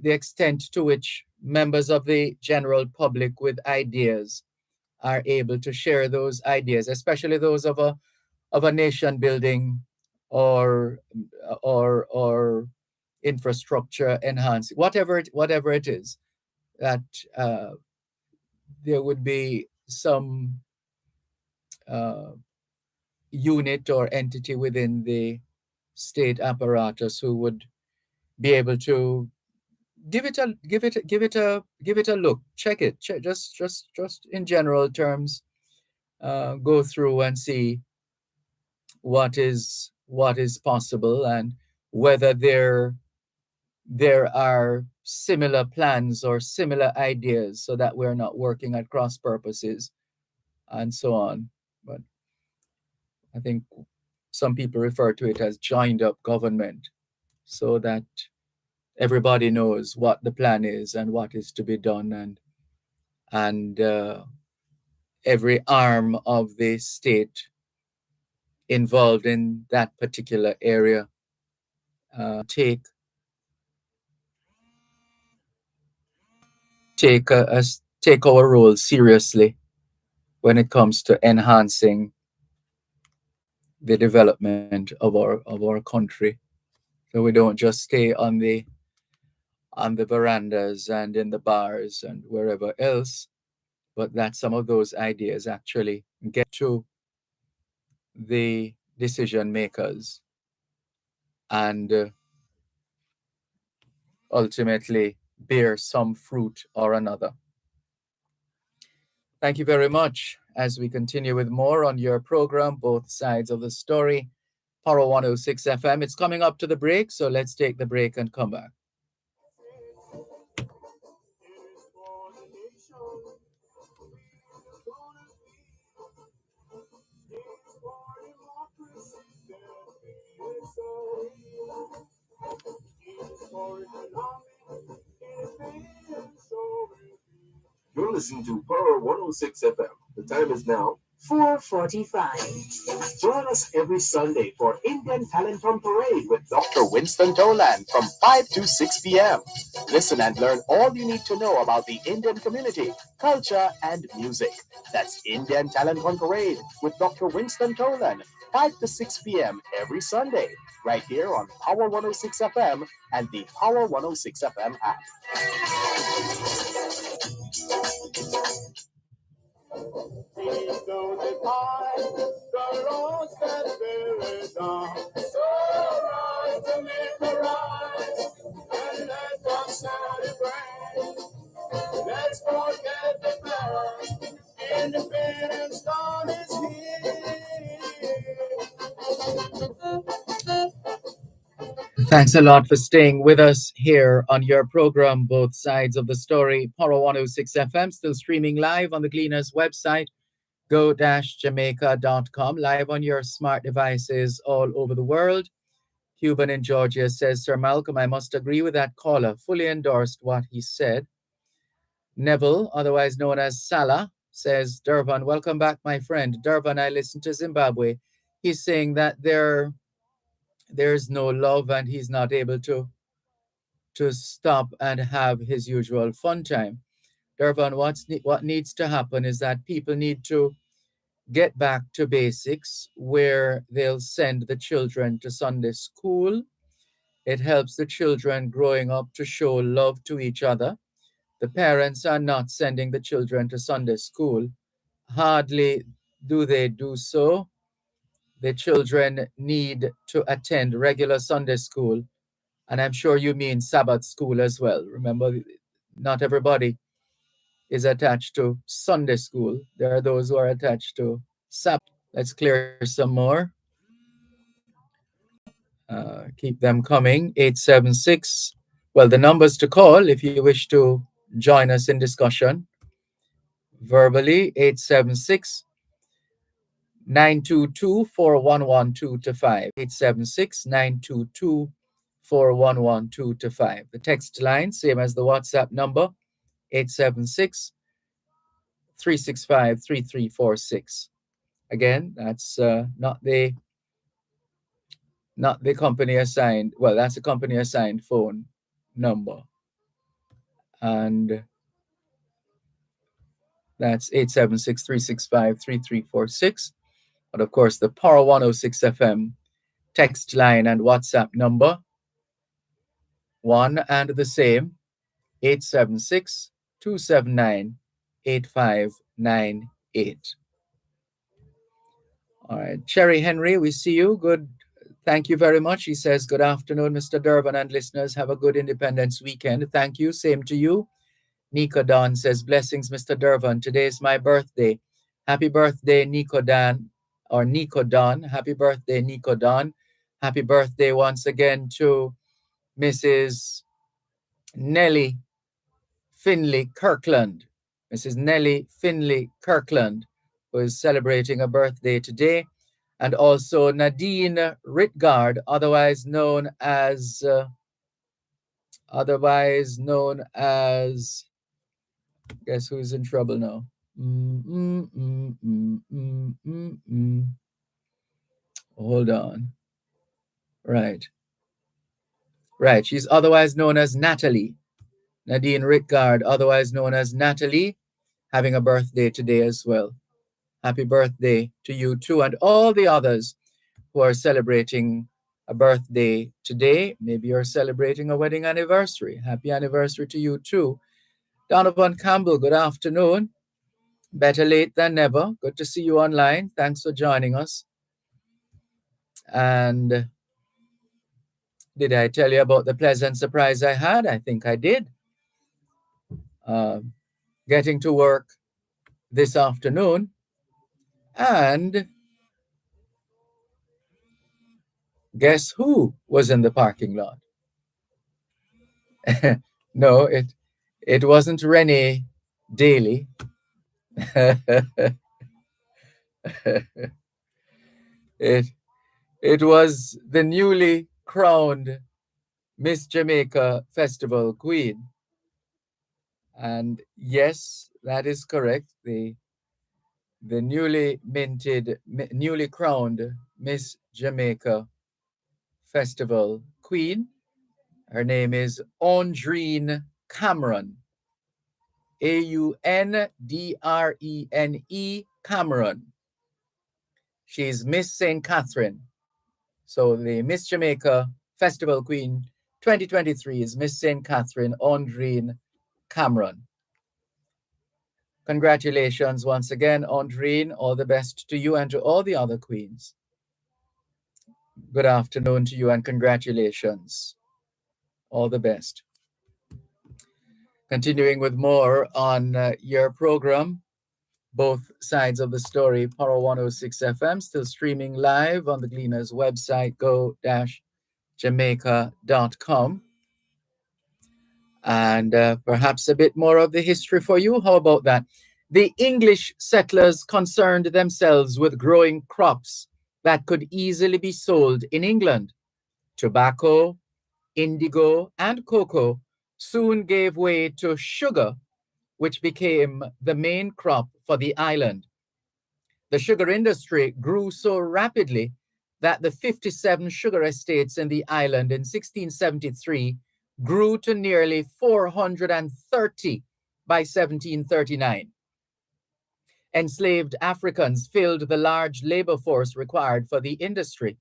extent to which members of the general public with ideas are able to share those ideas, especially those of a nation building or infrastructure enhancing, whatever it is, that there would be some unit or entity within the state apparatus who would be able to give it a look, check it, just in general terms, go through and see what is possible and whether there are similar plans or similar ideas, so that we're not working at cross purposes and so on. But I think some people refer to it as joined up government, so that everybody knows what the plan is and what is to be done, and every arm of the state involved in that particular area take our role seriously when it comes to enhancing the development of our country. So we don't just stay on the verandas and in the bars and wherever else, but that some of those ideas actually get to the decision makers and ultimately bear some fruit or another. Thank you very much. As we continue with more on your program, Both Sides of the Story, Power 106 FM. It's coming up to the break, so let's take the break and come back. You're listening to Power 106 FM. The time is now 4:45. Join us every Sunday for Indian Talent on Parade with Dr. Winston Toland from 5 to 6 p.m. Listen and learn all you need to know about the Indian community, culture, and music. That's Indian Talent on Parade with Dr. Winston Toland, 5 to 6 p.m. every Sunday, right here on Power 106 FM and the Power 106 FM app. Please don't depart the roads that bear down. So rise and make the rise, and let us celebrate. Let's forget the past. Independence dawn is here. Thanks a lot for staying with us here on your program, Both Sides of the Story, Power 106 FM, still streaming live on the Gleaners website, go-jamaica.com, live on your smart devices all over the world. Cuban in Georgia says, Sir Malcolm, I must agree with that caller, fully endorsed what he said. Neville, otherwise known as Salah, says, Dervan, welcome back, my friend. Dervan, I listened to Zimbabwe. He's saying that there's no love and he's not able to stop and have his usual fun time. Dervan, what needs to happen is that people need to get back to basics where they'll send the children to Sunday school. It helps the children growing up to show love to each other. The parents are not sending the children to Sunday school. Hardly do they do so. The children need to attend regular Sunday school. And I'm sure you mean Sabbath school as well. Remember, not everybody is attached to Sunday school. There are those who are attached to Sabbath. Let's clear some more. Keep them coming. 876. Well, the numbers to call if you wish to join us in discussion verbally, 876 922 4112 to 5. 876 922 4112 to 5. The text line, same as the WhatsApp number, 876 365 3346. Again, that's not the company assigned. Well, that's a company assigned phone number. And that's 876 365 3346. But of course, the Power 106 FM text line and WhatsApp number, one and the same, 876 279 8598. All right. Cherry Henry, we see you. Good. Thank you very much. He says, good afternoon, Mr. Dervan and listeners. Have a good Independence weekend. Thank you. Same to you. Nico Don says, blessings, Mr. Dervan. Today is my birthday. Happy birthday, Nico Don, or Nico Don. Happy birthday, Nico Don. Happy birthday once again to Mrs. Nellie Finley Kirkland. Mrs. Nellie Finley Kirkland, who is celebrating a birthday today. And also Nadine Ritgard, otherwise known as guess who's in trouble now? Hold on. Right. She's otherwise known as Natalie. Nadine Ritgard, otherwise known as Natalie, having a birthday today as well. Happy birthday to you too, and all the others who are celebrating a birthday today. Maybe you're celebrating a wedding anniversary. Happy anniversary to you too. Donovan Campbell, good afternoon. Better late than never. Good to see you online. Thanks for joining us. And did I tell you about the pleasant surprise I had? I think I did. Getting to work this afternoon, and guess who was in the parking lot? No, it wasn't Renee Daly. it was the newly crowned Miss Jamaica Festival Queen. And yes, that is correct. The newly crowned Miss Jamaica Festival Queen. Her name is Aundrene Cameron. Aundrene Cameron. She's Miss St. Catherine. So the Miss Jamaica Festival Queen 2023 is Miss St. Catherine Aundrene Cameron. Congratulations once again, Aundrene. All the best to you and to all the other queens. Good afternoon to you and congratulations. All the best. Continuing with more on your program, both sides of the story, Power 106 FM, still streaming live on the Gleaners website, go-jamaica.com. And perhaps a bit more of the history for you. How about that? The English settlers concerned themselves with growing crops that could easily be sold in England. Tobacco, indigo, and cocoa soon gave way to sugar, which became the main crop for the island. The sugar industry grew so rapidly that the 57 sugar estates in the island in 1673 grew to nearly 430 by 1739. Enslaved Africans filled the large labor force required for the industry.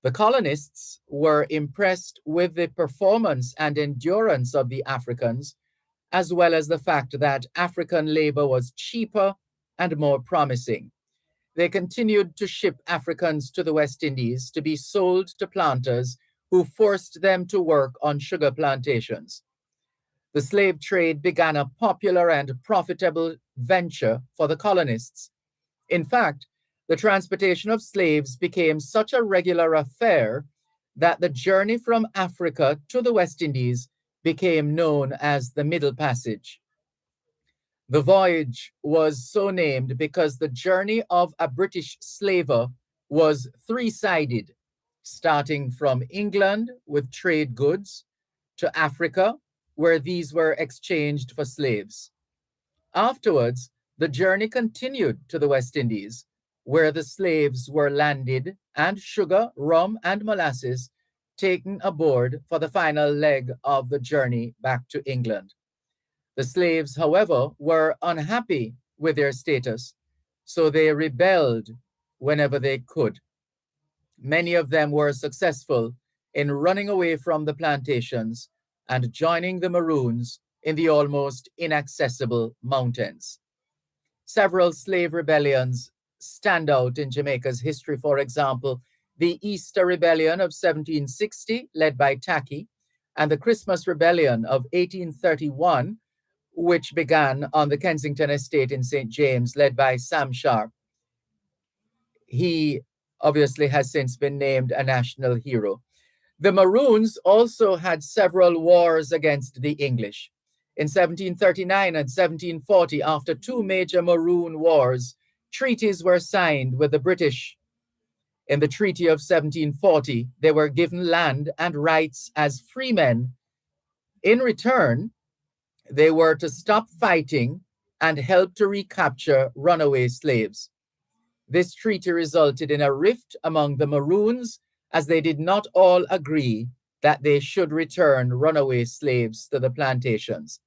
The colonists were impressed with the performance and endurance of the Africans, as well as the fact that African labor was cheaper and more promising. They continued to ship Africans to the West Indies to be sold to planters who forced them to work on sugar plantations. The slave trade began a popular and profitable venture for the colonists. In fact, the transportation of slaves became such a regular affair that the journey from Africa to the West Indies became known as the Middle Passage. The voyage was so named because the journey of a British slaver was three-sided, starting from England with trade goods to Africa, where these were exchanged for slaves. Afterwards, the journey continued to the West Indies, where the slaves were landed and sugar, rum, and molasses taken aboard for the final leg of the journey back to England. The slaves, however, were unhappy with their status, so they rebelled whenever they could. Many of them were successful in running away from the plantations and joining the Maroons in the almost inaccessible mountains. Several slave rebellions stand out in Jamaica's history. For example, the Easter Rebellion of 1760, led by Tacky, and the Christmas Rebellion of 1831, which began on the Kensington estate in St. James, led by Sam Sharp. He obviously has since been named a national hero. The Maroons also had several wars against the English. In 1739 and 1740, after two major Maroon wars, treaties were signed with the British. In the Treaty of 1740, they were given land and rights as freemen. In return, they were to stop fighting and help to recapture runaway slaves. This treaty resulted in a rift among the Maroons, as they did not all agree that they should return runaway slaves to the plantations.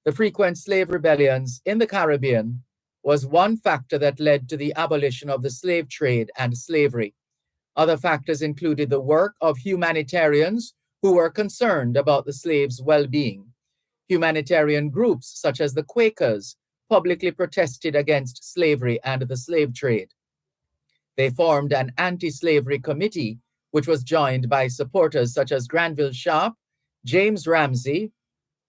The frequent slave rebellions in the Caribbean was one factor that led to the abolition of the slave trade and slavery. Other factors included the work of humanitarians who were concerned about the slaves' well-being. Humanitarian groups such as the Quakers publicly protested against slavery and the slave trade. They formed an anti-slavery committee, which was joined by supporters such as Granville Sharp, James Ramsey,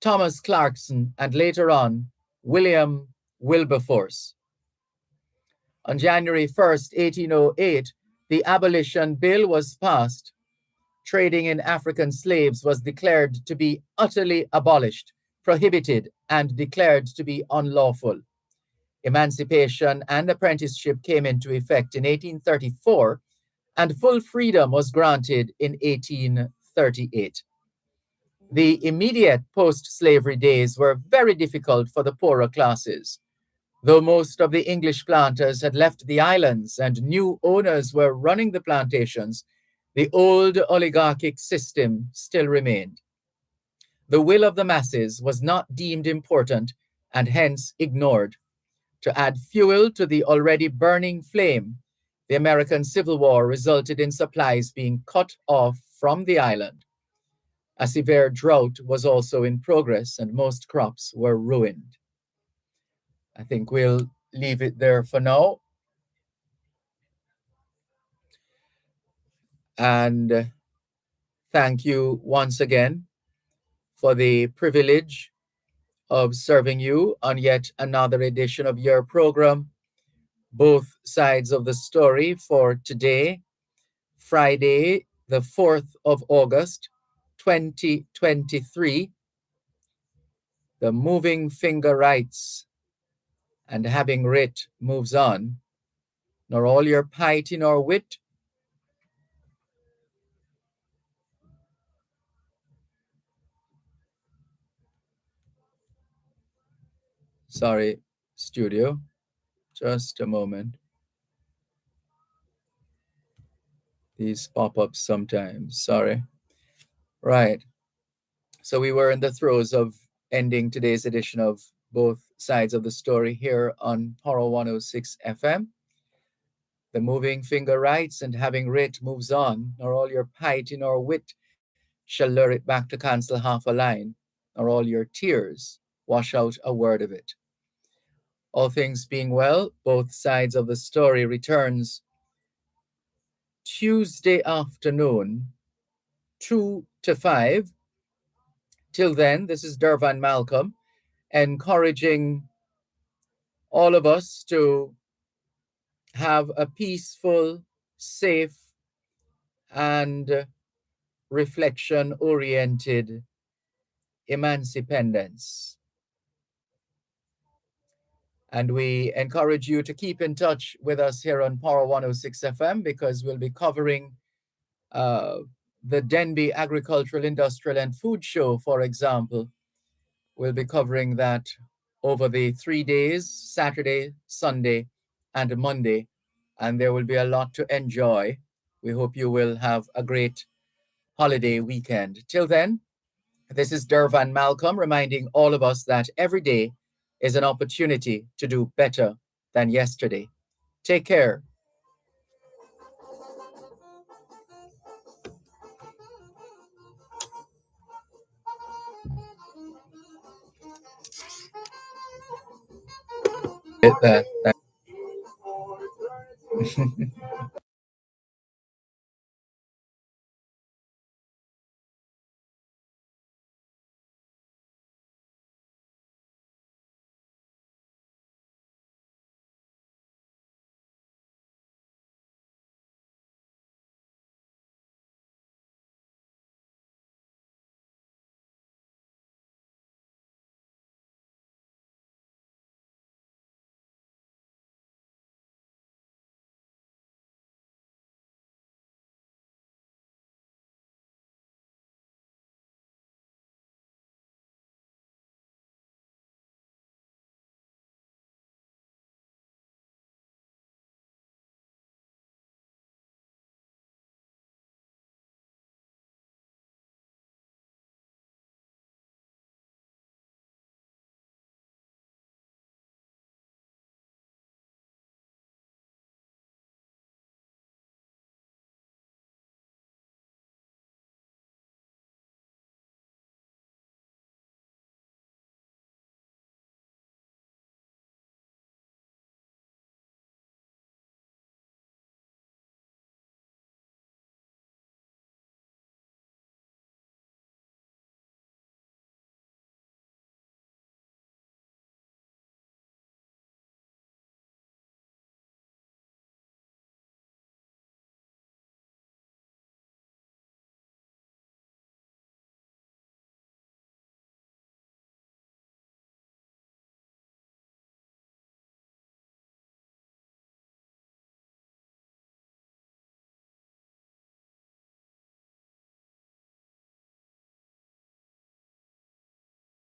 Thomas Clarkson, and later on, William Wilberforce. On January 1st, 1808, the Abolition Bill was passed. Trading in African slaves was declared to be utterly abolished, prohibited, and declared to be unlawful. Emancipation and apprenticeship came into effect in 1834, and full freedom was granted in 1838. The immediate post-slavery days were very difficult for the poorer classes. Though most of the English planters had left the islands and new owners were running the plantations, the old oligarchic system still remained. The will of the masses was not deemed important and hence ignored. To add fuel to the already burning flame, the American Civil War resulted in supplies being cut off from the island. A severe drought was also in progress and most crops were ruined. I think we'll leave it there for now. And thank you once again for the privilege of serving you on yet another edition of your program, Both Sides of the Story, for today, Friday, the 4th of August, 2023. The moving finger writes, and having writ moves on, nor all your piety nor wit sorry, studio, just a moment. These pop up sometimes, sorry. Right. So we were in the throes of ending today's edition of Both Sides of the Story here on Power 106 FM. The moving finger writes, and having writ moves on, nor all your piety nor wit shall lure it back to cancel half a line, nor all your tears wash out a word of it. All things being well, Both Sides of the Story returns Tuesday afternoon, 2 to 5. Till then, this is Dervan Malcolm, encouraging all of us to have a peaceful, safe, and reflection-oriented emancipendence. And we encourage you to keep in touch with us here on Power 106 FM, because we'll be covering the Denby Agricultural, Industrial, and Food Show, for example. We'll be covering that over the 3 days, Saturday, Sunday, and Monday, and there will be a lot to enjoy. We hope you will have a great holiday weekend. Till then, this is Dervan Malcolm reminding all of us that every day is an opportunity to do better than yesterday. Take care. Hit that.